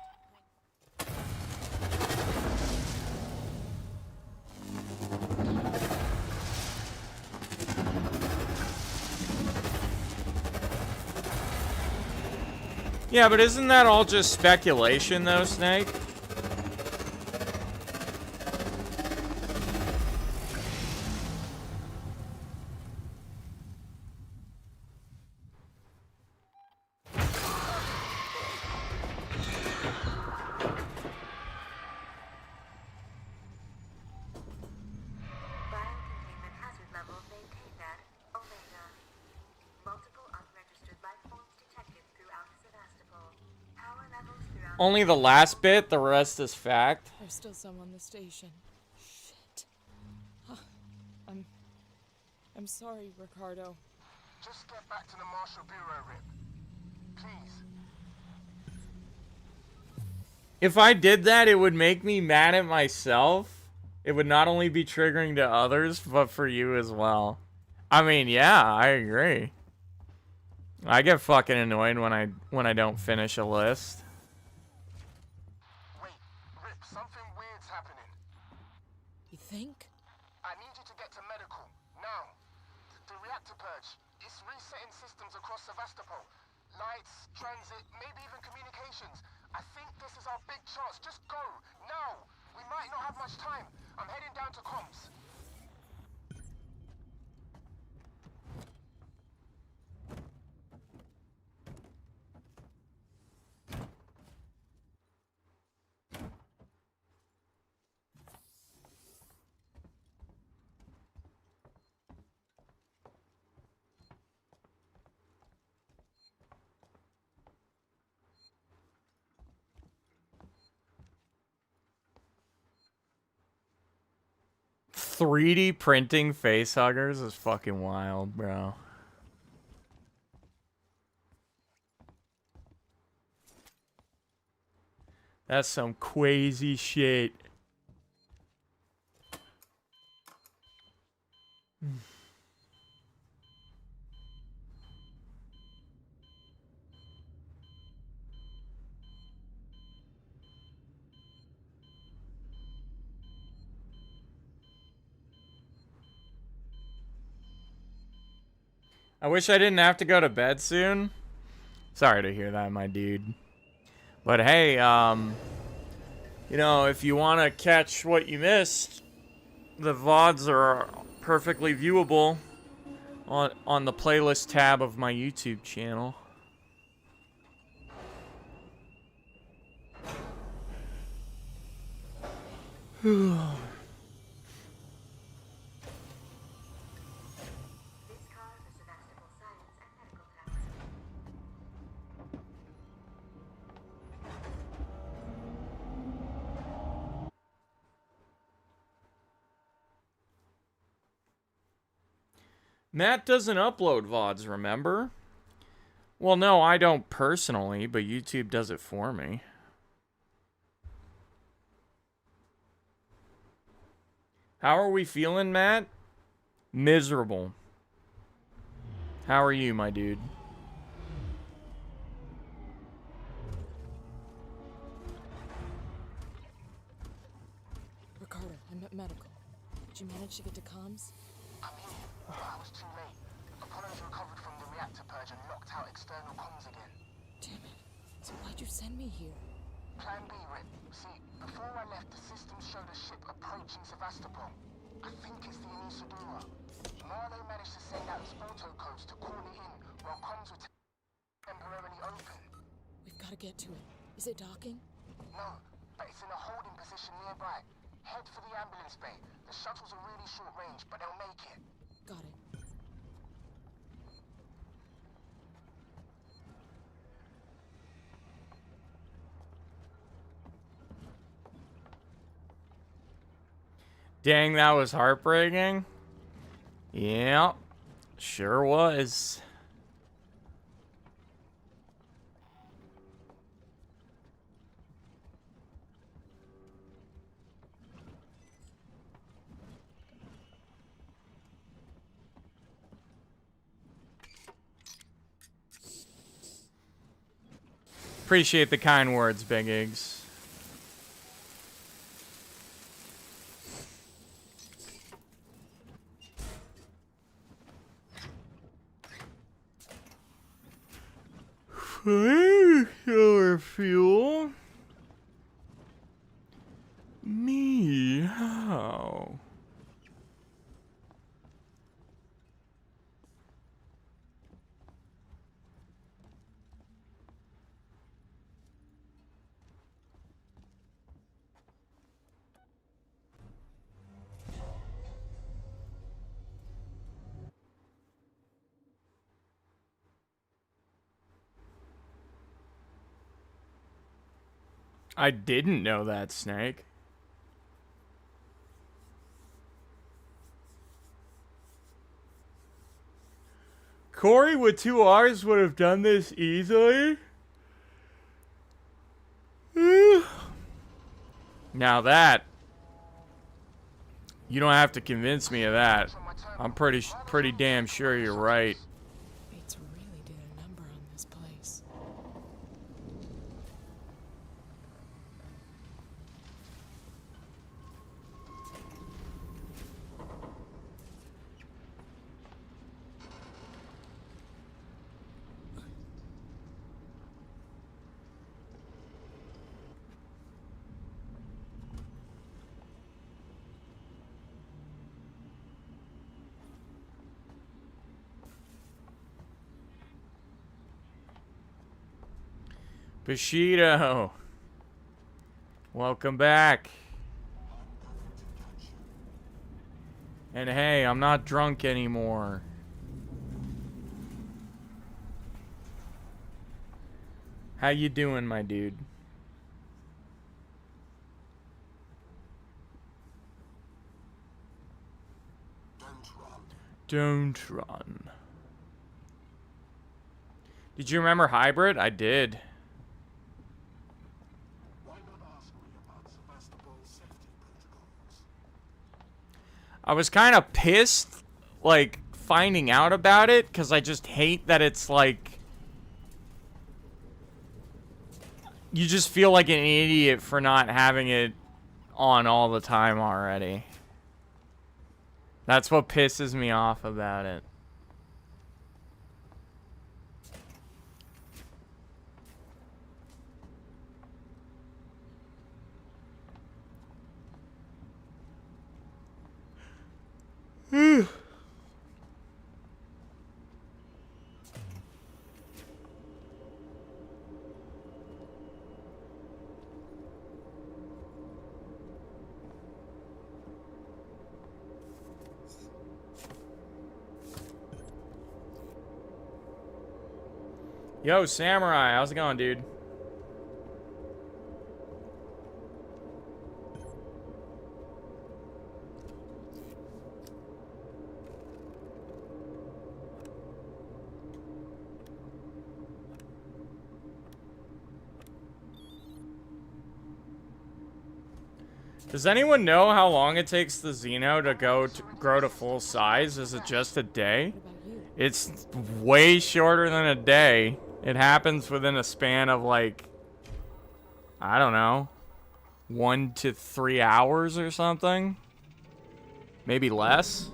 Yeah, but isn't that all just speculation, though, Snake? Only the last bit, the rest is fact. There's still some on the station. Shit. Huh. I'm sorry, Ricardo. Just get back to the Marshal Bureau, Rip. Please. If I did that, it would make me mad at myself. It would not only be triggering to others, but for you as well. I mean, yeah, I agree. I get fucking annoyed when I don't finish a list. Wait, Rip, something weird's happening. You think? I need you to get to medical, now. The reactor purge, it's resetting systems across Sevastopol. Lights, transit, maybe even communications. I think this is our big chance. Just go, now. We might not have much time. I'm heading down to comms. 3D printing face huggers is fucking wild, bro. That's some crazy shit. I wish I didn't have to go to bed soon. Sorry to hear that, my dude. But hey, you know, if you want to catch what you missed, the VODs are perfectly viewable on the playlist tab of my YouTube channel. Matt doesn't upload VODs, remember? Well, no, I don't personally, but YouTube does it for me. How are we feeling, Matt? Miserable. How are you, my dude? Ricardo, I'm at medical. Did you manage to get to comms? I'm here, but I was too late. Apollo's recovered from the reactor purge and locked out external comms again. Damn it. So why'd you send me here? Plan B, Rip. See, before I left, the system showed a ship approaching Sevastopol. I think it's the Anisadora. Marlowe managed to send out its auto codes to call it in, while comms were temporarily open. We've got to get to it. Is it docking? No, but it's in a holding position nearby. Head for the ambulance bay. The shuttles are really short range, but they'll make it. Got it. Dang, that was heartbreaking. Yeah, sure was. Appreciate the kind words, Big Eggs. Solar fuel? Me? How? I didn't know that, Snake. Corey with 2 R's would have done this easily. Now that, you don't have to convince me of that. I'm pretty damn sure you're right. Bates really did a number on this place. Bushido, welcome back. And hey, I'm not drunk anymore. How you doing, my dude? Don't run. Did you remember Hybrid? I did. I was kind of pissed, like, finding out about it, because I just hate that it's, like... You just feel like an idiot for not having it on all the time already. That's what pisses me off about it. Yo, Samurai, how's it going, dude? Does anyone know how long it takes the Xeno to grow to full size? Is it just a day? It's way shorter than a day. It happens within a span of, like, I don't know, 1 to 3 hours or something. Maybe less.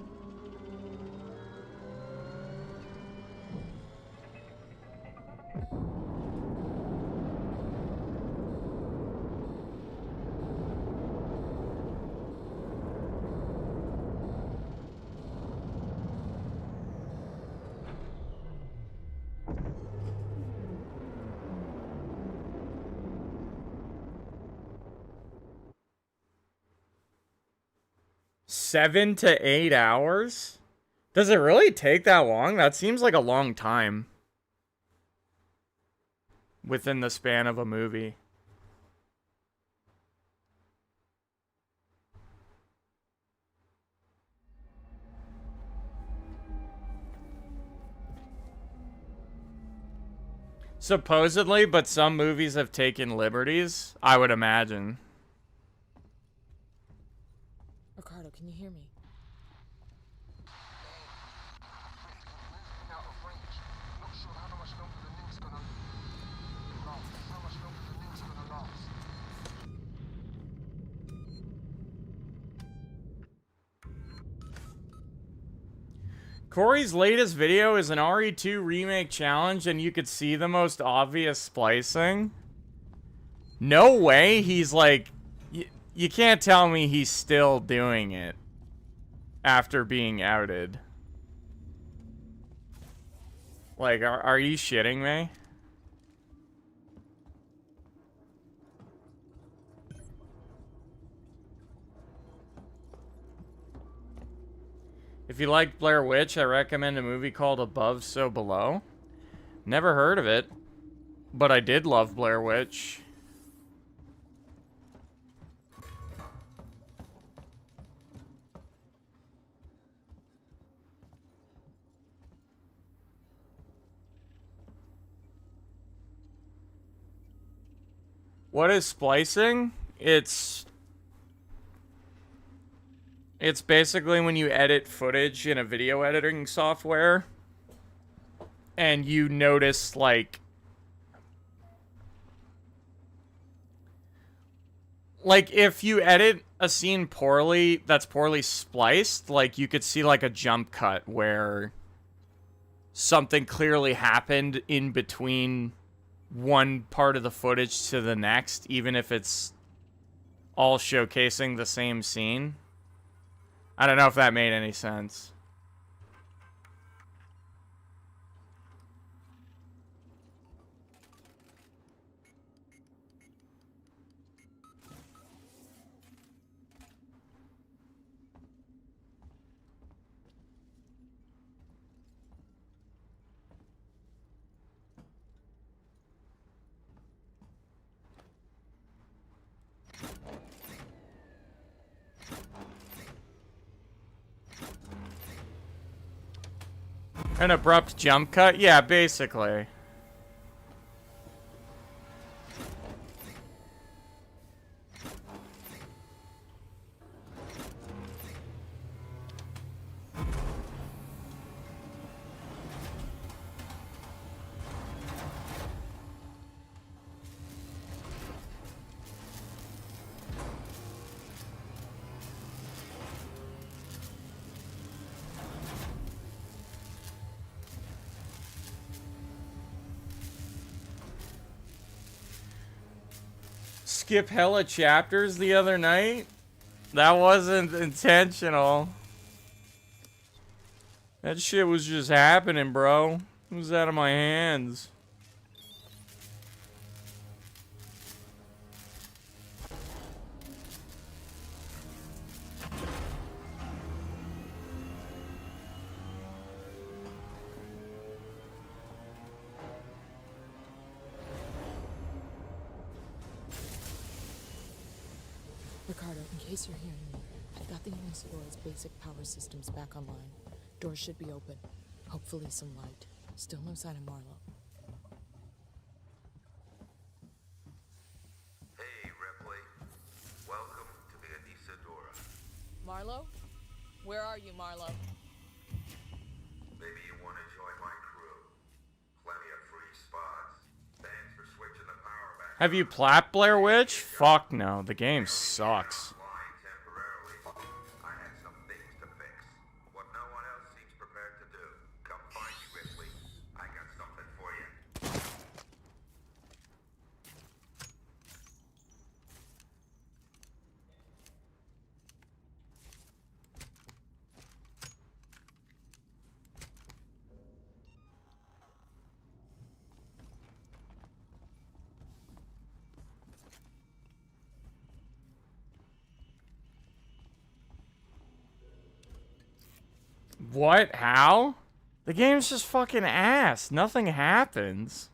Seven to 8 hours? Does it really take that long? That seems like a long time. Within the span of a movie. Supposedly, but some movies have taken liberties, I would imagine. Ricardo, can you hear me? Corey's latest video is an RE2 remake challenge, and you could see the most obvious splicing. No way he's like... You can't tell me he's still doing it after being outed. Like, are you shitting me? If you liked Blair Witch, I recommend a movie called Above So Below. Never heard of it, but I did love Blair Witch. What is splicing? It's basically when you edit footage in a video editing software and you notice, like if you edit a scene poorly, that's poorly spliced, like you could see like a jump cut where something clearly happened in between one part of the footage to the next, even if it's all showcasing the same scene. I don't know if that made any sense. An abrupt jump cut? Yeah, basically. Skip hella chapters the other night? That wasn't intentional. That shit was just happening, bro. It was out of my hands. Ricardo, in case you're hearing me, I've got the Unisador's basic power systems back online. Doors should be open. Hopefully some light. Still no sign of Marlowe. Hey, Ripley. Welcome to the Unisadora. Marlowe? Where are you, Marlowe? Maybe you want to join my crew. Plenty of free spots. Thanks for switching the power back. Have you plat Blair Witch? Fuck no, the game sucks. I had some things to fix. What no one else seems prepared to do. Come find me, Ripley. I got something for you. What? How? The game's just fucking ass. Nothing happens.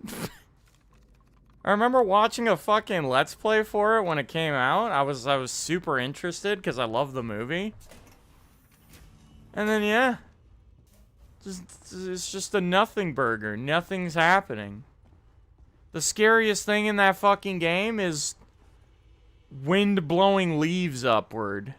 I remember watching a fucking Let's Play for it when it came out. I was super interested because I love the movie. And then, yeah. It's just a nothing burger. Nothing's happening. The scariest thing in that fucking game is wind blowing leaves upward.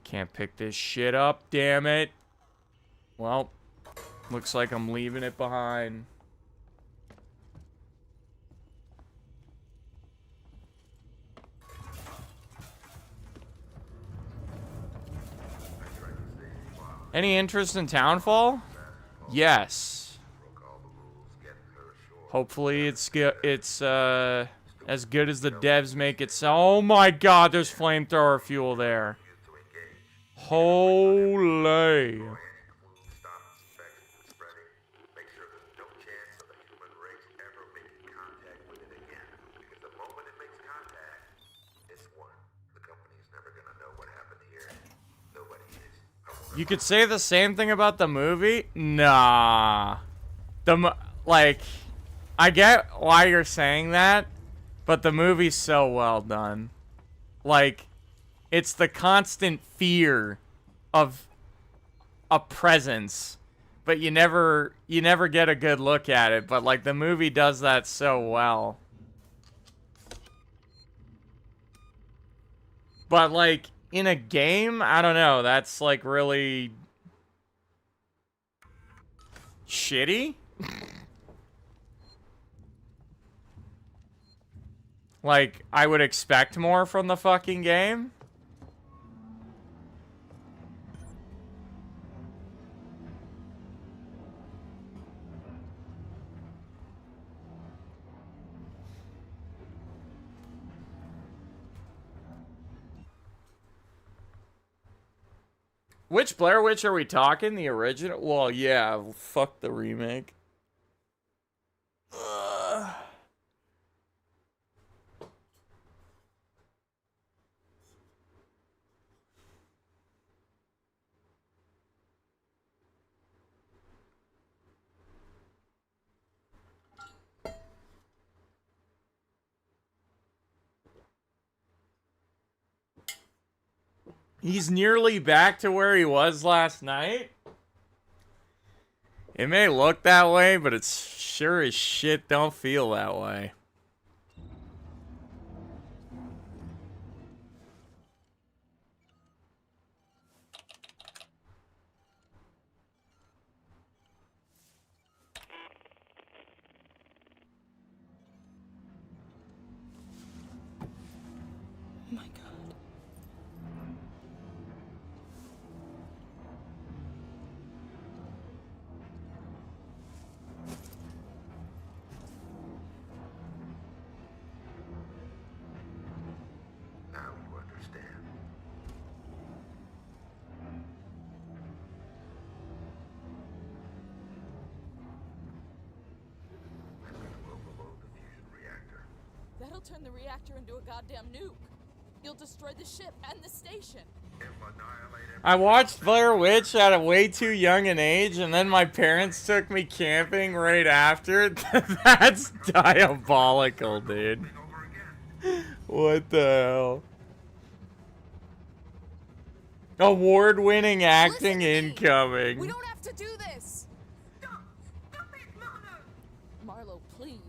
Can't pick this shit up, damn it. Well, looks like I'm leaving it behind. Any interest in Townfall? Yes. Hopefully it's good. It's as good as the devs make it sound. Oh my god, there's flamethrower fuel there. Holy. You could say the same thing about the movie? Nah. I get why you're saying that, but the movie's so well done. Like, it's the constant fear of a presence, but you never get a good look at it. But like the movie does that so well. But like in a game, I don't know. That's like really shitty. Like I would expect more from the fucking game. Which Blair Witch are we talking? The original? Well, yeah, fuck the remake. Ugh. He's nearly back to where he was last night. It may look that way, but it's sure as shit don't feel that way. My God. Now you understand. I'm going to overload the fusion reactor. That'll turn the reactor into a goddamn nuke. You'll destroy the ship and the station. I watched Blair Witch at a way too young an age, and then my parents took me camping right after. That's diabolical, dude. What the hell? Award-winning acting incoming. We don't have to do this. Stop! Stop it, Marlo! Marlo, please.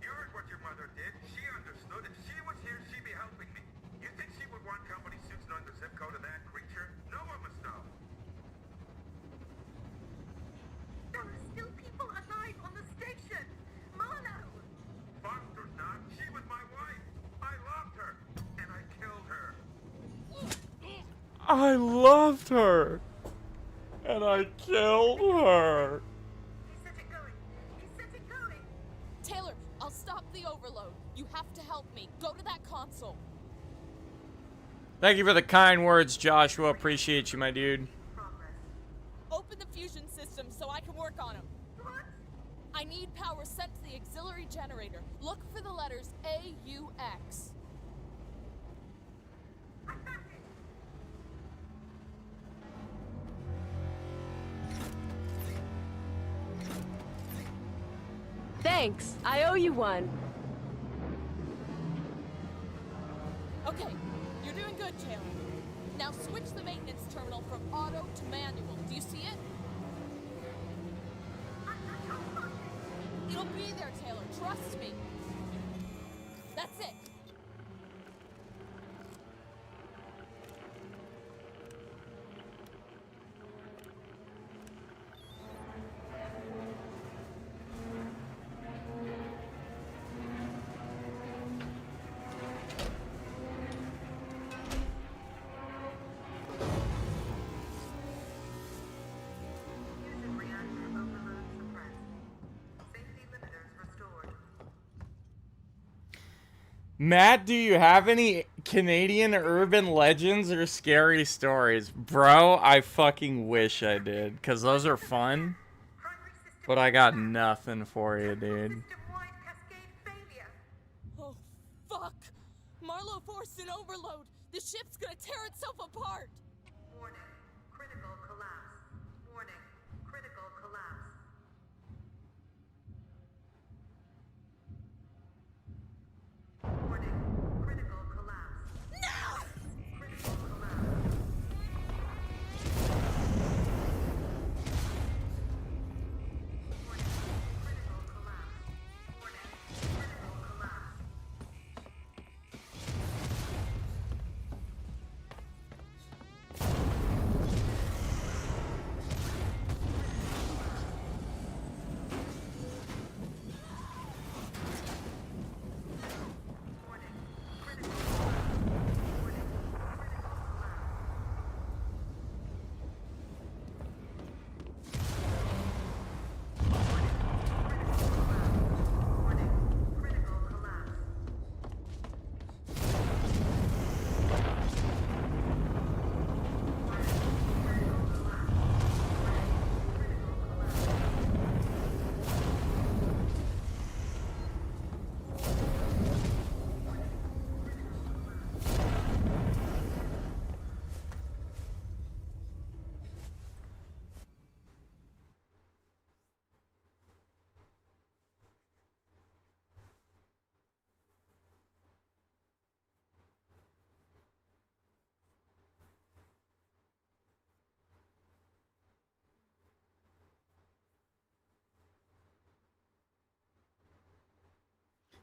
You heard what your mother did. She understood. If she was here, she'd be helping me. You think she would want company suits knowing the zip code of that creature? No one must know. There are still people alive on the station. Marlo! Foster's not. She was my wife. I loved her. And I killed her. I loved her. And I killed her. Taylor, I'll stop the overload. You have to help me. Go to that console. Thank you for the kind words, Joshua. Appreciate you, my dude. Open the fusion system so I can work on them. What? I need power sent to the auxiliary generator. Look for the letters AUX. Thanks. I owe you one. Okay, you're doing good, Taylor. Now switch the maintenance terminal from auto to manual. Do you see it? It'll be there, Taylor. Trust me. That's it. Matt, do you have any Canadian urban legends or scary stories? Bro, I fucking wish I did, because those are fun. But I got nothing for you, dude. Oh, fuck! Marlo forced an overload! The ship's gonna tear itself apart! Warning. Critical collapse. Warning. Critical collapse.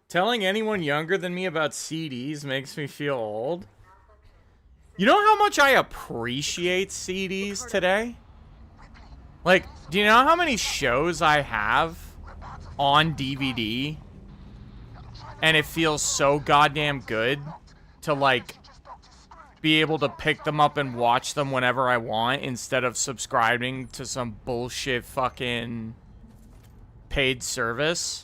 Telling anyone younger than me about CDs makes me feel old. You know how much I appreciate CDs today? Like, do you know how many shows I have on DVD? And it feels so goddamn good to, like, be able to pick them up and watch them whenever I want instead of subscribing to some bullshit fucking paid service.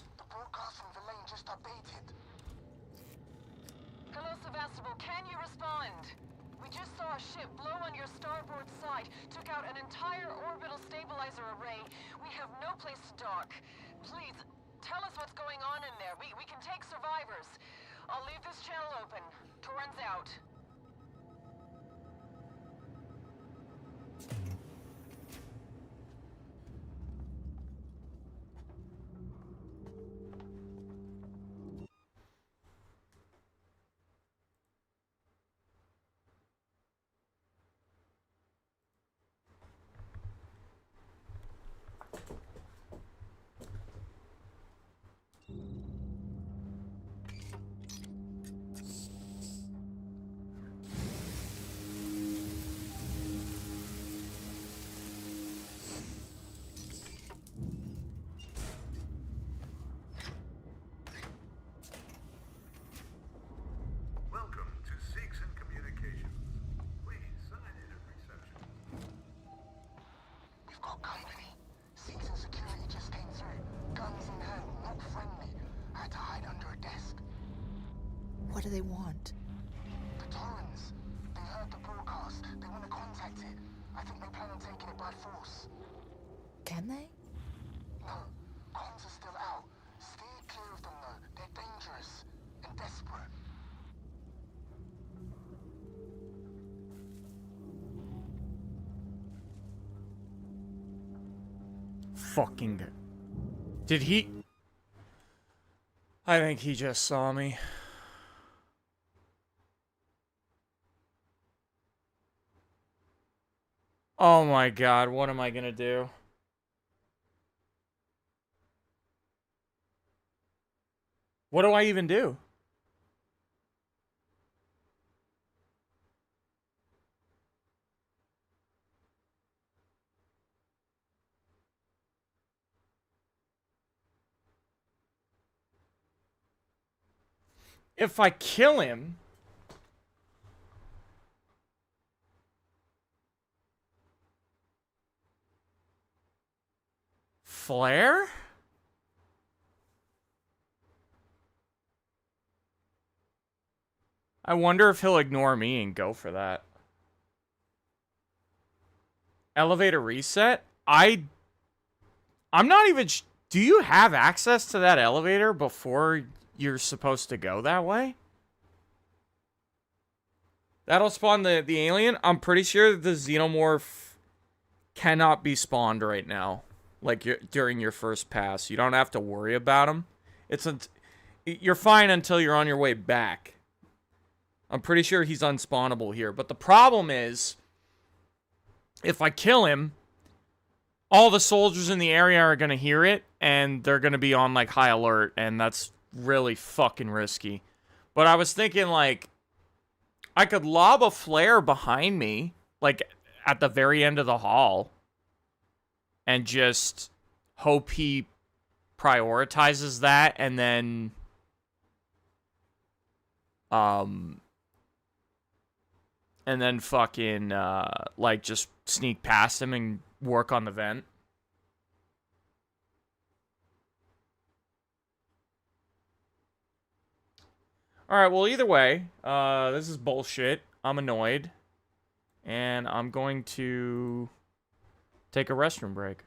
Hello, Sevastopol. Can you respond? We just saw a ship blow on your starboard side. Took out an entire orbital stabilizer array. We have no place to dock. Please, tell us what's going on in there. We can take survivors. I'll leave this channel open. Torrens out. Welcome to Seegson Communications. Please sign in at reception. We've got company. Seegson security just came through. Guns in hand, not friendly. I had to hide under a desk. What do they want? The Torrens. They heard the broadcast. They want to contact it. I think they plan on taking it by force. Can they? No. Comms are still out. Steer clear of them though. They're dangerous and desperate. Fucking good. Did he? I think he just saw me. Oh my god, what am I gonna do? What do I even do? If I kill him... Flare? I wonder if he'll ignore me and go for that. Elevator reset? I'm not even... Do you have access to that elevator before you're supposed to go that way? That'll spawn the alien? I'm pretty sure the xenomorph cannot be spawned right now. Like, during your first pass. You don't have to worry about him. You're fine until you're on your way back. I'm pretty sure he's unspawnable here. But the problem is, if I kill him, all the soldiers in the area are going to hear it, and they're going to be on, like, high alert, and that's really fucking risky. But I was thinking, like, I could lob a flare behind me, like, at the very end of the hall, and just hope he prioritizes that, and then, fucking, like, just sneak past him and work on the vent. Alright, well, either way, this is bullshit. I'm annoyed. And I'm going to take a restroom break.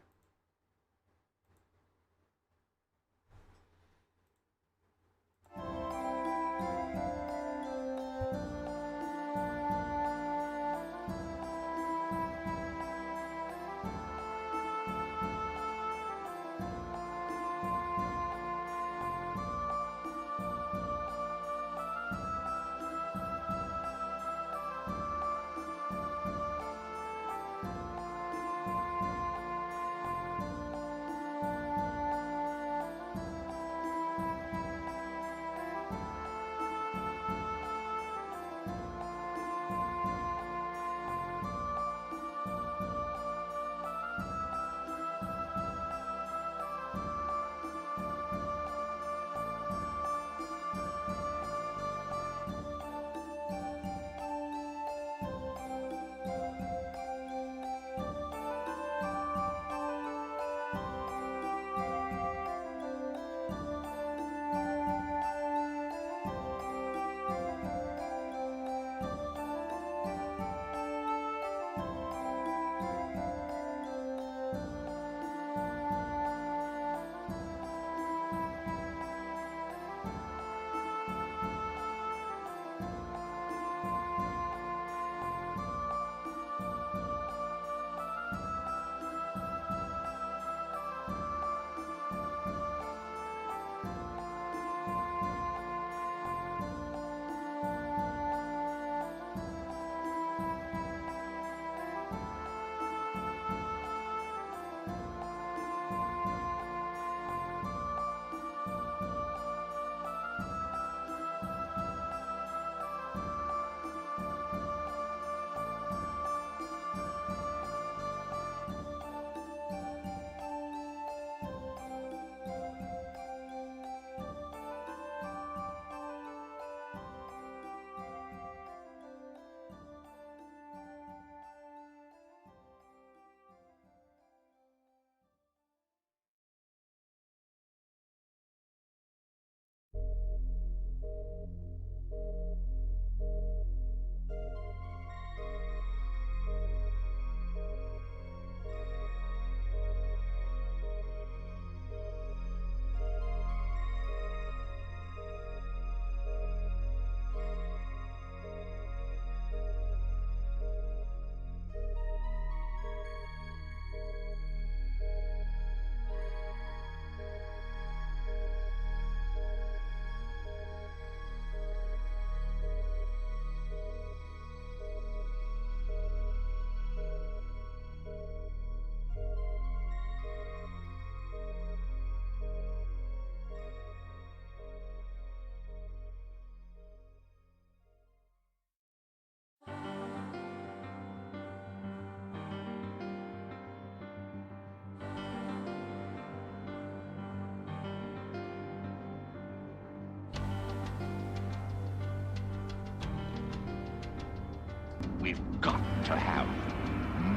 We've got to have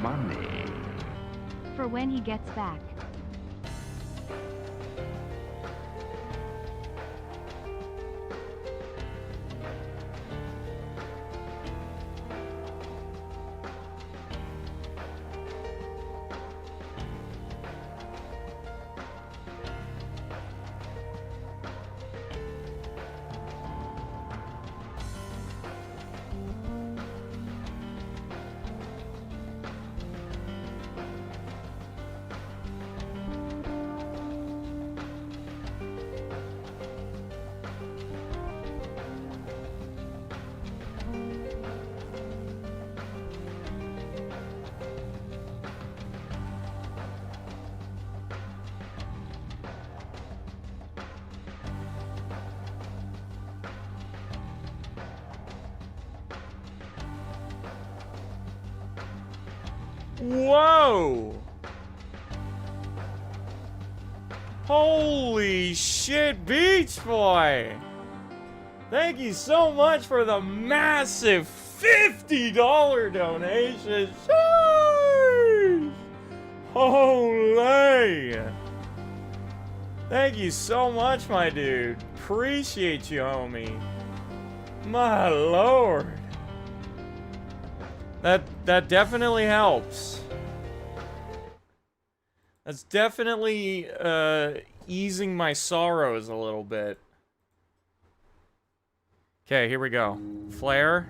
money. For when he gets back. Whoa! Holy shit, Beach Boy! Thank you so much for the massive $50 donation. Sheesh! Holy! Thank you so much, my dude. Appreciate you, homie. My lord. That definitely helps. That's definitely easing my sorrows a little bit. Okay, here we go. Flare.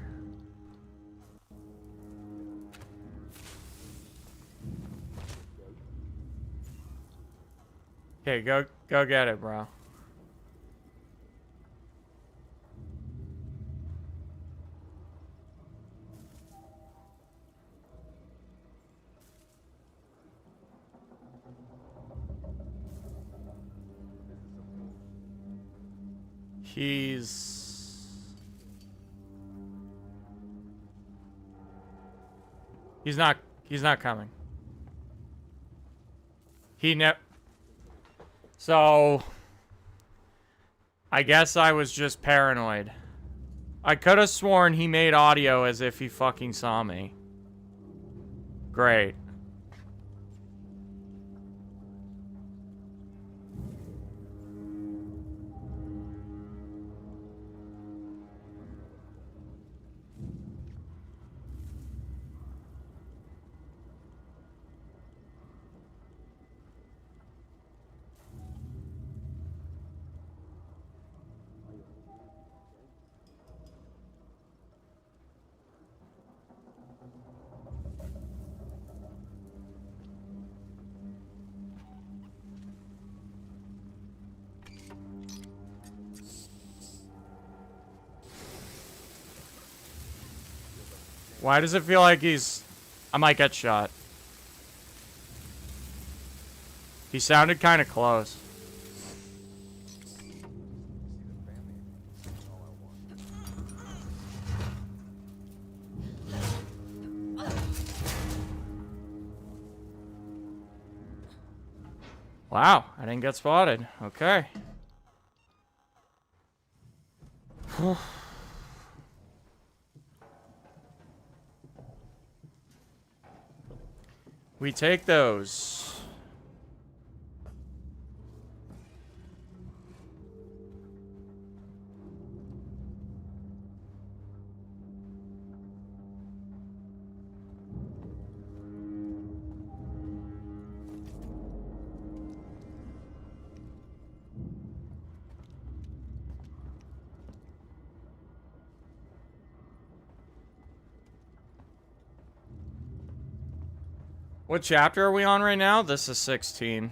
Okay, go get it, bro. He's not coming. So I guess I was just paranoid. I could have sworn he made audio as if he fucking saw me. Great. Why does it feel like I might get shot? He sounded kind of close. Wow, I didn't get spotted. Okay. We take those. What chapter are we on right now? This is 16.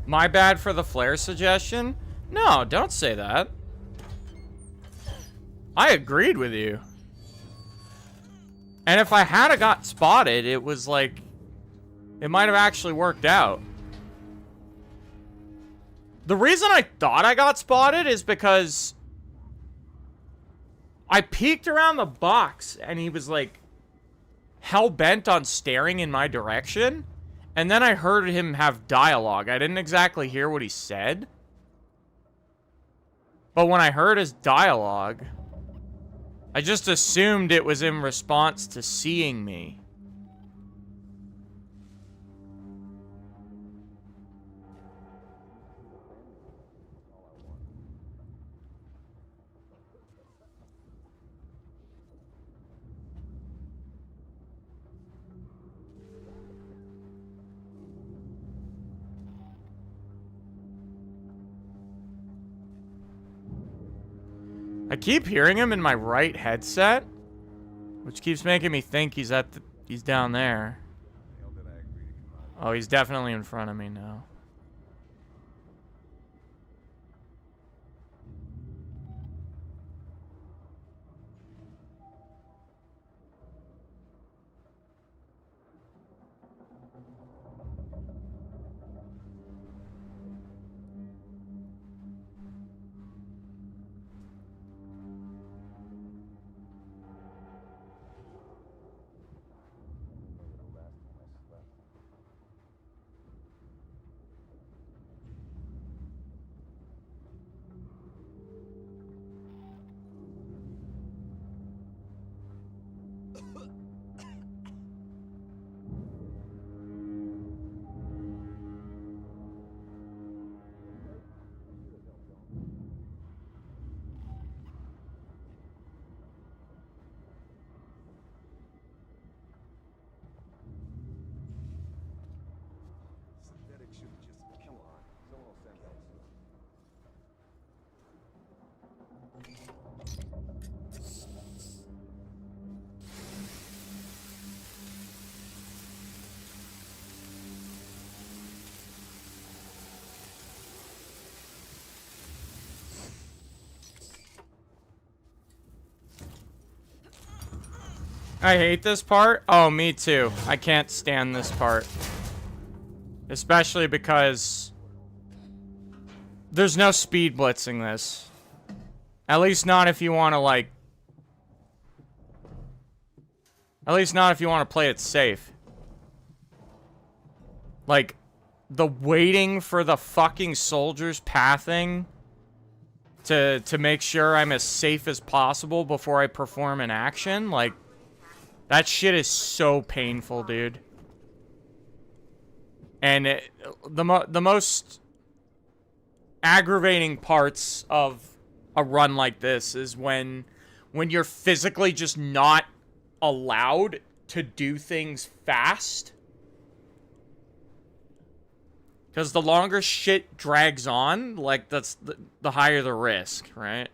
My bad for the flare suggestion? No, don't say that. I agreed with you. And if I had got spotted, it was like, it might have actually worked out. The reason I thought I got spotted is because I peeked around the box, and he was, like, hell-bent on staring in my direction. And then I heard him have dialogue. I didn't exactly hear what he said. But when I heard his dialogue, I just assumed it was in response to seeing me. I keep hearing him in my right headset, which keeps making me think he's he's down there. Oh, he's definitely in front of me now. I hate this part. Oh, me too. I can't stand this part. Especially because there's no speed blitzing this. At least not if you want to, like... At least not if you want to play it safe. Like, the waiting for the fucking soldiers pathing to make sure I'm as safe as possible before I perform an action, like... That shit is so painful, dude. And the most aggravating parts of a run like this is when you're physically just not allowed to do things fast. Because the longer shit drags on, like, that's the higher the risk, right?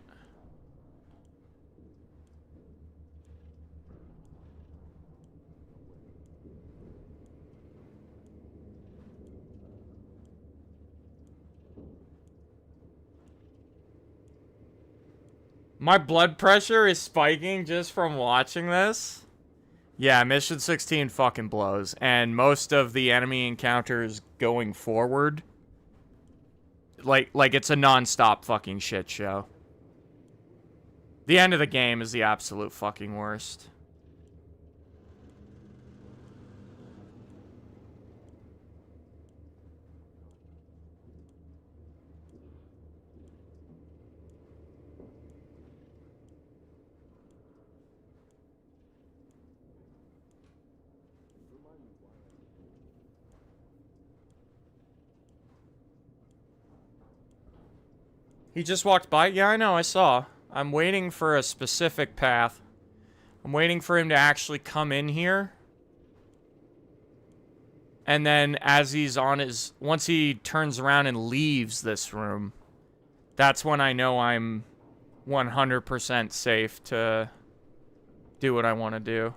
My blood pressure is spiking just from watching this. Yeah, Mission 16 fucking blows. And most of the enemy encounters going forward, like it's a non-stop fucking shit show. The end of the game is the absolute fucking worst. He just walked by? Yeah, I know, I saw. I'm waiting for a specific path. I'm waiting for him to actually come in here. And then as he's on his... Once he turns around and leaves this room, that's when I know I'm 100% safe to do what I want to do.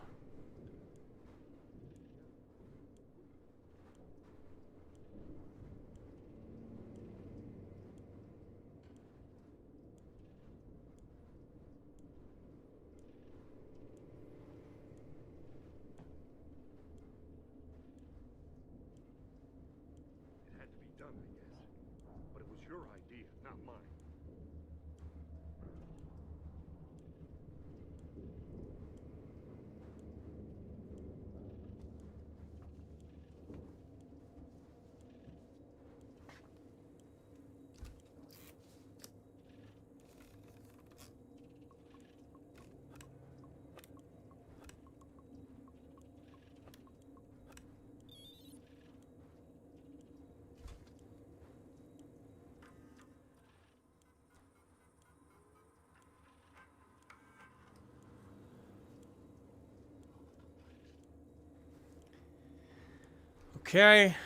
Okay.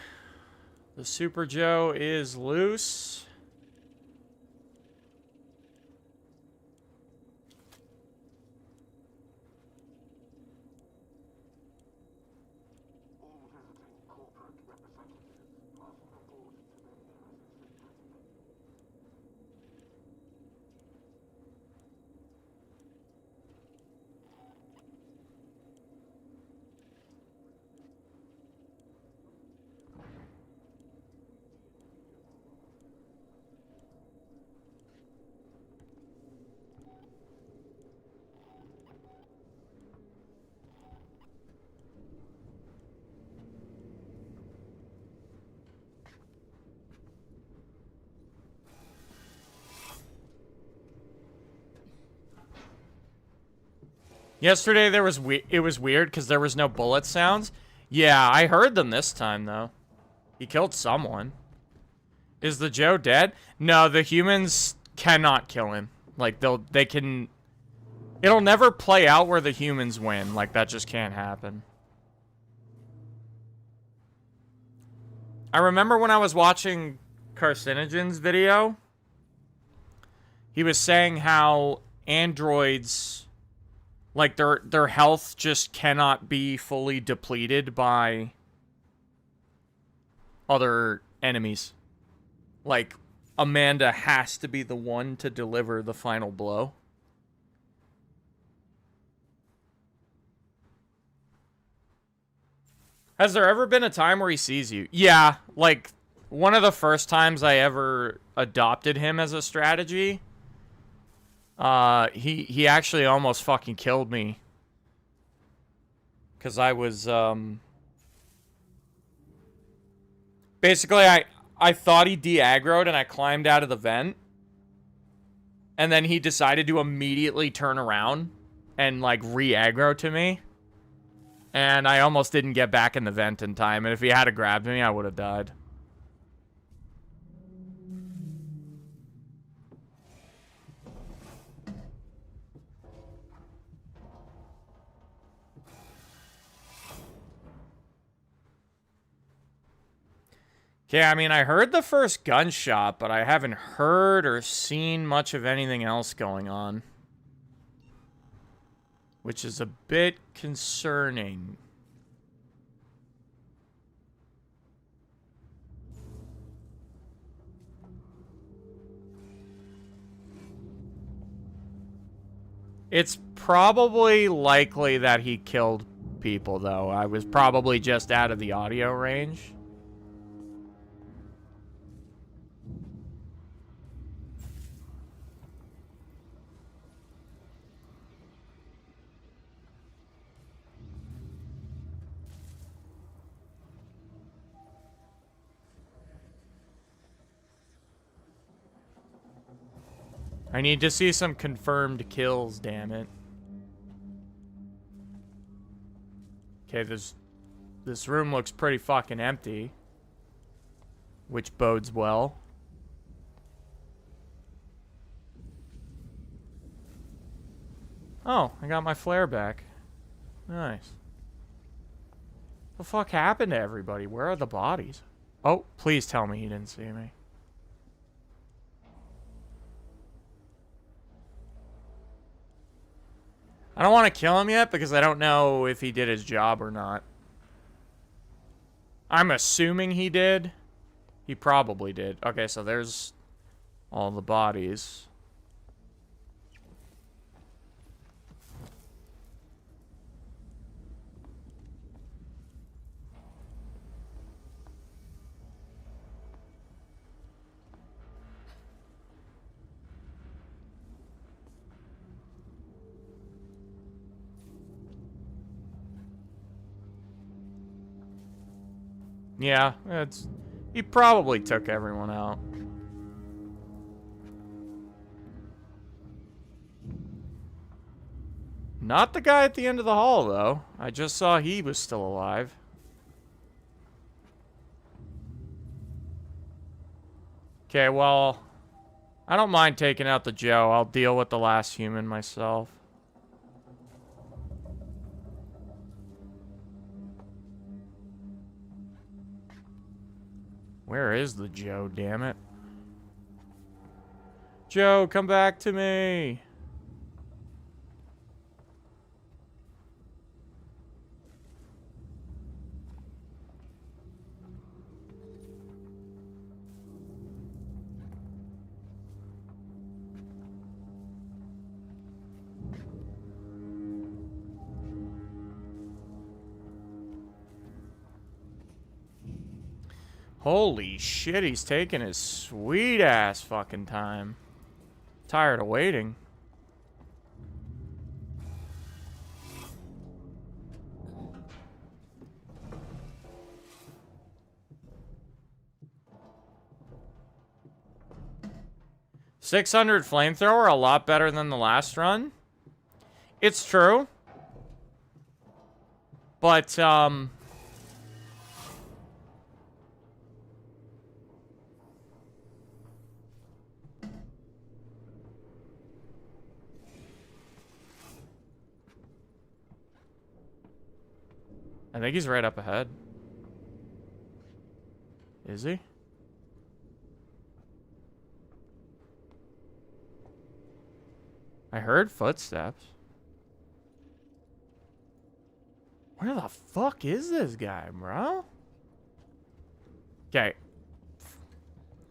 The Super Joe is loose. Yesterday there was it was weird because there was no bullet sounds. Yeah, I heard them this time though. He killed someone. Is the Joe dead? No, the humans cannot kill him. Like they can. It'll never play out where the humans win. Like that just can't happen. I remember when I was watching Carcinogen's video, he was saying how androids, like their health just cannot be fully depleted by other enemies. Like Amanda has to be the one to deliver the final blow. Has there ever been a time where he sees you? Yeah, like one of the first times I ever adopted him as a strategy, he actually almost fucking killed me. 'Cause I was basically I thought he de-aggroed and I climbed out of the vent. And then he decided to immediately turn around and like re-aggro to me. And I almost didn't get back in the vent in time. And if he had grabbed me, I would have died. Okay, I mean, I heard the first gunshot, but I haven't heard or seen much of anything else going on. Which is a bit concerning. It's probably likely that he killed people, though. I was probably just out of the audio range. I need to see some confirmed kills, damn it. Okay, this room looks pretty fucking empty. Which bodes well. Oh, I got my flare back. Nice. What the fuck happened to everybody? Where are the bodies? Oh, please tell me he didn't see me. I don't want to kill him yet because I don't know if he did his job or not. I'm assuming he did. He probably did. Okay, so there's all the bodies. Yeah, he probably took everyone out. Not the guy at the end of the hall, though. I just saw he was still alive. Okay, well, I don't mind taking out the Joe. I'll deal with the last human myself. Where is the Joe, damn it? Joe, come back to me! Holy shit, he's taking his sweet ass fucking time. Tired of waiting. $600 flamethrower, a lot better than the last run. It's true. But, I think he's right up ahead. Is he? I heard footsteps. Where the fuck is this guy, bro? Okay.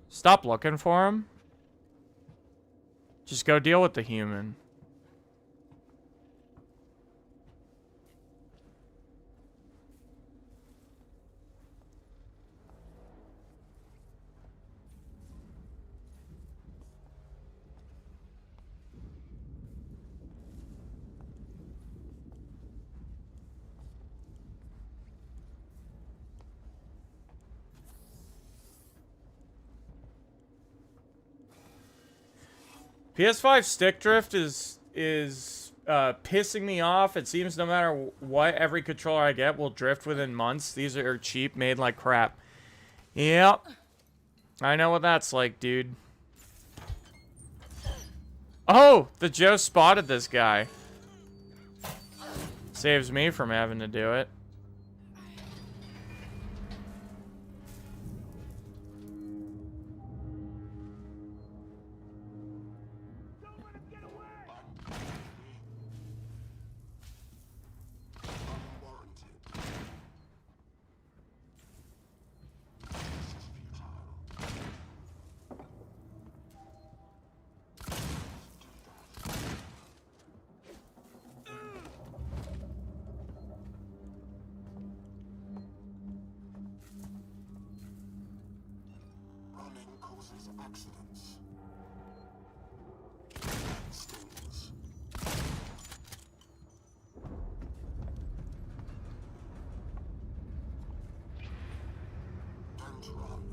Stop looking for him. Just go deal with the human. PS5 stick drift is pissing me off. It seems no matter what, every controller I get will drift within months. These are cheap, made like crap. Yep. I know what that's like, dude. Oh, the Joe spotted this guy. Saves me from having to do it. Accidents. Stings. And run.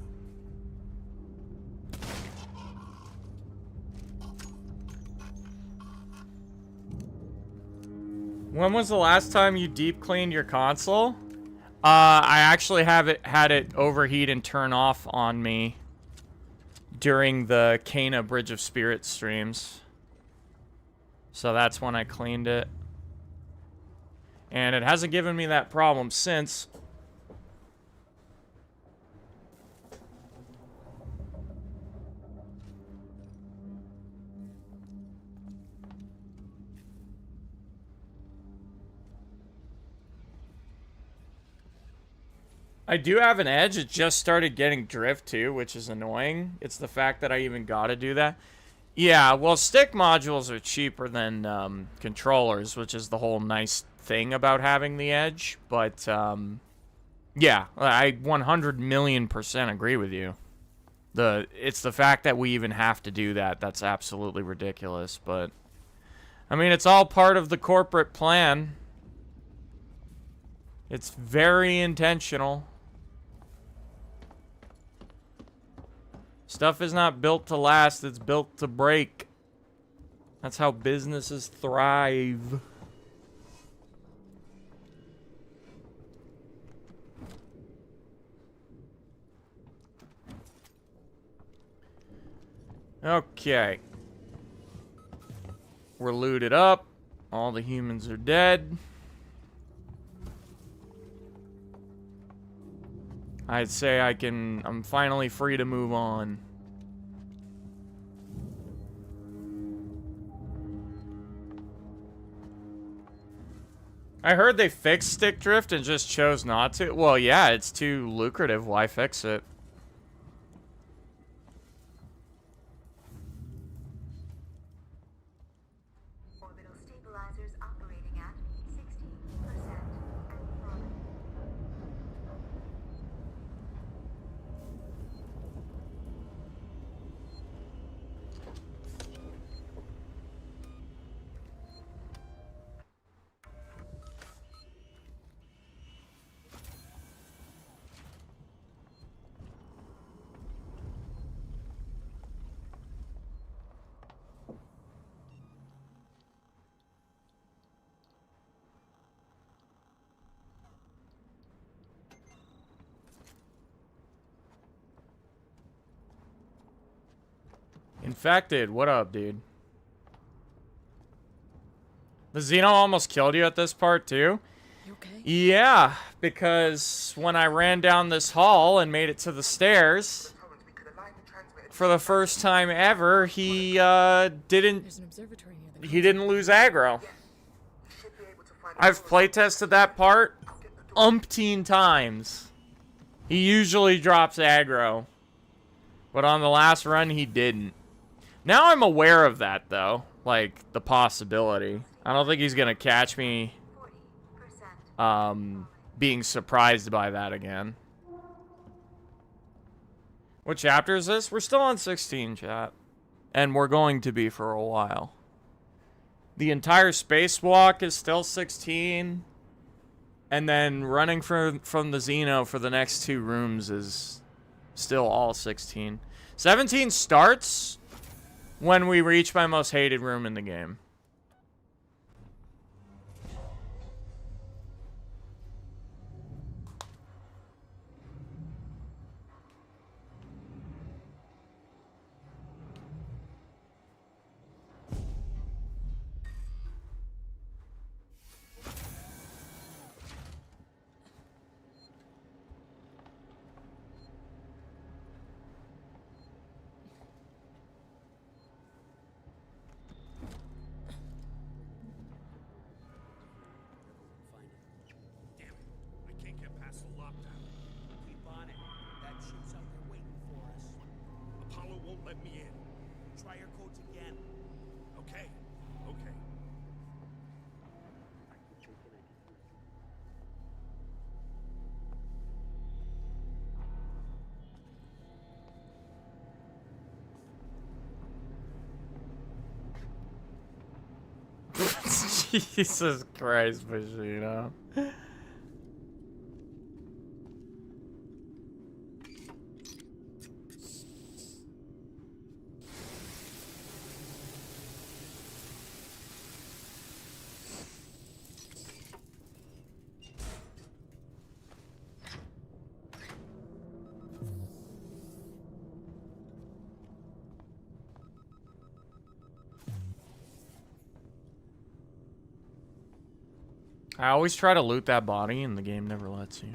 When was the last time you deep cleaned your console? I actually had it overheat and turn off on me during the Kana Bridge of Spirits streams. So that's when I cleaned it. And it hasn't given me that problem since. I do have an edge. It just started getting drift too, which is annoying. It's the fact that I even gotta do that. Yeah, well, stick modules are cheaper than controllers, which is the whole nice thing about having the edge. But, yeah, I 100,000,000% agree with you. It's the fact that we even have to do that that's absolutely ridiculous. But, I mean, it's all part of the corporate plan. It's very intentional. Stuff is not built to last, it's built to break. That's how businesses thrive. Okay. We're looted up. All the humans are dead. I'd say I'm finally free to move on. I heard they fixed stick drift and just chose not to. Well, yeah, it's too lucrative. Why fix it? Orbital stabilizers operating at 60% and falling. Infected, what up, dude? The Xeno almost killed you at this part, too? You okay? Yeah, because when I ran down this hall and made it to the stairs, for the first time ever, he didn't lose aggro. I've playtested that part umpteen times. He usually drops aggro, but on the last run, he didn't. Now I'm aware of that, though, like, the possibility. I don't think he's gonna catch me being surprised by that again. What chapter is this? We're still on 16, chat. And we're going to be for a while. The entire spacewalk is still 16. And then running from the Xeno for the next 2 rooms is still all 16. 17 starts when we reach my most hated room in the game. Jesus Christ, Vegeta. I always try to loot that body and the game never lets you.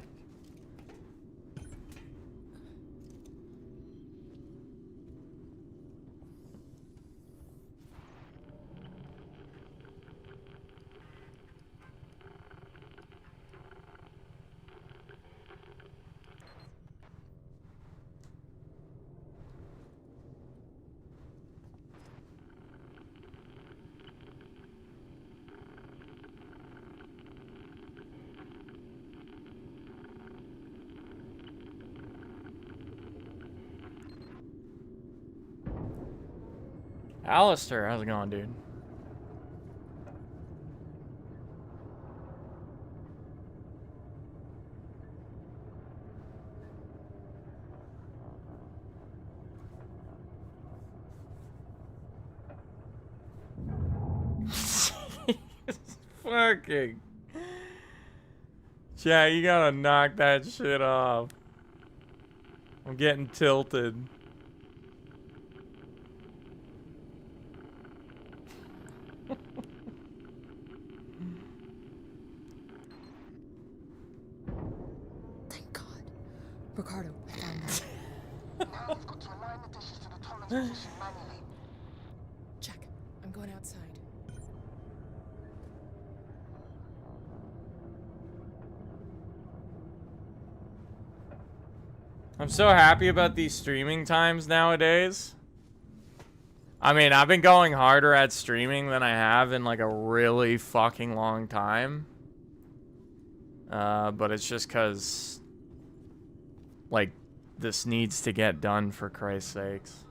Alistair, how's it going, dude? Fucking. Chat, you gotta knock that shit off. I'm getting tilted. Ricardo, I found them. Now you've got to align the dishes to the tolerance position manually. Check. I'm going outside. I'm so happy about these streaming times nowadays. I mean, I've been going harder at streaming than I have in like a really fucking long time. But it's just because, like, this needs to get done for Christ's sakes.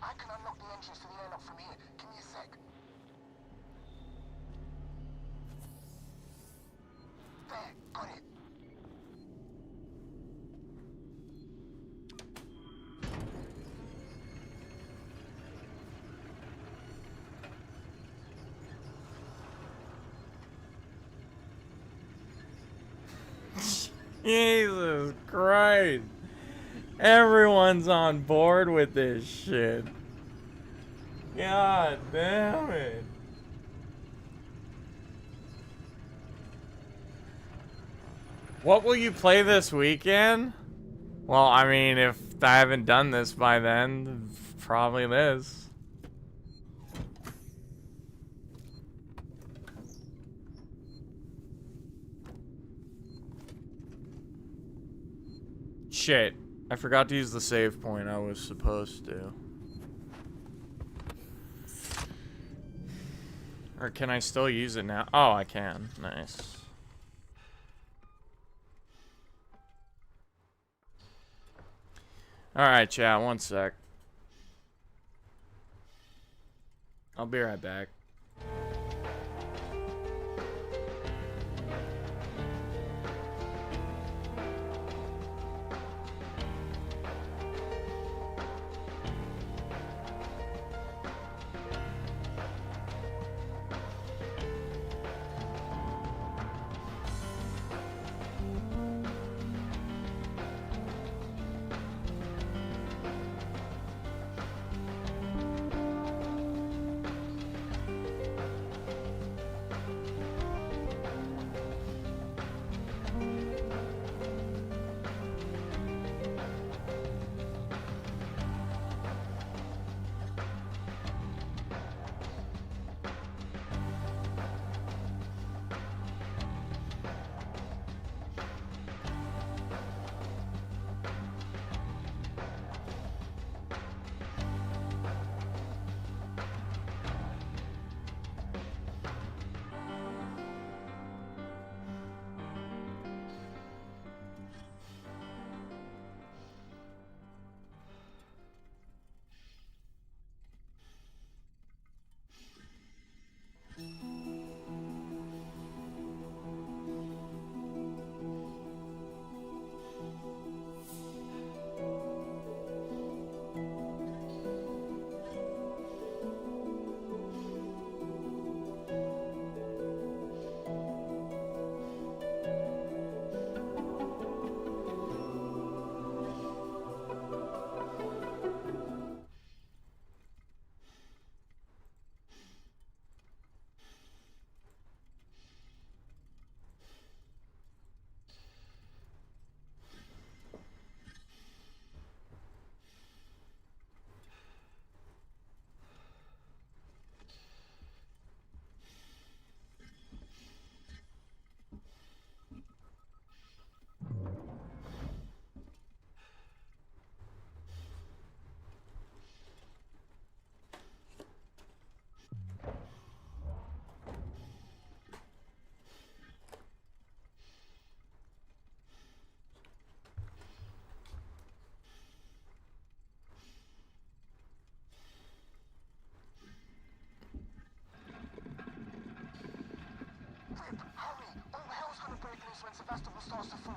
I can unlock the engines to the airlock from here. Give me a sec. There, got it. Jesus Christ. Everyone's on board with this shit. God damn it. What will you play this weekend? Well, I mean, if I haven't done this by then, probably this. Shit. I forgot to use the save point I was supposed to. Or can I still use it now? Oh, I can. Nice. Alright, chat. One sec. I'll be right back. Hurry! All hell's gonna break loose when Sevastopol starts to fall.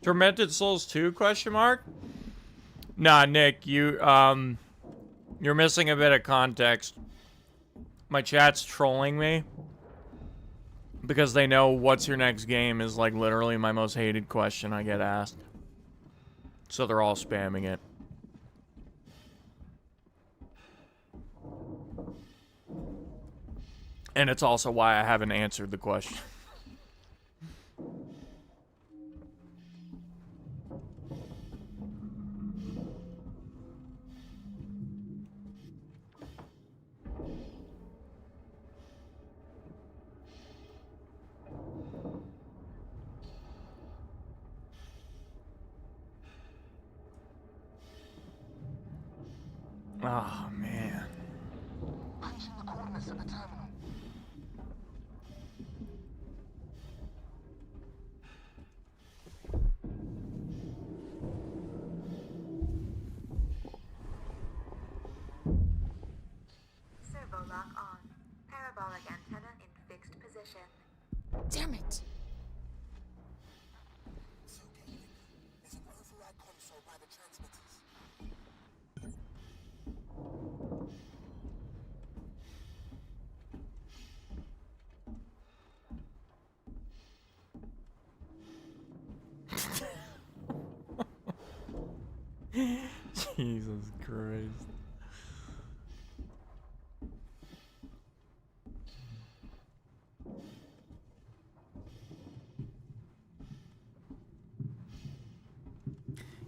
Tormented Souls 2, question mark? Nah, Nick, you're missing a bit of context. My chat's trolling me because they know what's your next game is like literally my most hated question I get asked. So they're all spamming it. And it's also why I haven't answered the question. Oh, man. Punching the coordinates at the terminal. Servo lock on. Parabolic antenna in fixed position. Damn it! So, Gawdlikematt, there's an override console by the transmitters. Jesus Christ.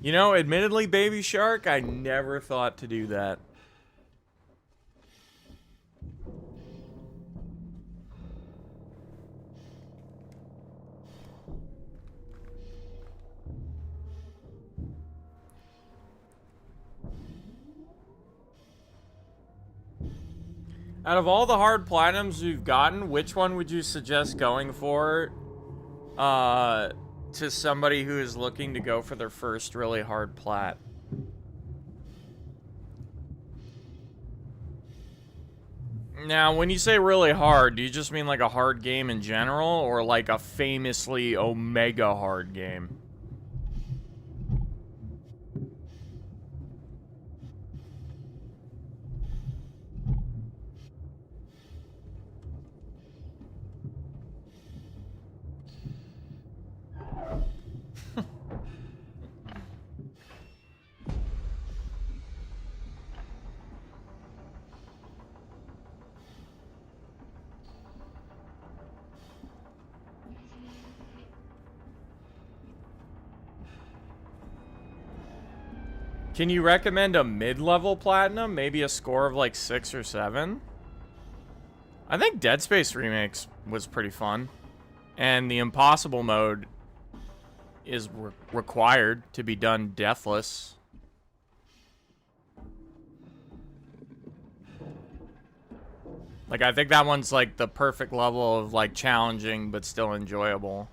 You know, admittedly, Baby Shark, I never thought to do that. Out of all the hard platinums we've gotten, which one would you suggest going for to somebody who is looking to go for their first really hard plat? Now, when you say really hard, do you just mean like a hard game in general, or like a famously omega hard game? Can you recommend a mid-level platinum? Maybe a score of like 6 or 7? I think Dead Space Remakes was pretty fun. And the impossible mode is required to be done deathless. Like, I think that one's like the perfect level of like challenging but still enjoyable.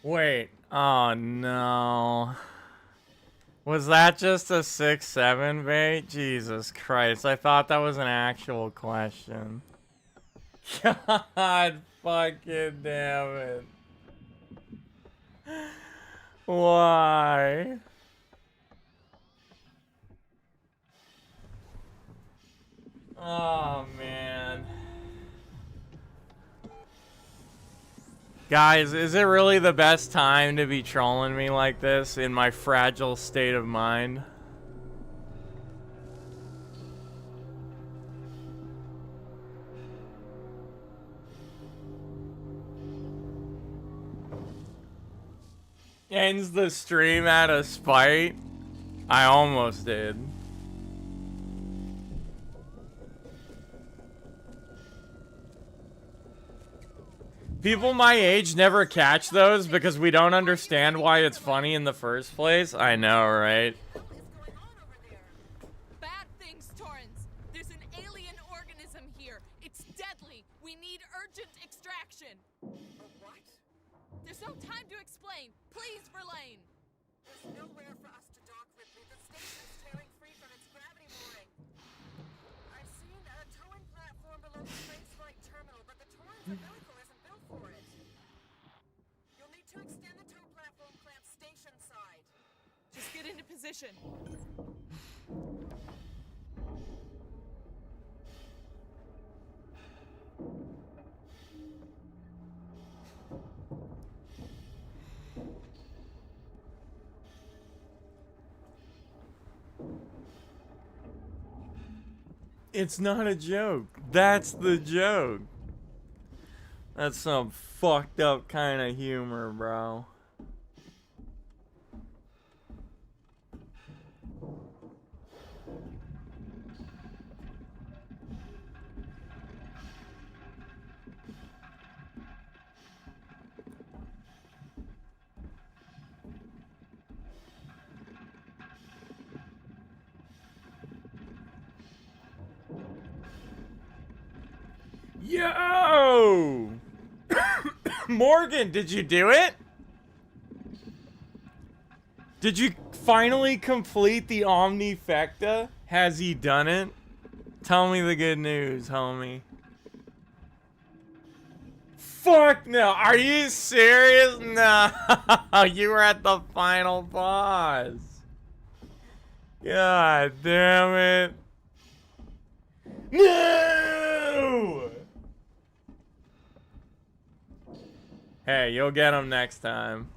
Wait. Oh, no. Was that just a 6-7 bait? Jesus Christ. I thought that was an actual question. God fucking damn it. Why? Oh, man. Guys, is it really the best time to be trolling me like this in my fragile state of mind? Ends the stream out of spite? I almost did. People my age never catch those because we don't understand why it's funny in the first place. I know, right? Bad things, Torrance. There's an alien organism here. It's deadly. We need urgent extraction. A what? There's no time to explain. Please, Verlaine. There's nowhere for us to dock, Ripley. The station's tearing free from its gravity mooring. I've seen a towing platform below the spaceflight terminal, but the Torrance umbilical isn't built for it. You'll need to extend the tow platform clamp station side. Just get into position. It's not a joke. That's the joke. That's some fucked up kind of humor, bro. Yo! Morgan, did you do it? Did you finally complete the Omnifecta? Has he done it? Tell me the good news, homie. Fuck no. Are you serious? No. You were at the final boss. God damn it. No! Hey, you'll get him next time.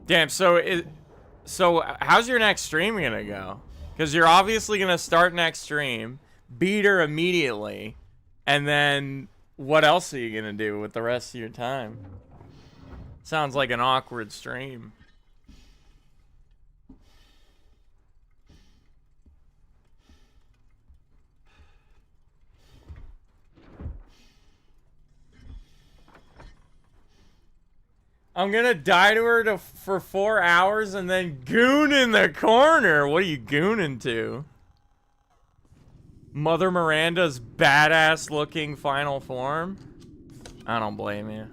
Damn, so how's your next stream gonna go? Because you're obviously gonna start next stream, beat her immediately, and then what else are you gonna do with the rest of your time? Sounds like an awkward stream. I'm gonna die to her for 4 hours and then goon in the corner. What are you gooning to? Mother Miranda's badass looking final form? I don't blame you.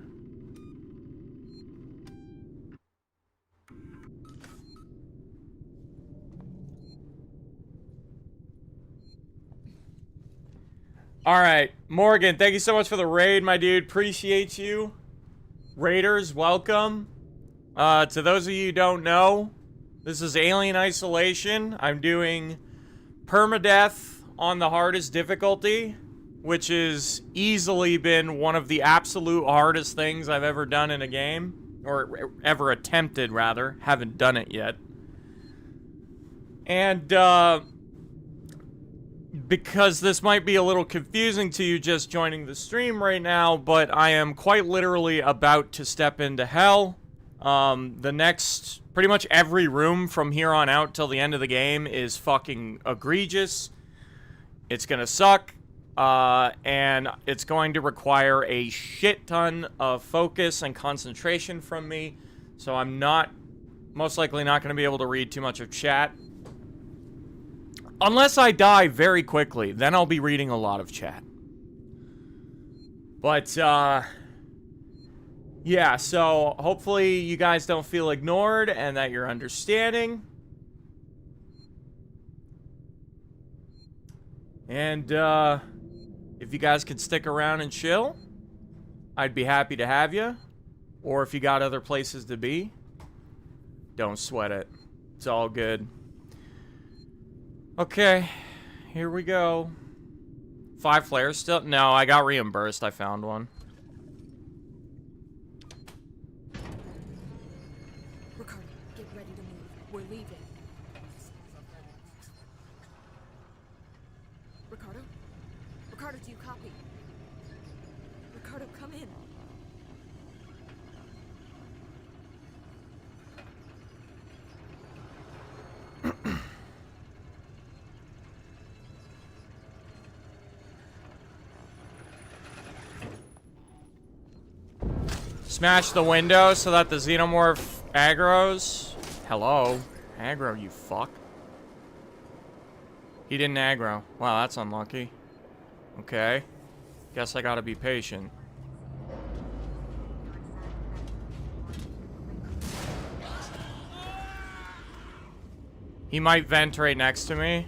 Alright, Morgan, thank you so much for the raid, my dude. Appreciate you. Raiders, welcome. To those of you who don't know, this is Alien Isolation. I'm doing permadeath on the hardest difficulty, which has easily been one of the absolute hardest things I've ever done in a game. Or ever attempted, rather. Haven't done it yet. And, because this might be a little confusing to you just joining the stream right now, but I am quite literally about to step into hell. The next, pretty much every room from here on out till the end of the game is fucking egregious. It's gonna suck, and it's going to require a shit ton of focus and concentration from me, so I'm most likely not gonna be able to read too much of chat. Unless I die very quickly, then I'll be reading a lot of chat. But, yeah, so hopefully you guys don't feel ignored and that you're understanding. And, if you guys could stick around and chill, I'd be happy to have you. Or if you got other places to be, don't sweat it. It's all good. Okay, here we go. 5 flares still? No, I got reimbursed. I found one. Ricardo, get ready to move. We're leaving. Ricardo? Ricardo, do you copy? Ricardo, come in. Smash the window so that the xenomorph aggroes. Hello. Aggro, you fuck. He didn't aggro. Wow, that's unlucky. Okay. Guess I gotta be patient. He might vent right next to me.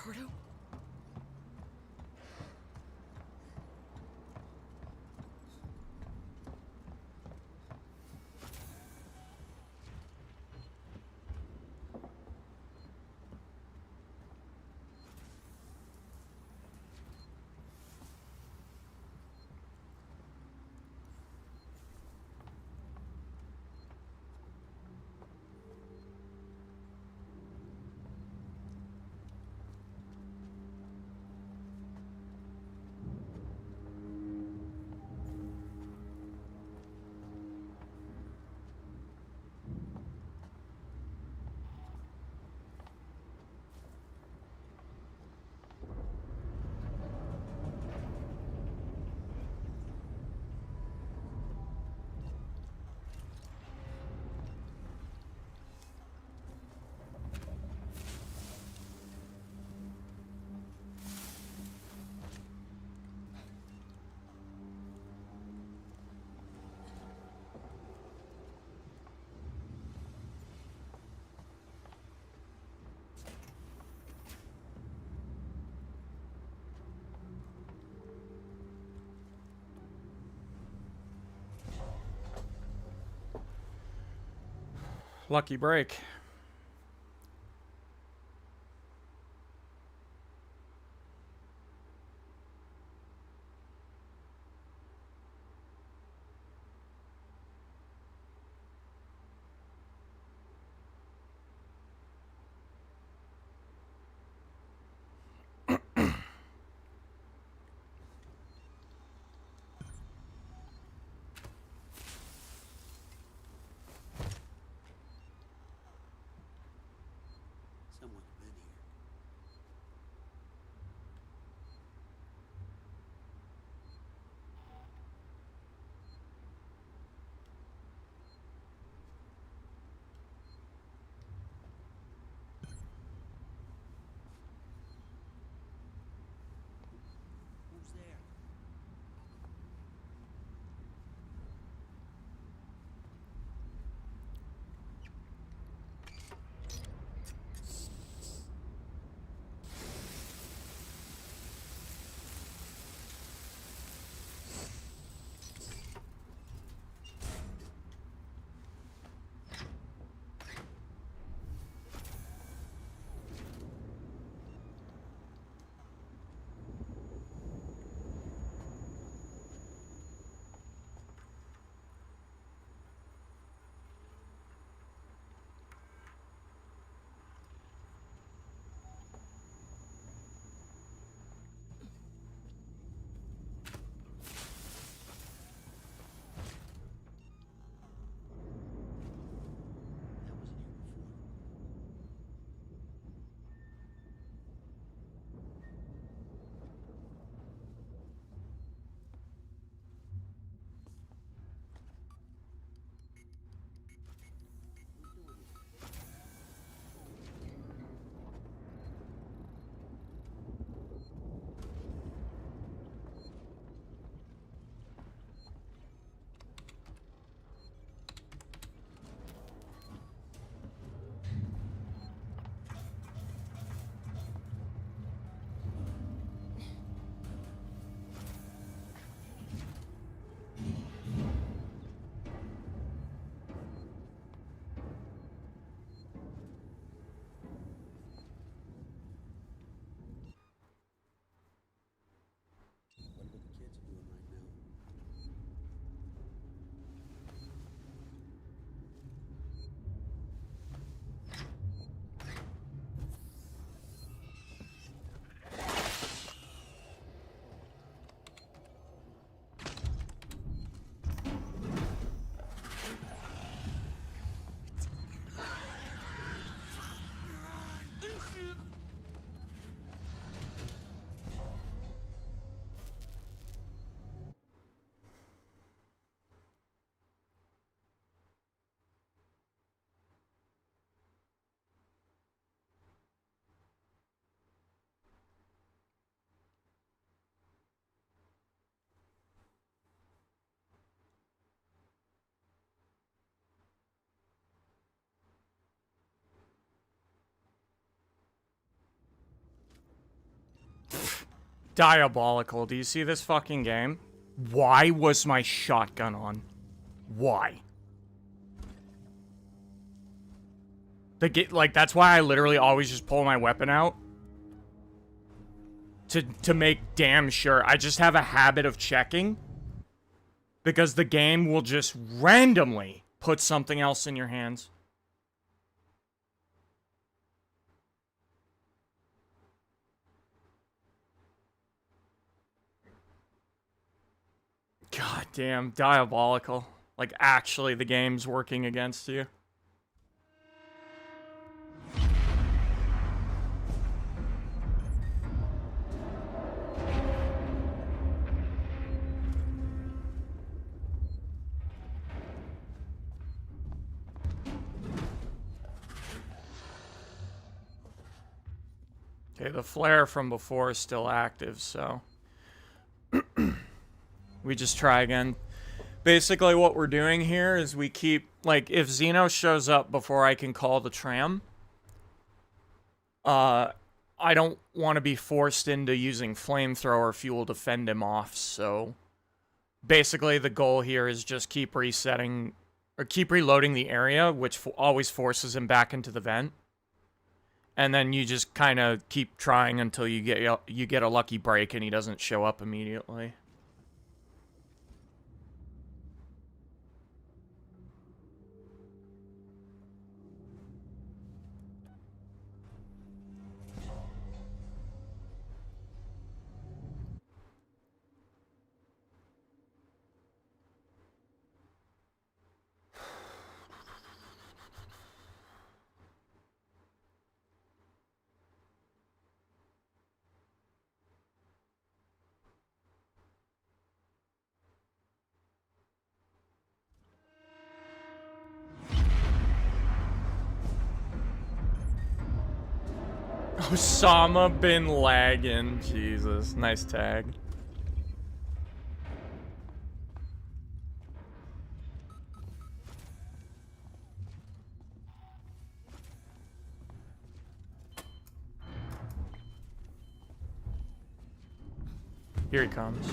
Ricardo? Lucky break. Diabolical. Do you see this fucking game? Why was my shotgun on? Why? Like, that's why I literally always just pull my weapon out. To make damn sure. I just have a habit of checking. Because the game will just randomly put something else in your hands. God damn, diabolical. Like, actually, the game's working against you. Okay, the flare from before is still active, so... we just try again. Basically, what we're doing here is we keep... Like, if Xeno shows up before I can call the tram... I don't want to be forced into using flamethrower fuel to fend him off, so... Basically, the goal here is just keep resetting... Or keep reloading the area, which always forces him back into the vent. And then you just kind of keep trying until you get a lucky break and he doesn't show up immediately. Osama bin Laden. Jesus. Nice tag. Here he comes.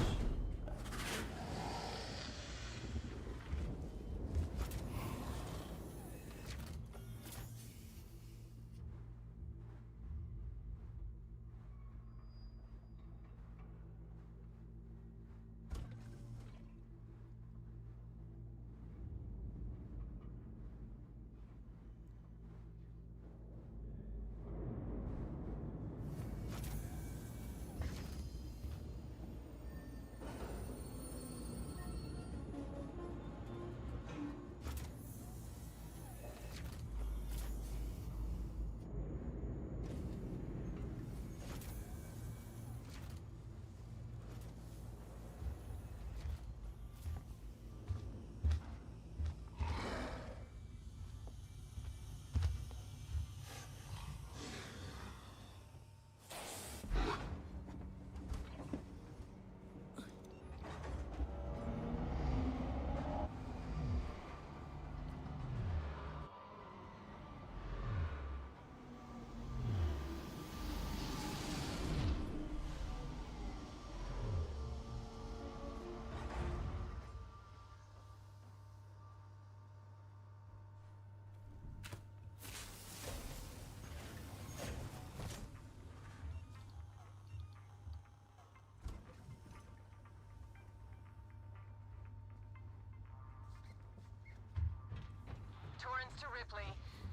Torrens to Ripley.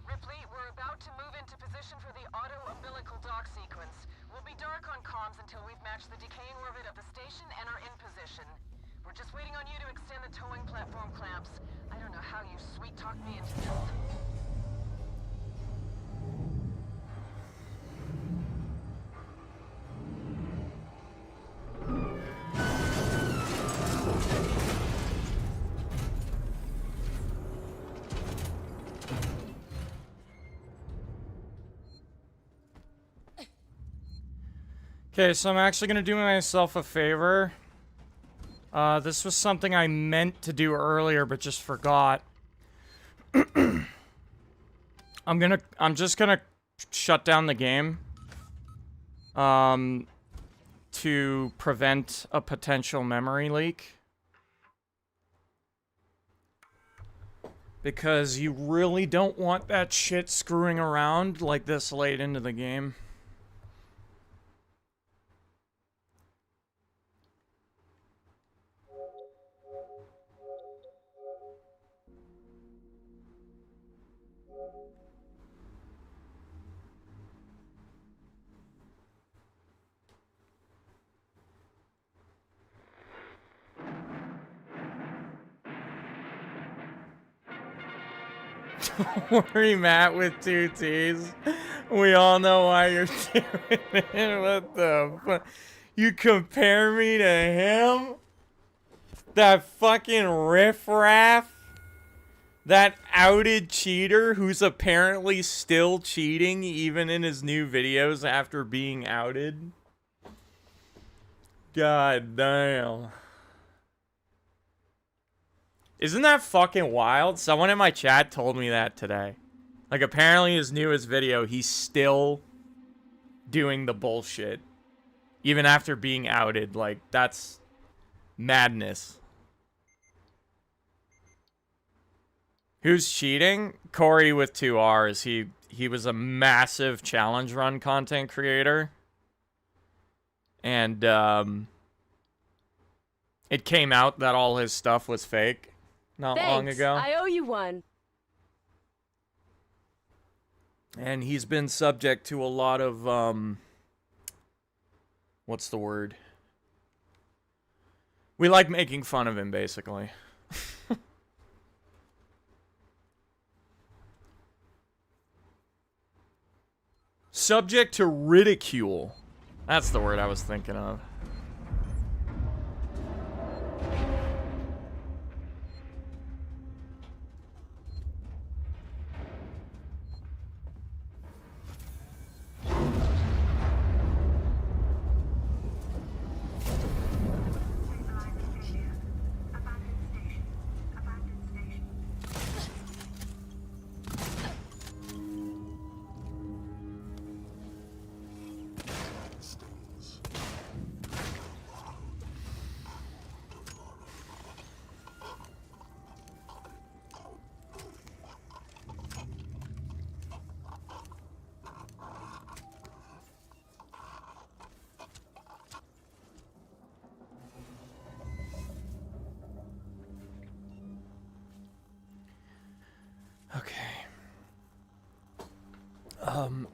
Ripley, we're about to move into position for the auto-umbilical dock sequence. We'll be dark on comms until we've matched the decaying orbit of the station and are in position. We're just waiting on you to extend the towing platform clamps. I don't know how you sweet-talked me into this. Okay, so I'm actually going to do myself a favor. This was something I meant to do earlier, but just forgot. I'm just gonna shut down the game. to prevent a potential memory leak. Because you really don't want that shit screwing around like this late into the game. Don't worry, Matt, with 2 T's. We all know why you're doing it. What the fuck? You compare me to him? That fucking riffraff? That outed cheater who's apparently still cheating even in his new videos after being outed? God damn. Isn't that fucking wild? Someone in my chat told me that today. Like, apparently his newest video, he's still doing the bullshit. Even after being outed. Like, that's madness. Who's cheating? Corey with 2 R's. He was a massive challenge run content creator. And, it came out that all his stuff was fake. Not long ago. I owe you one. And he's been subject to a lot of, what's the word? We like making fun of him, basically. Subject to ridicule. That's the word I was thinking of.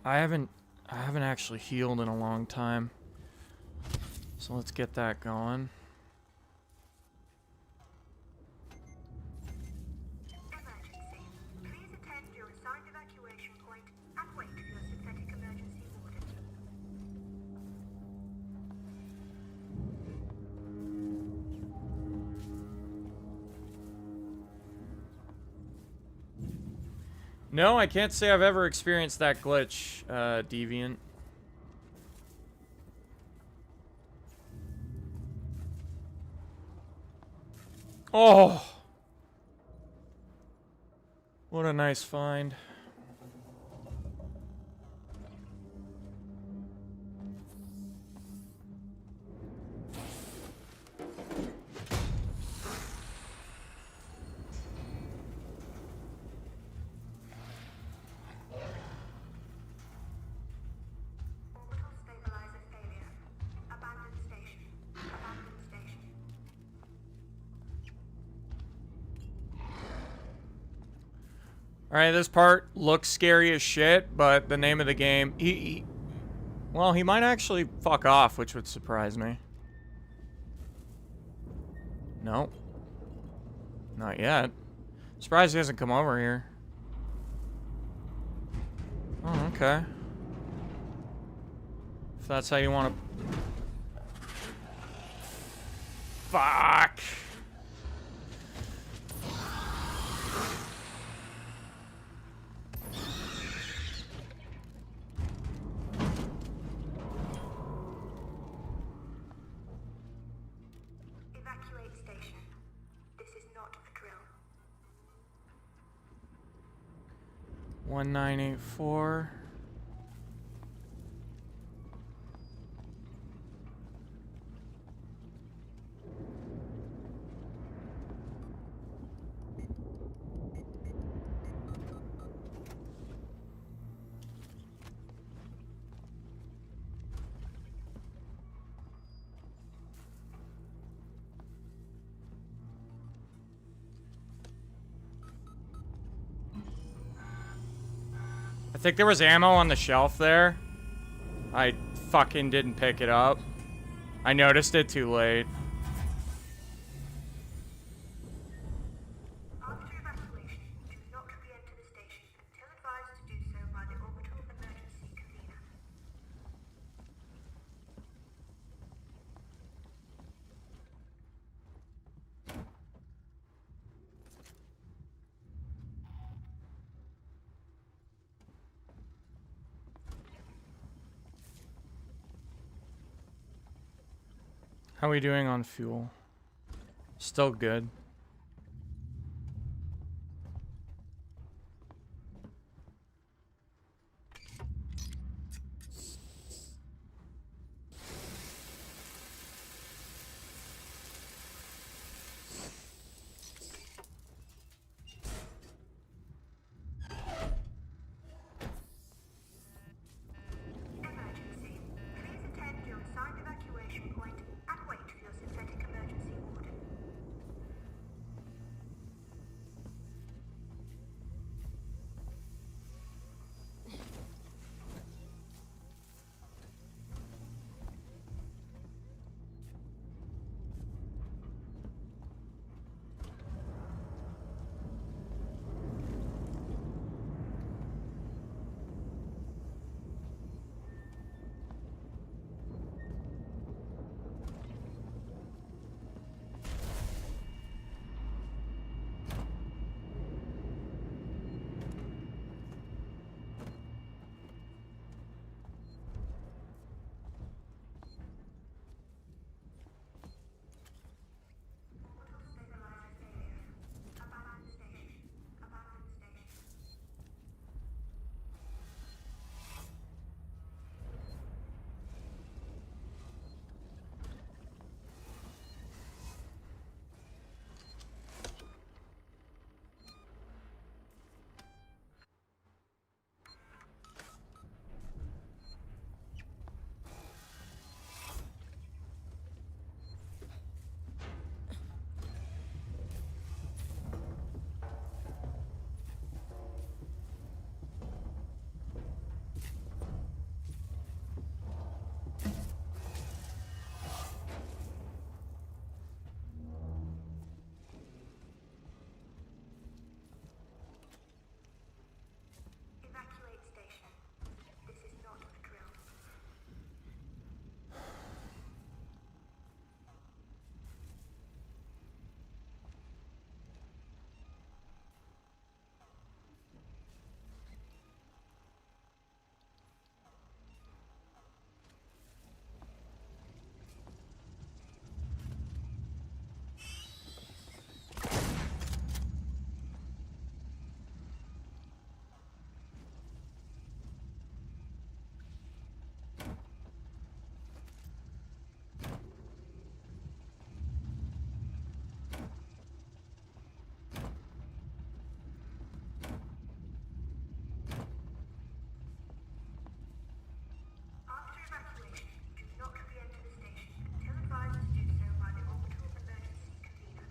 I haven't actually healed in a long time. So let's get that going. Emergency. Please attend your assigned evacuation point and wait for your synthetic emergency warden. No, I can't say I've ever experienced that glitch, Deviant. Oh! What a nice find. Alright, this part looks scary as shit, but the name of the game... Well, he might actually fuck off, which would surprise me. No. Not yet. Surprised he hasn't come over here. Oh, okay. If that's how you want to... Fuck! Evacuate station. This is not a drill. 1984. think there was ammo on the shelf there. I fucking didn't pick it up. I noticed it too late. After evacuation, do not re-enter the station until advised to do so by the orbital emergency convener. How are we doing on fuel? Still good. Emergency. Please attend your assigned evacuation point and wait for your synthetic emergency warden. Evacuate station. This is not a drill. After evacuation, do not re-enter the station until advised to do so by the orbital emergency convener.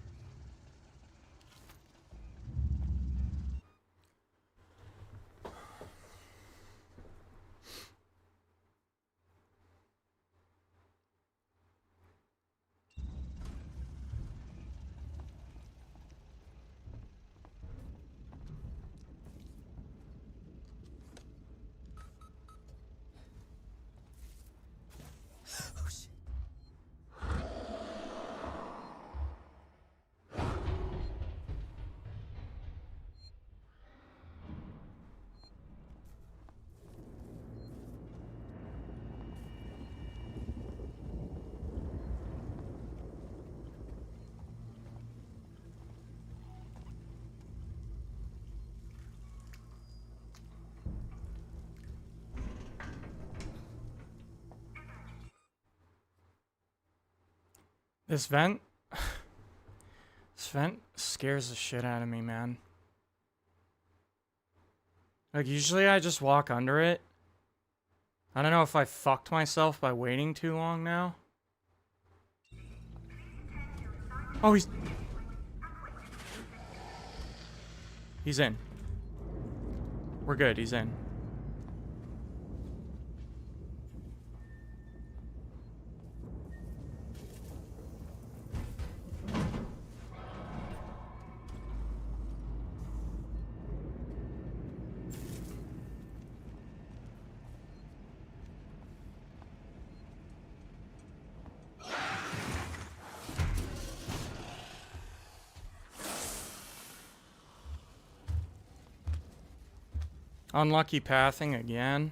This vent... This vent scares the shit out of me, man. Like, usually I just walk under it. I don't know if I fucked myself by waiting too long now. Oh, he's in. We're good, he's in. Unlucky pathing again.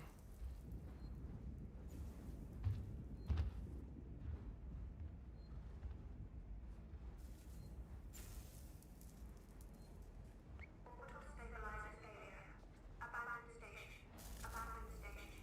Orbital stabilizer failure. Abandoned station. Abandoned station.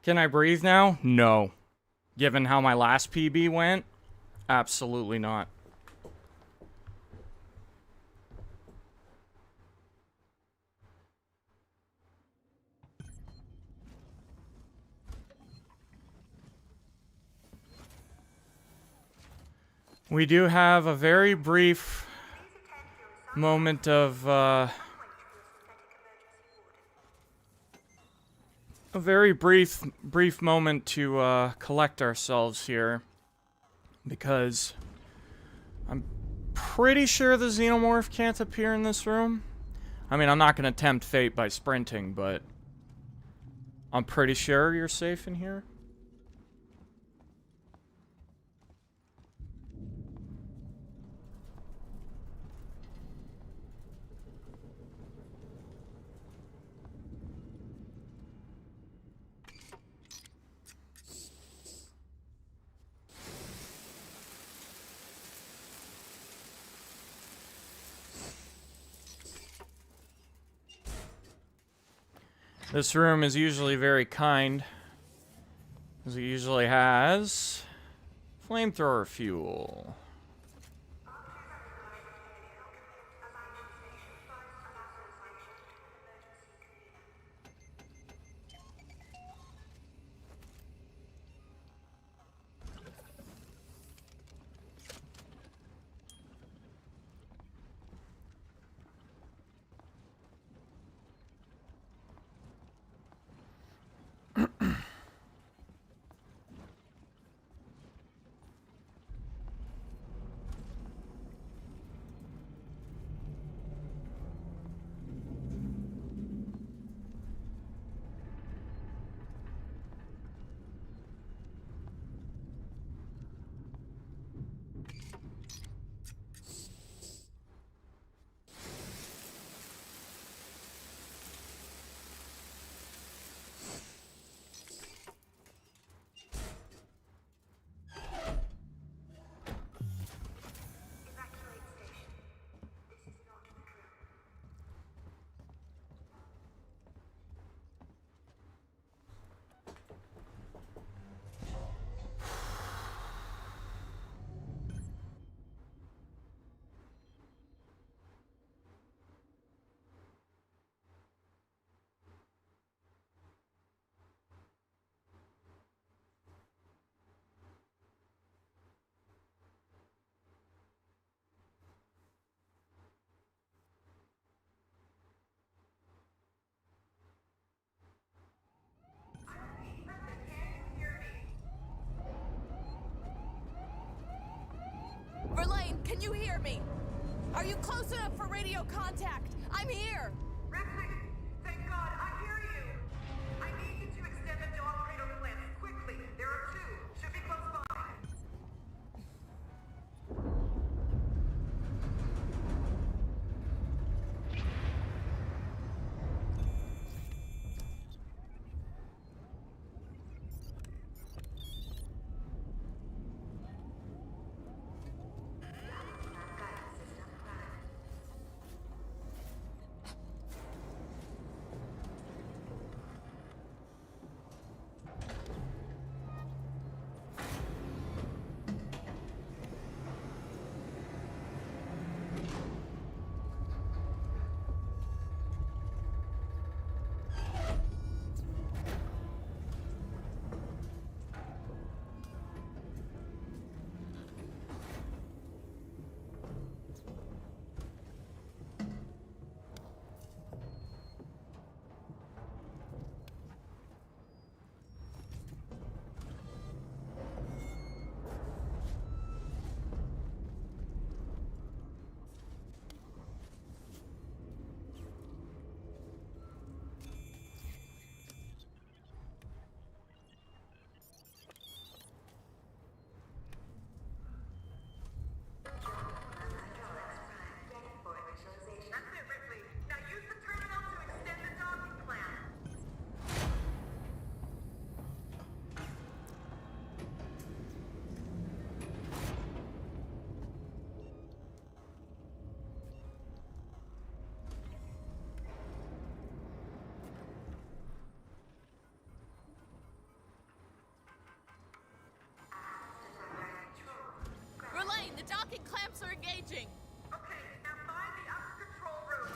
Can I breathe now? No. Given how my last PB went, absolutely not. We do have a very brief moment of, a very brief moment to, collect ourselves here. Because I'm pretty sure the xenomorph can't appear in this room. I mean, I'm not going to tempt fate by sprinting, but I'm pretty sure you're safe in here. This room is usually very kind, as it usually has flamethrower fuel. Verlaine, can you hear me? Are you close enough for radio contact? I'm here! Replicant, thank God, I hear you! I need you to extend the dog cradle cliff, quickly. There are two. Should be close by. approaching! Okay, now find the upper control room.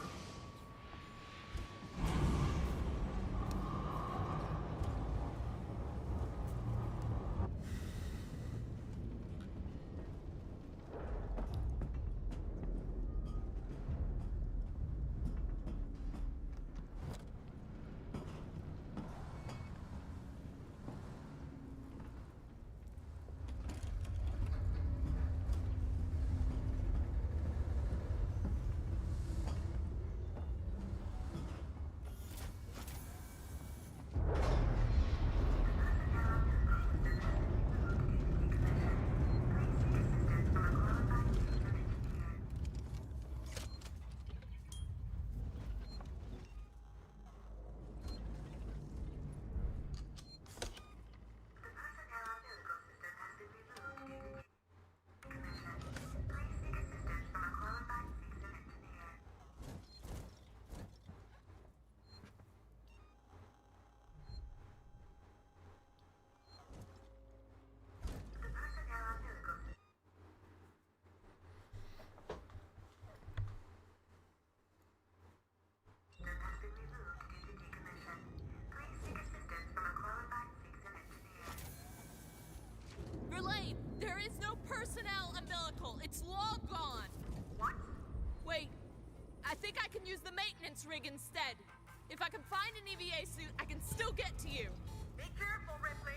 Verlaine, there is no personnel umbilical. It's long gone. What? Wait, I think I can use the maintenance rig instead. If I can find an EVA suit, I can still get to you. Be careful, Ripley.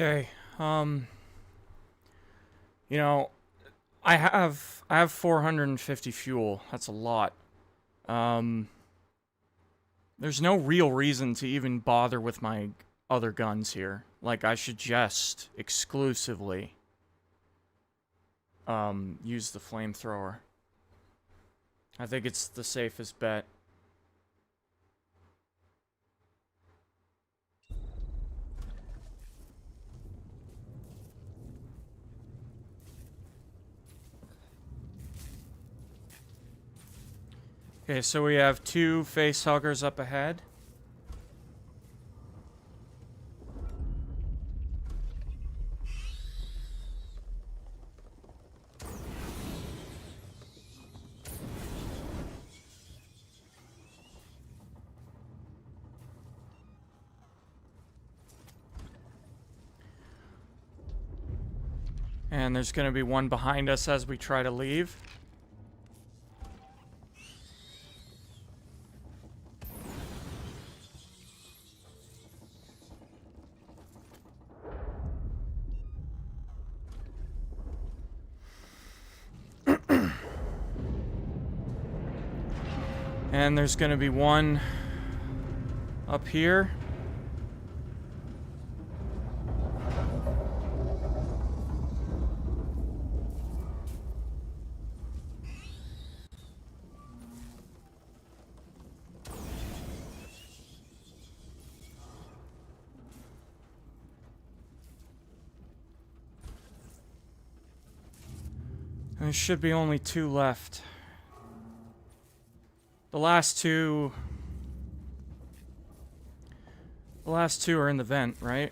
Okay, you know, I have 450 fuel. That's a lot. There's no real reason to even bother with my other guns here. Like, I should just exclusively use the flamethrower. I think it's the safest bet. Okay, so we have 2 face huggers up ahead. And there's going to be one behind us as we try to leave. And there's going to be one up here. And there should be only 2 left. The last two are in the vent, right?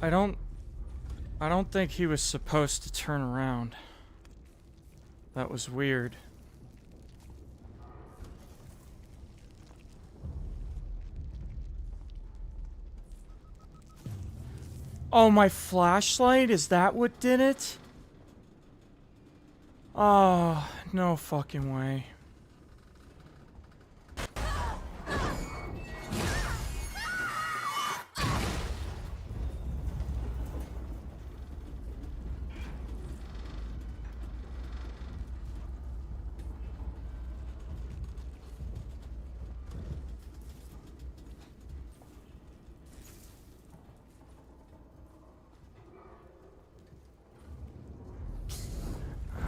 I don't think he was supposed to turn around. That was weird. Oh, my flashlight? Is that what did it? Oh, no fucking way.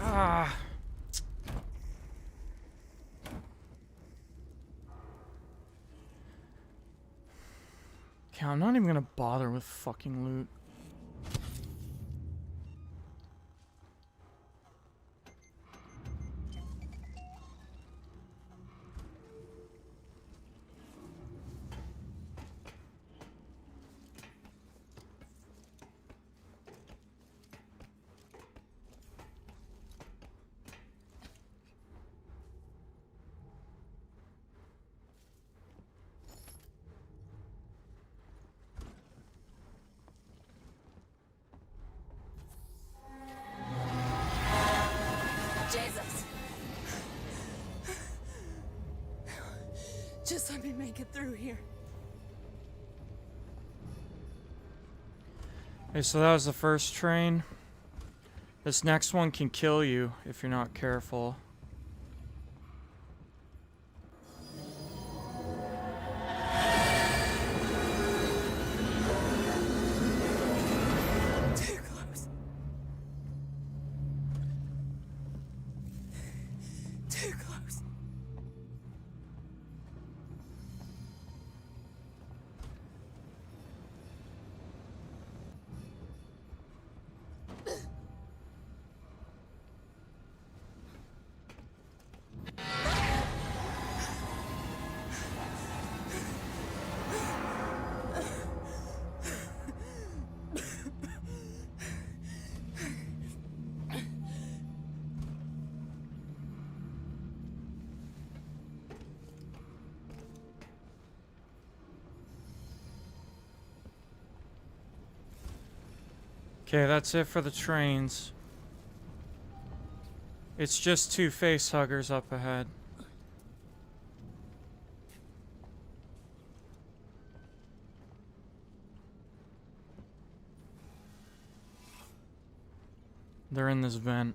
Ah. Okay, I'm not even gonna bother with fucking loot. Jesus! Just let me make it through here. Okay, so that was the first train. This next one can kill you if you're not careful. Too close. Too close. Okay, that's it for the trains. It's just 2 face huggers up ahead. They're in this vent.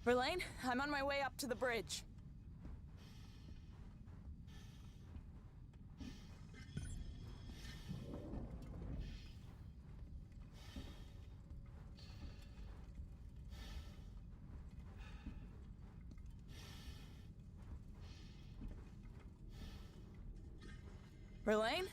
Verlaine, I'm on my way up to the bridge. Verlaine?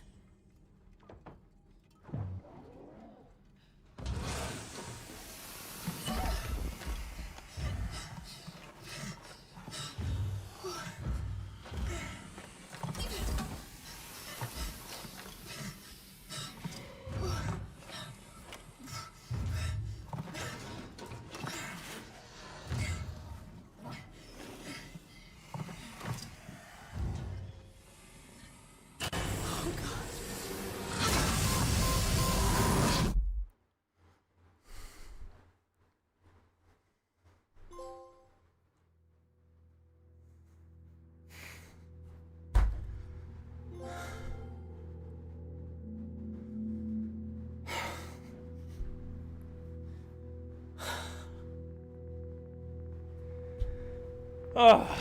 Oh.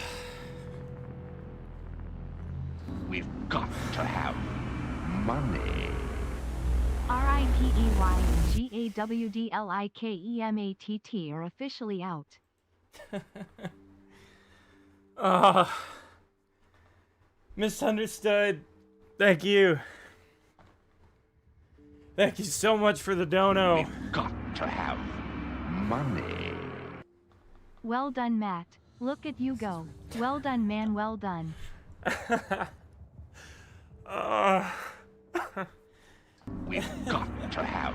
We've got to have money. RIPEYGAWDLIKEMATT are officially out. Misunderstood. Thank you. Thank you so much for the dono. We've got to have money. Well done, Matt. Look at you go. Well done, man, well done. We've got to have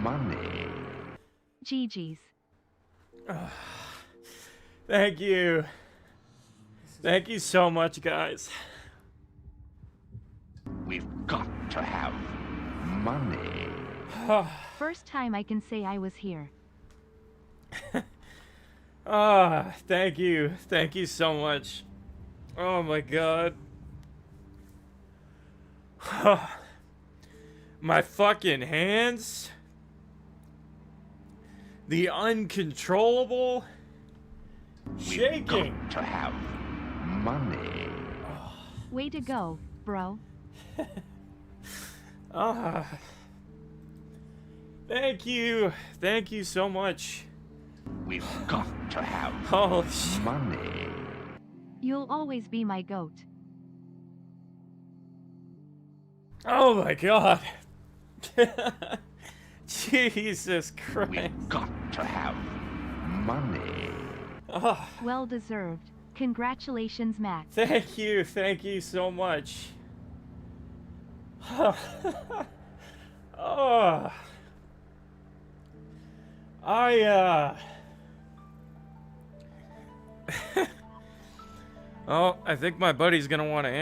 money. GG's. Thank you. Thank you so much, guys. We've got to have money. First time I can say I was here. Thank you. Thank you so much. Oh my god. My fucking hands. The uncontrollable shaking. We've got to have money. Way to go, bro. Thank you. Thank you so much. We've got to have money. You'll always be my goat. Oh my god. Jesus Christ. We've got to have money. Well deserved. Congratulations, Matt. Thank you so much. Oh, I think my buddy's gonna want me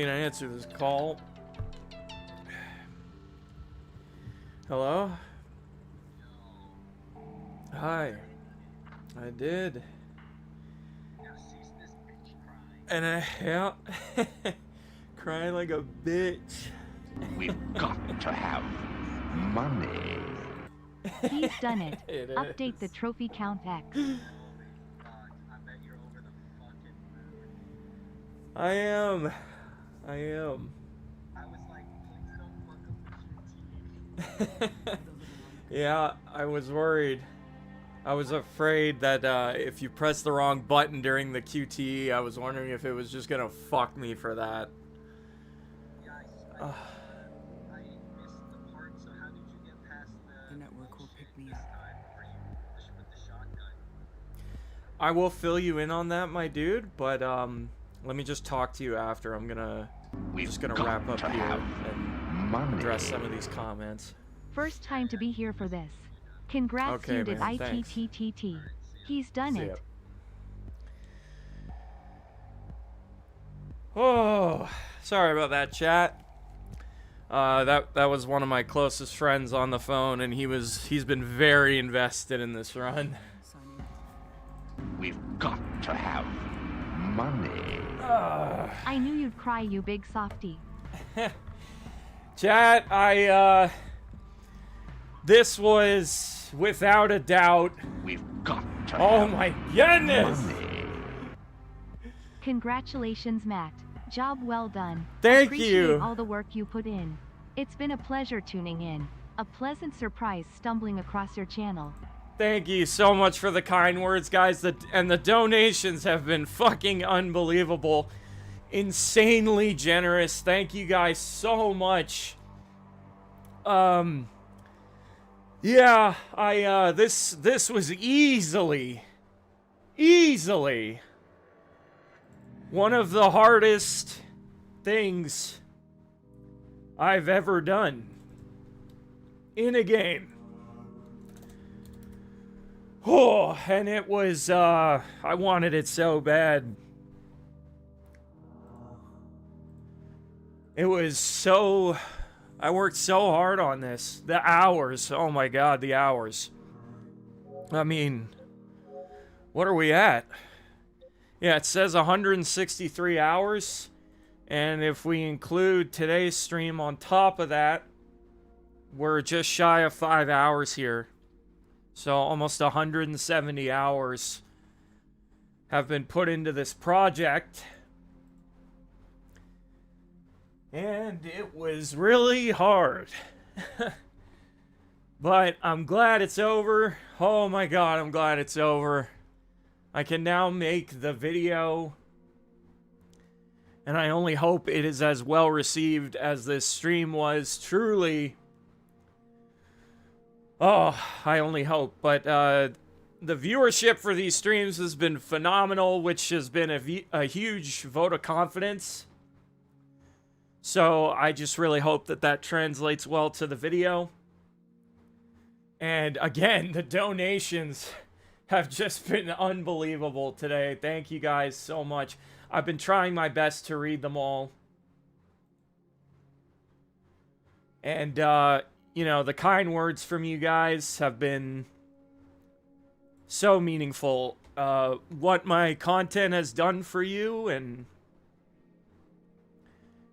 to answer this call. Hello? Hi. I did. And yeah, crying like a bitch. We've got to have money. He's done it. It Update the trophy count X. I am. Yeah, I was worried. I was afraid that if you press the wrong button during the QTE, I was wondering if it was just gonna fuck me for that. I missed the part, so how did you get past the network will pick me up? I will fill you in on that, my dude, but let me just talk to you after. I'm just gonna wrap up here and address some of these comments. First time to be here for this. Congrats, Okay, you did man, thanks. ITTTT. He's done it. Oh, sorry about that, chat. That was one of my closest friends on the phone, and he's been very invested in this run. We've got to have money. I knew you'd cry, you big softy. Chat, this was without a doubt We've got to Oh have my goodness! money. Congratulations, Matt. Job well done. Thank Appreciate you. all the work you put in. It's been a pleasure tuning in. A pleasant surprise stumbling across your channel. Thank you so much for the kind words, guys. And the donations have been fucking unbelievable. Insanely generous. Thank you guys so much. Yeah, this was easily one of the hardest things I've ever done in a game. Oh, and it was, I wanted it so bad. It was so... I worked so hard on this. The hours. Oh my god, the hours. I mean, what are we at? Yeah, it says 163 hours. And if we include today's stream on top of that, we're just shy of 5 hours here. So almost 170 hours have been put into this project. And it was really hard. But I'm glad it's over. Oh my god, I'm glad it's over. I can now make the video. And I only hope it is as well received as this stream was. Truly. Oh, I only hope. But the viewership for these streams has been phenomenal, which has been a huge vote of confidence. So I just really hope that that translates well to the video. And again, the donations have just been unbelievable today. Thank you guys so much. I've been trying my best to read them all. And, you know, the kind words from you guys have been so meaningful. What my content has done for you and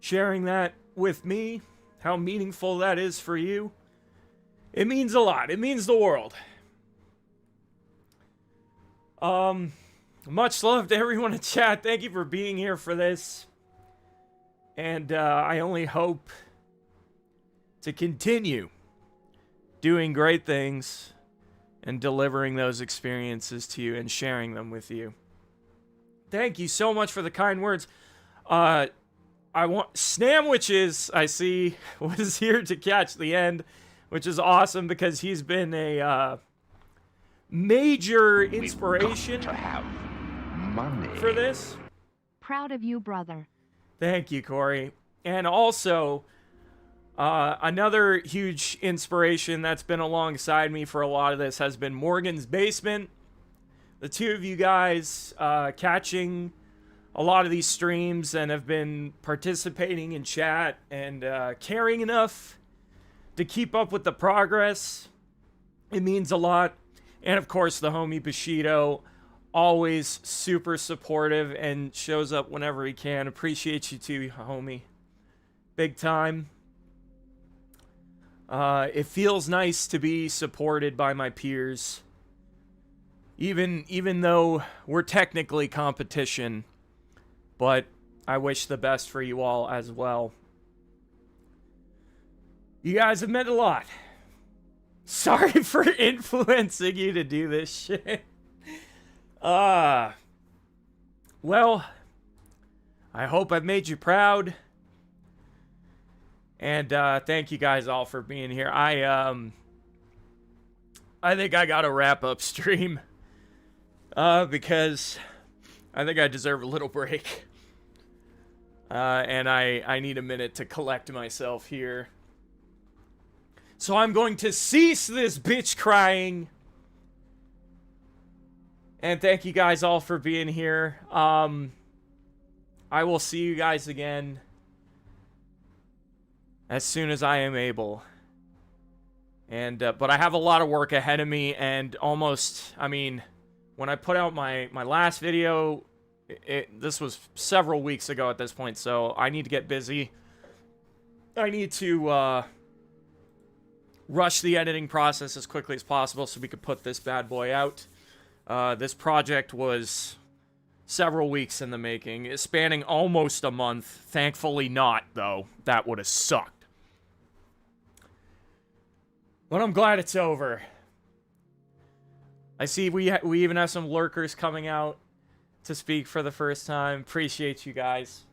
sharing that with me, how meaningful that is for you. It means a lot. It means the world. Much love to everyone in chat. Thank you for being here for this. And I only hope to continue doing great things and delivering those experiences to you and sharing them with you. Thank you so much for the kind words. I want Snamwiches, I see, was here to catch the end, which is awesome because he's been a major inspiration to have money for this. Proud of you, brother. Thank you, Corey. And also, another huge inspiration that's been alongside me for a lot of this has been Morgan's Basement. The two of you guys catching a lot of these streams and have been participating in chat and caring enough to keep up with the progress. It means a lot. And of course, the homie Bushido, always super supportive and shows up whenever he can. Appreciate you too, homie. Big time. It feels nice to be supported by my peers. Even though we're technically competition. But I wish the best for you all as well. You guys have meant a lot. Sorry for influencing you to do this shit. Well, I hope I've made you proud. And thank you guys all for being here. I think I gotta wrap up stream. Because I think I deserve a little break. And I need a minute to collect myself here. So I'm going to cease this bitch crying. And thank you guys all for being here. I will see you guys again as soon as I am able. And but I have a lot of work ahead of me, and almost, I mean, when I put out my last video, this was several weeks ago at this point, so I need to get busy. I need to rush the editing process as quickly as possible so we could put this bad boy out. This project was several weeks in the making, spanning almost a month. Thankfully not, though. That would have sucked. But I'm glad it's over. I see we even have some lurkers coming out to speak for the first time. Appreciate you guys.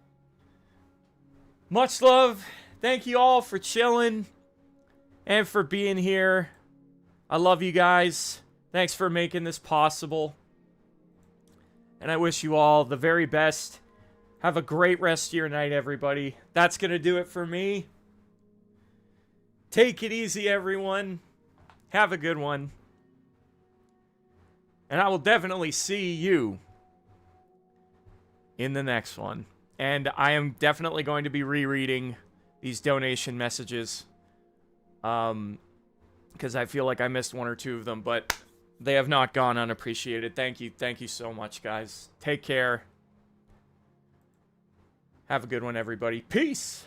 Much love. Thank you all for chilling and for being here. I love you guys. Thanks for making this possible. And I wish you all the very best. Have a great rest of your night, everybody. That's going to do it for me. Take it easy, everyone. Have a good one. And I will definitely see you in the next one. And I am definitely going to be rereading these donation messages. Because I feel like I missed one or two of them, but they have not gone unappreciated. Thank you. Thank you so much, guys. Take care. Have a good one, everybody. Peace.